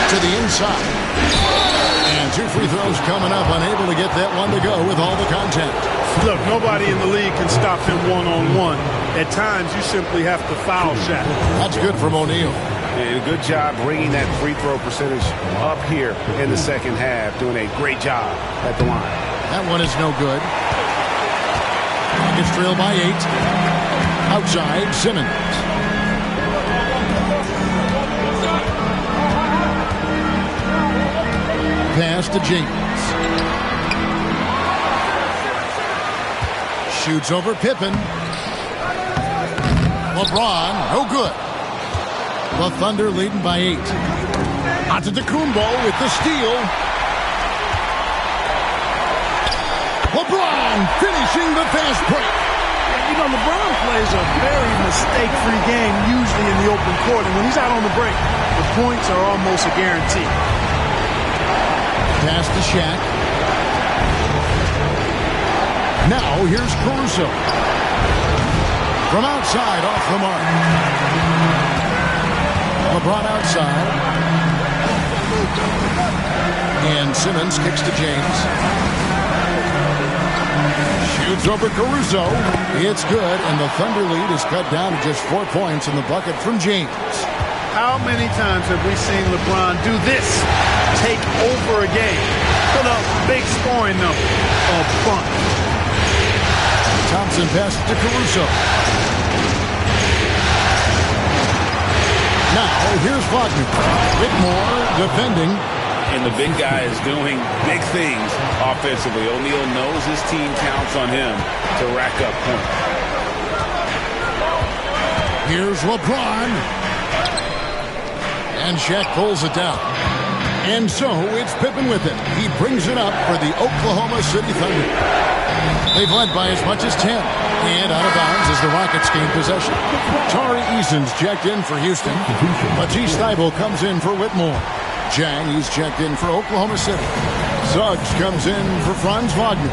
To the inside. And 2 free throws coming up. Unable to get that one to go with all the contact. Look, nobody in the league can stop him one-on-one. At times, you simply have to foul shot. That's good from O'Neal. And good job bringing that free throw percentage up here in the second half. Doing a great job at the line. That one is no good. Rockets trail by 8. Outside, Simmons. Pass to James. Shoots over Pippen. LeBron, no good. The Thunder leading by 8. Antetokounmpo with the steal. LeBron finishing the fast break. You know, LeBron plays a very mistake-free game usually in the open court, and when he's out on the break, the points are almost a guarantee. Pass to Shaq. Now here's Caruso. From outside, off the mark. LeBron outside. And Simmons kicks to James. Shoots over Caruso. It's good, and the Thunder lead is cut down to just 4 points in the bucket from James. How many times have we seen LeBron do this? Take over a game. Put up big scoring number. A bunch. Thompson passes to Caruso. Now, here's Wagner. Whitmore defending. And the big guy is doing big things offensively. O'Neal knows his team counts on him to rack up points. Here's LeBron. And Shaq pulls it down. And so it's Pippen with it. He brings it up for the Oklahoma City Thunder. They've led by as much as 10. And out of bounds as the Rockets gain possession. Tari Eason's checked in for Houston. Matisse Thybulle comes in for Whitmore. Jang, he's checked in for Oklahoma City. Suggs comes in for Franz Wagner.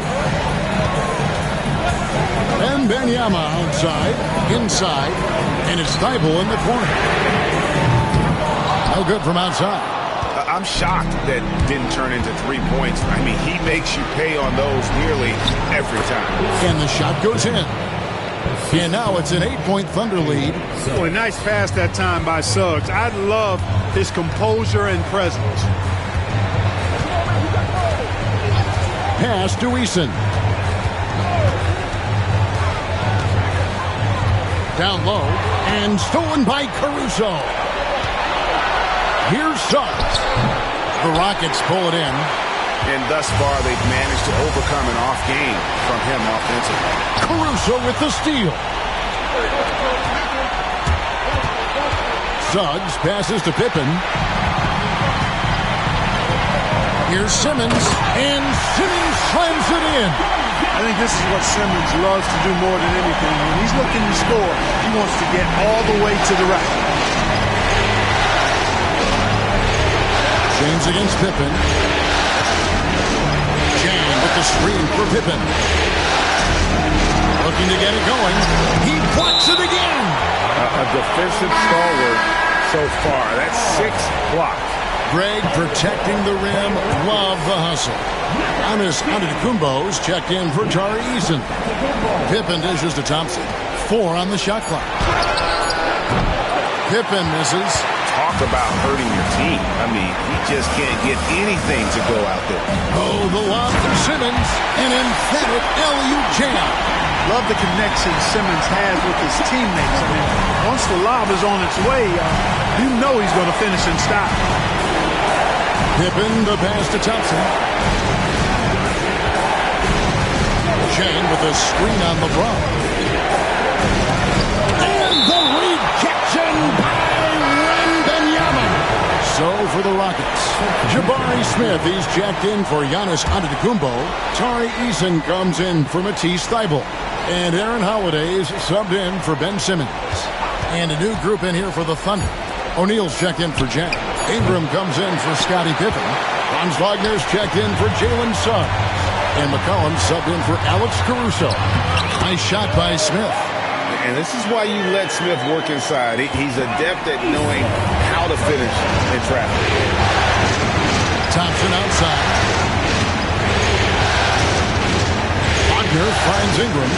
And Benyama outside, inside, and it's Thybulle in the corner. No good from outside. I'm shocked that didn't turn into 3 points. I mean, he makes you pay on those nearly every time. And the shot goes in. And now it's an 8-point Thunder lead. Boy, nice pass that time by Suggs. I love his composure and presence. Pass to Eason. Down low and stolen by Caruso. Here's Suggs. The Rockets pull it in. And thus far, they've managed to overcome an off game from him offensively. Caruso with the steal. Suggs passes to Pippen. Here's Simmons, and Simmons slams it in. I think this is what Simmons loves to do more than anything. When he's looking to score, he wants to get all the way to the right. James against Pippen. Jang with the screen for Pippen. Looking to get it going. He blocks it again. A defensive stalwart so far. That's 6 blocks. Greg protecting the rim. Love the hustle. Giannis Antetokounmpo's checked in for Tari Eason. Pippen dishes to Thompson. 4 on the shot clock. Pippen misses. Talk about hurting your team. I mean, he just can't get anything to go out there. Oh, the lob from Simmons. An emphatic LU jam. Love the connection Simmons has with his teammates. I mean, once the lob is on its way, you know he's going to finish in style. Pippen, the pass to Thompson. Jang with a screen on LeBron. And the rejection by Wembanyama. So for the Rockets, Jabari Smith, he's jacked in for Giannis Antetokounmpo. Tari Eason comes in for Matisse Thybulle. And Aaron Holiday is subbed in for Ben Simmons. And a new group in here for the Thunder. O'Neal's checked in for Jang. Ingram comes in for Scottie Pippen. Franz Wagner's checked in for Jalen Suggs. And McCollum subbed in for Alex Caruso. Nice shot by Smith. And this is why you let Smith work inside. He's adept at knowing how to finish in traffic. Thompson outside. Wagner finds Ingram.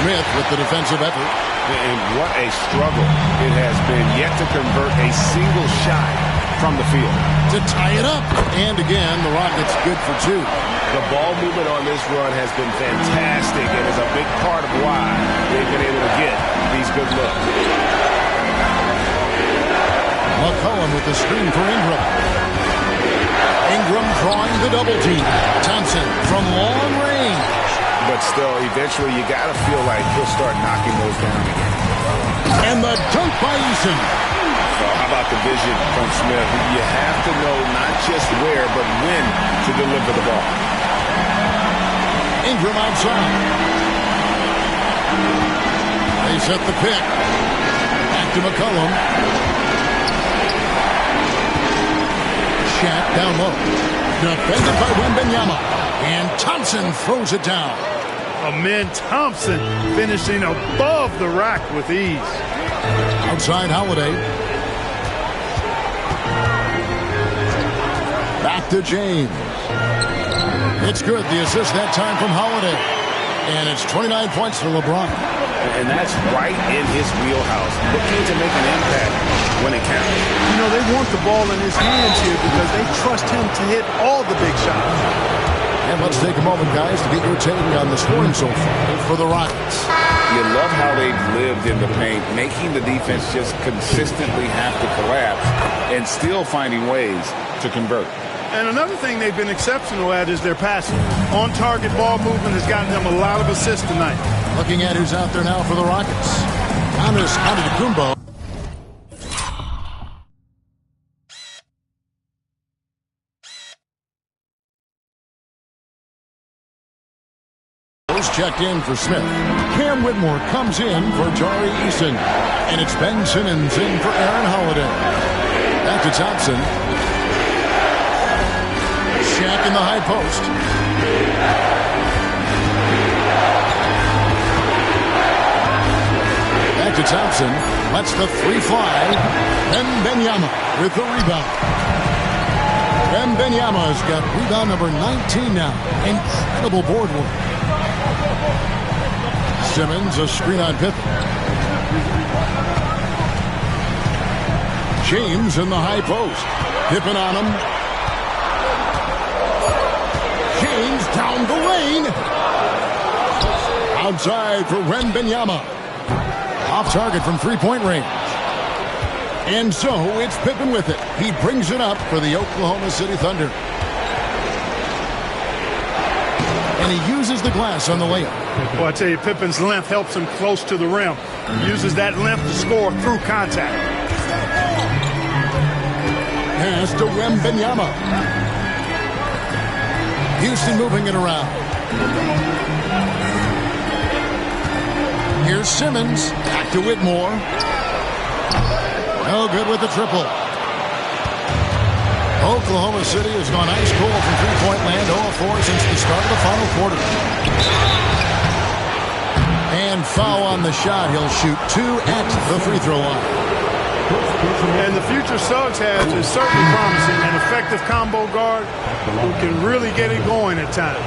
Smith with the defensive effort. And what a struggle it has been yet to convert a single shot from the field. To tie it up. And again, the Rockets good for 2. The ball movement on this run has been fantastic and is a big part of why they've been able to get these good looks. McCollum with the screen for Ingram. Ingram drawing the double team. Thompson from long range. But still, eventually you got to feel like he'll start knocking those down again. And the dunk by Eason. How about the vision from Smith? You have to know not just where, but when to deliver the ball. Ingram outside. They set the pick. Back to McCollum. Shaq down low. Defended by Wembanyama. And Thompson throws it down. Amen Thompson finishing above the rack with ease. Outside Holiday. Back to James. It's good. The assist that time from Holiday. And it's 29 points for LeBron. And that's right in his wheelhouse. Looking to make an impact when it counts. You know, they want the ball in his hands here because they trust him to hit all the big shots. And let's take a moment, guys, to get your take on the scoring so far for the Rockets. You love how they've lived in the paint, making the defense just consistently have to collapse and still finding ways to convert. And another thing they've been exceptional at is their passing. On-target ball movement has gotten them a lot of assists tonight. Looking at who's out there now for the Rockets. Giannis Antetokounmpo. Checked in for Smith. Cam Whitmore comes in for Tari Eason. And it's Ben Simmons in for Aaron Holiday. Back to Thompson. Shaq in the high post. Back to Thompson. Lets the three fly. Wembanyama with the rebound. Wembanyama's got rebound number 19 now. Incredible board work. Simmons, a screen on Pippen. James in the high post. Pippen on him. James down the lane. Outside for Wembanyama. Off target from three-point range. And so it's Pippen with it. He brings it up for the Oklahoma City Thunder. And he uses the glass on the layup. Well, I tell you, Pippen's length helps him close to the rim. He uses that length to score through contact. Pass to Wembanyama. Houston moving it around. Here's Simmons. Back to Whitmore. No good with the triple. Oklahoma City has gone ice cold from three-point land, 0-4 since the start of the final quarter. And foul on the shot. He'll shoot two at the free throw line. And the future Suggs has is certainly promising. An effective combo guard who can really get it going at times.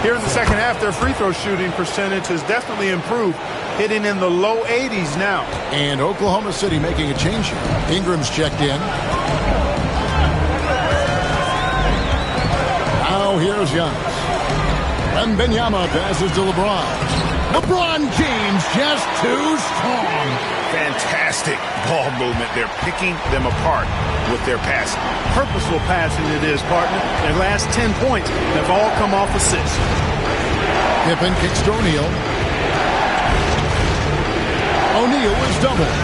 Here in the second half, their free throw shooting percentage has definitely improved, hitting in the low 80s now. And Oklahoma City making a change here. Ingram's checked in. Now here's Giannis. Wembanyama passes to LeBron. LeBron James just too strong. Fantastic ball movement. They're picking them apart with their passing. Purposeful passing it is, partner. Their last 10 points have all come off assists. Pippen kicks to O'Neal. O'Neal is doubled.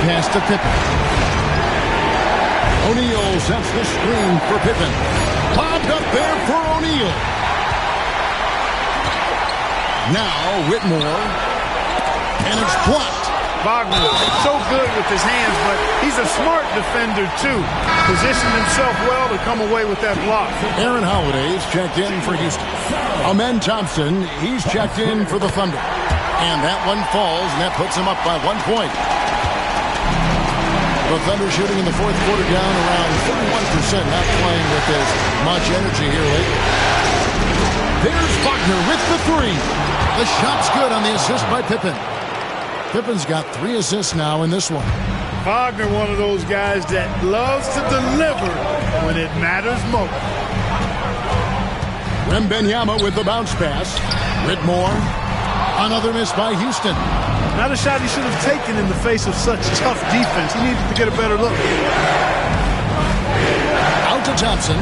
Pass to Pippen. O'Neal sets the screen for Pippen. Popped up there for O'Neal. Now Whitmore. And it's blocked. Wagner, so good with his hands, but he's a smart defender, too. Positioned himself well to come away with that block. Aaron Holiday's checked in for Houston. Amen Thompson, he's checked in for the Thunder. And that one falls, and that puts him up by 1 point. The Thunder shooting in the fourth quarter down around 31%, not playing with as much energy here lately. There's Wagner with the three. The shot's good on the assist by Pippen. Pippen's got 3 assists now in this one. Wagner, one of those guys that loves to deliver when it matters most. Wembanyama with the bounce pass. Whitmore. Another miss by Houston. Not a shot he should have taken in the face of such tough defense. He needed to get a better look. Out to Thompson.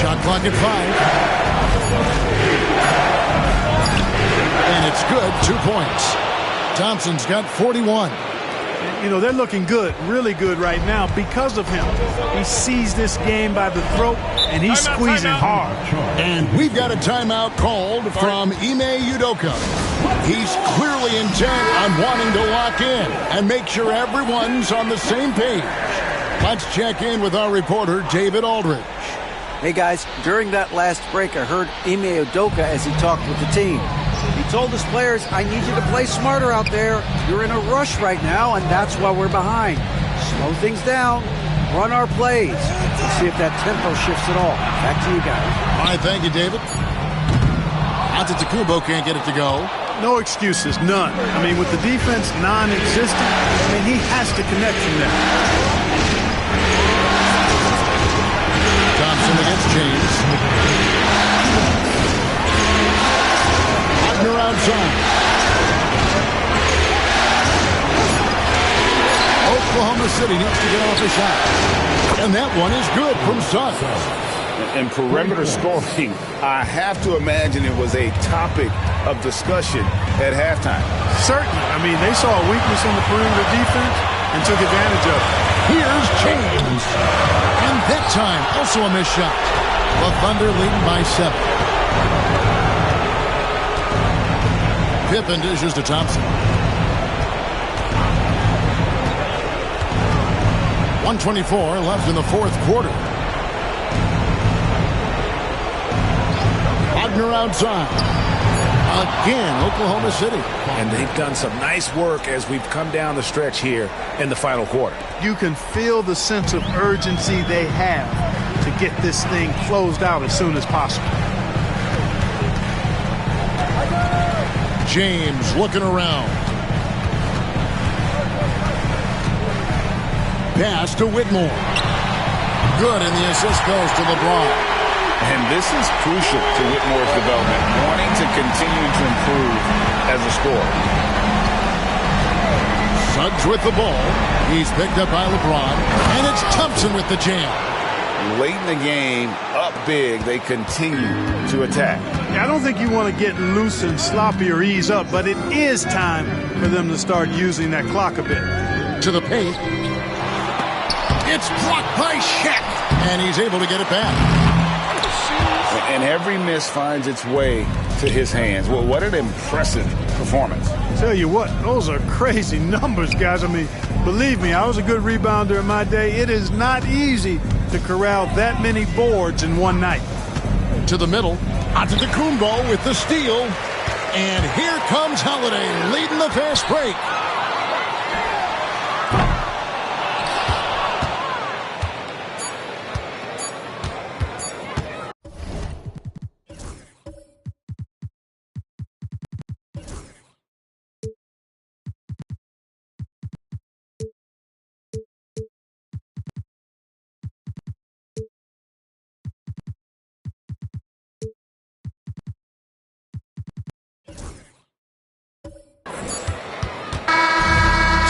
Shot clock at 5. And it's good. 2 points. Thompson's got 41. you know, they're looking good, really good right now because of him. He sees this game by the throat, and he's squeezing hard. And we've got a timeout called from Ime Udoka. He's clearly intent on wanting to lock in and make sure everyone's on the same page. Let's check in with our reporter, David Aldridge. Hey, guys, during that last break, I heard Ime Udoka as he talked with the team. He told his players, I need you to play smarter out there. You're in a rush right now, and that's why we're behind. Slow things down. Run our plays. Let's see if that tempo shifts at all. Back to you guys. All right, thank you, David. Antetokounmpo can't get it to go. No excuses, none. I mean, with the defense non-existent, I mean, he has to connect from there. Thompson against James. Wagner outside. Oklahoma City needs to get off a shot. And that one is good from Suggs. And perimeter scoring, I have to imagine it was a topic of discussion at halftime. Certainly. I mean, they saw a weakness in the perimeter defense and took advantage of it. Here's James. And that time, also a missed shot. The Thunder leading by 7. Pippen dishes to Thompson. 1:24 left in the fourth quarter. Wagner outside. Again, Oklahoma City. And they've done some nice work as we've come down the stretch here in the final quarter. You can feel the sense of urgency they have to get this thing closed out as soon as possible. James looking around. Pass to Whitmore. Good, and the assist goes to LeBron. And this is crucial to Whitmore's development, wanting to continue to improve as a scorer. Suggs with the ball. He's picked up by LeBron. And it's Thompson with the jam. Late in the game, up big, they continue to attack. Yeah, I don't think you want to get loose and sloppy or ease up, but it is time for them to start using that clock a bit. To the paint. It's blocked by Shaq. And he's able to get it back. And every miss finds its way to his hands. Well, what an impressive performance. Tell you what, those are crazy numbers, guys. I mean, believe me, I was a good rebounder in my day. It is not easy to corral that many boards in one night. To the middle. Antetokounmpo with the steal. And here comes Holiday leading the fast break.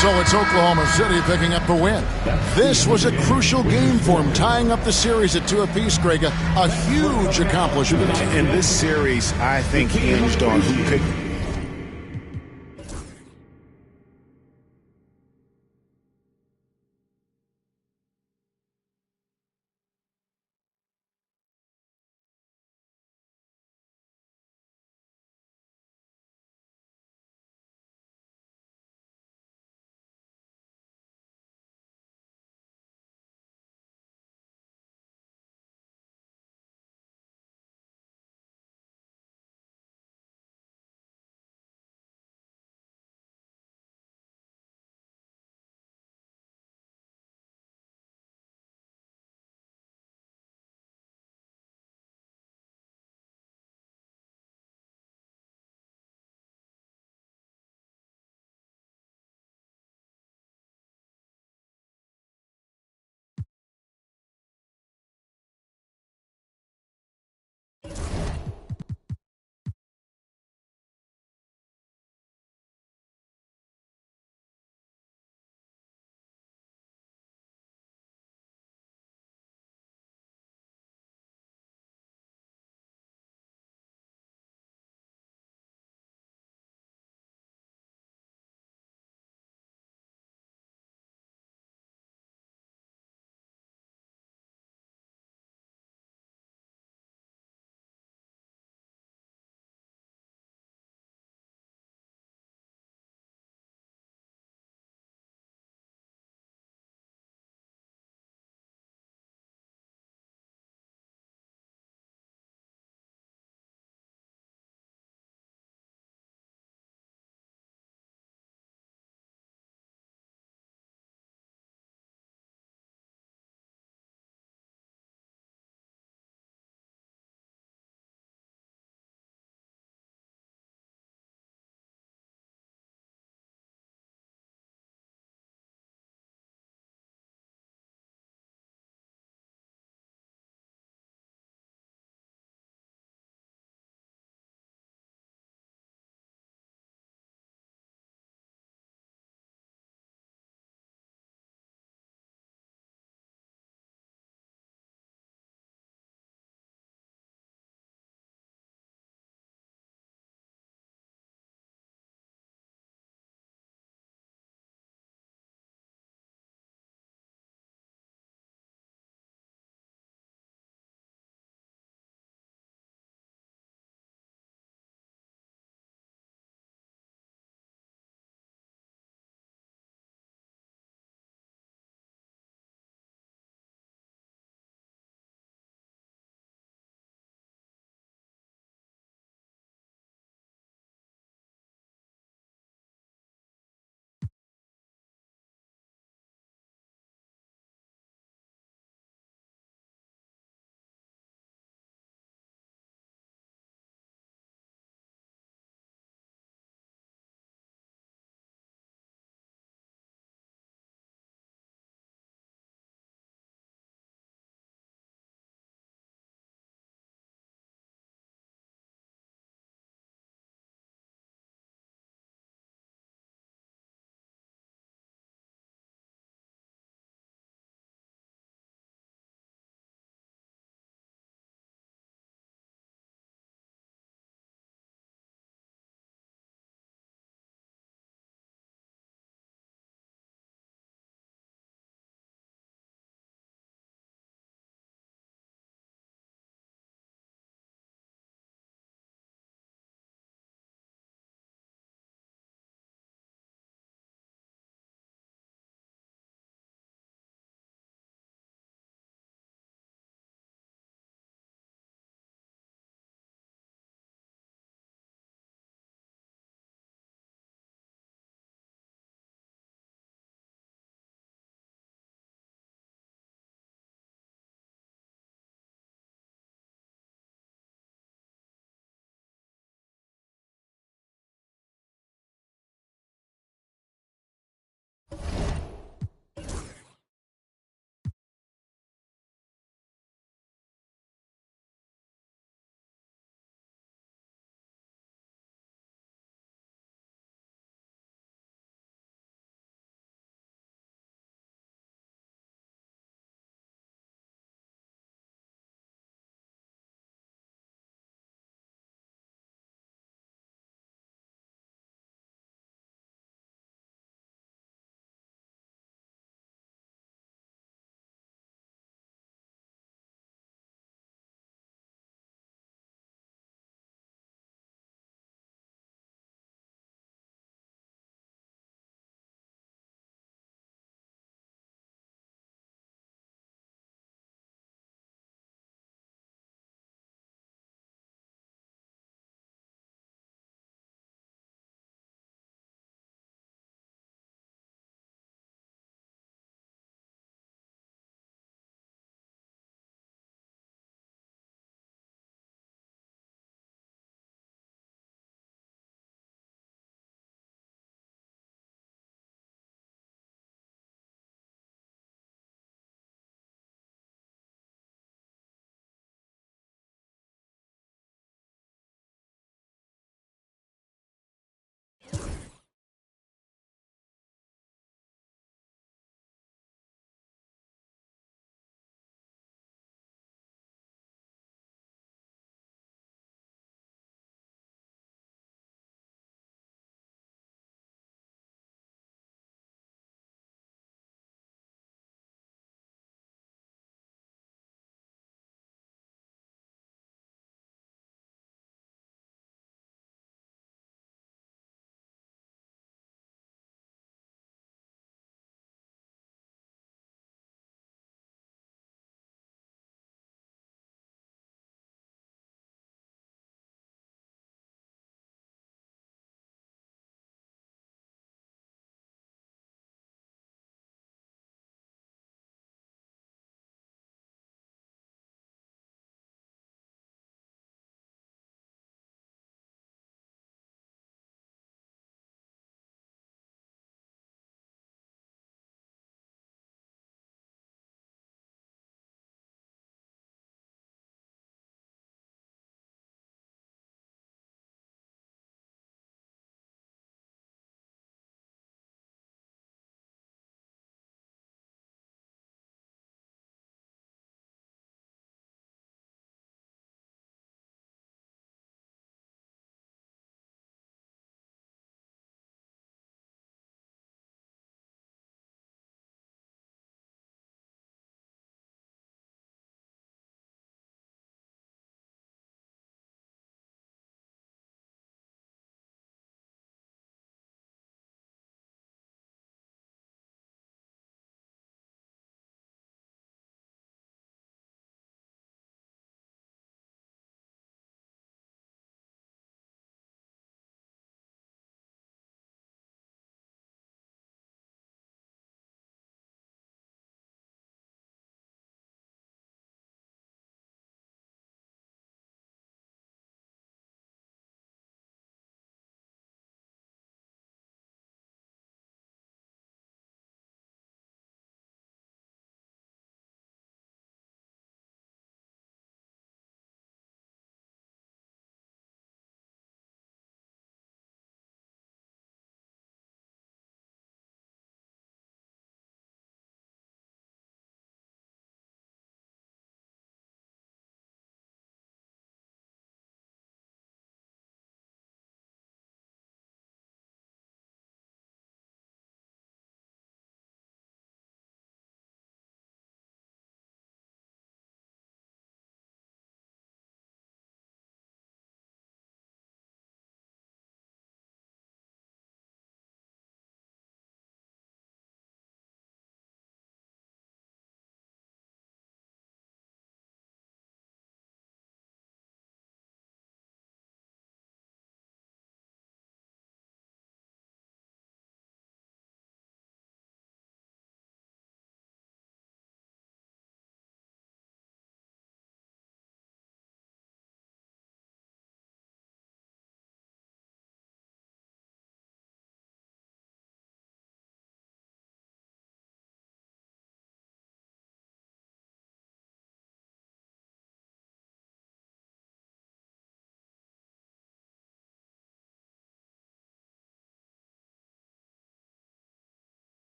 So it's Oklahoma City picking up the win. This was a crucial game for them, tying up the series at 2 apiece, Greg. A huge accomplishment. In this series, I think hinged on who picked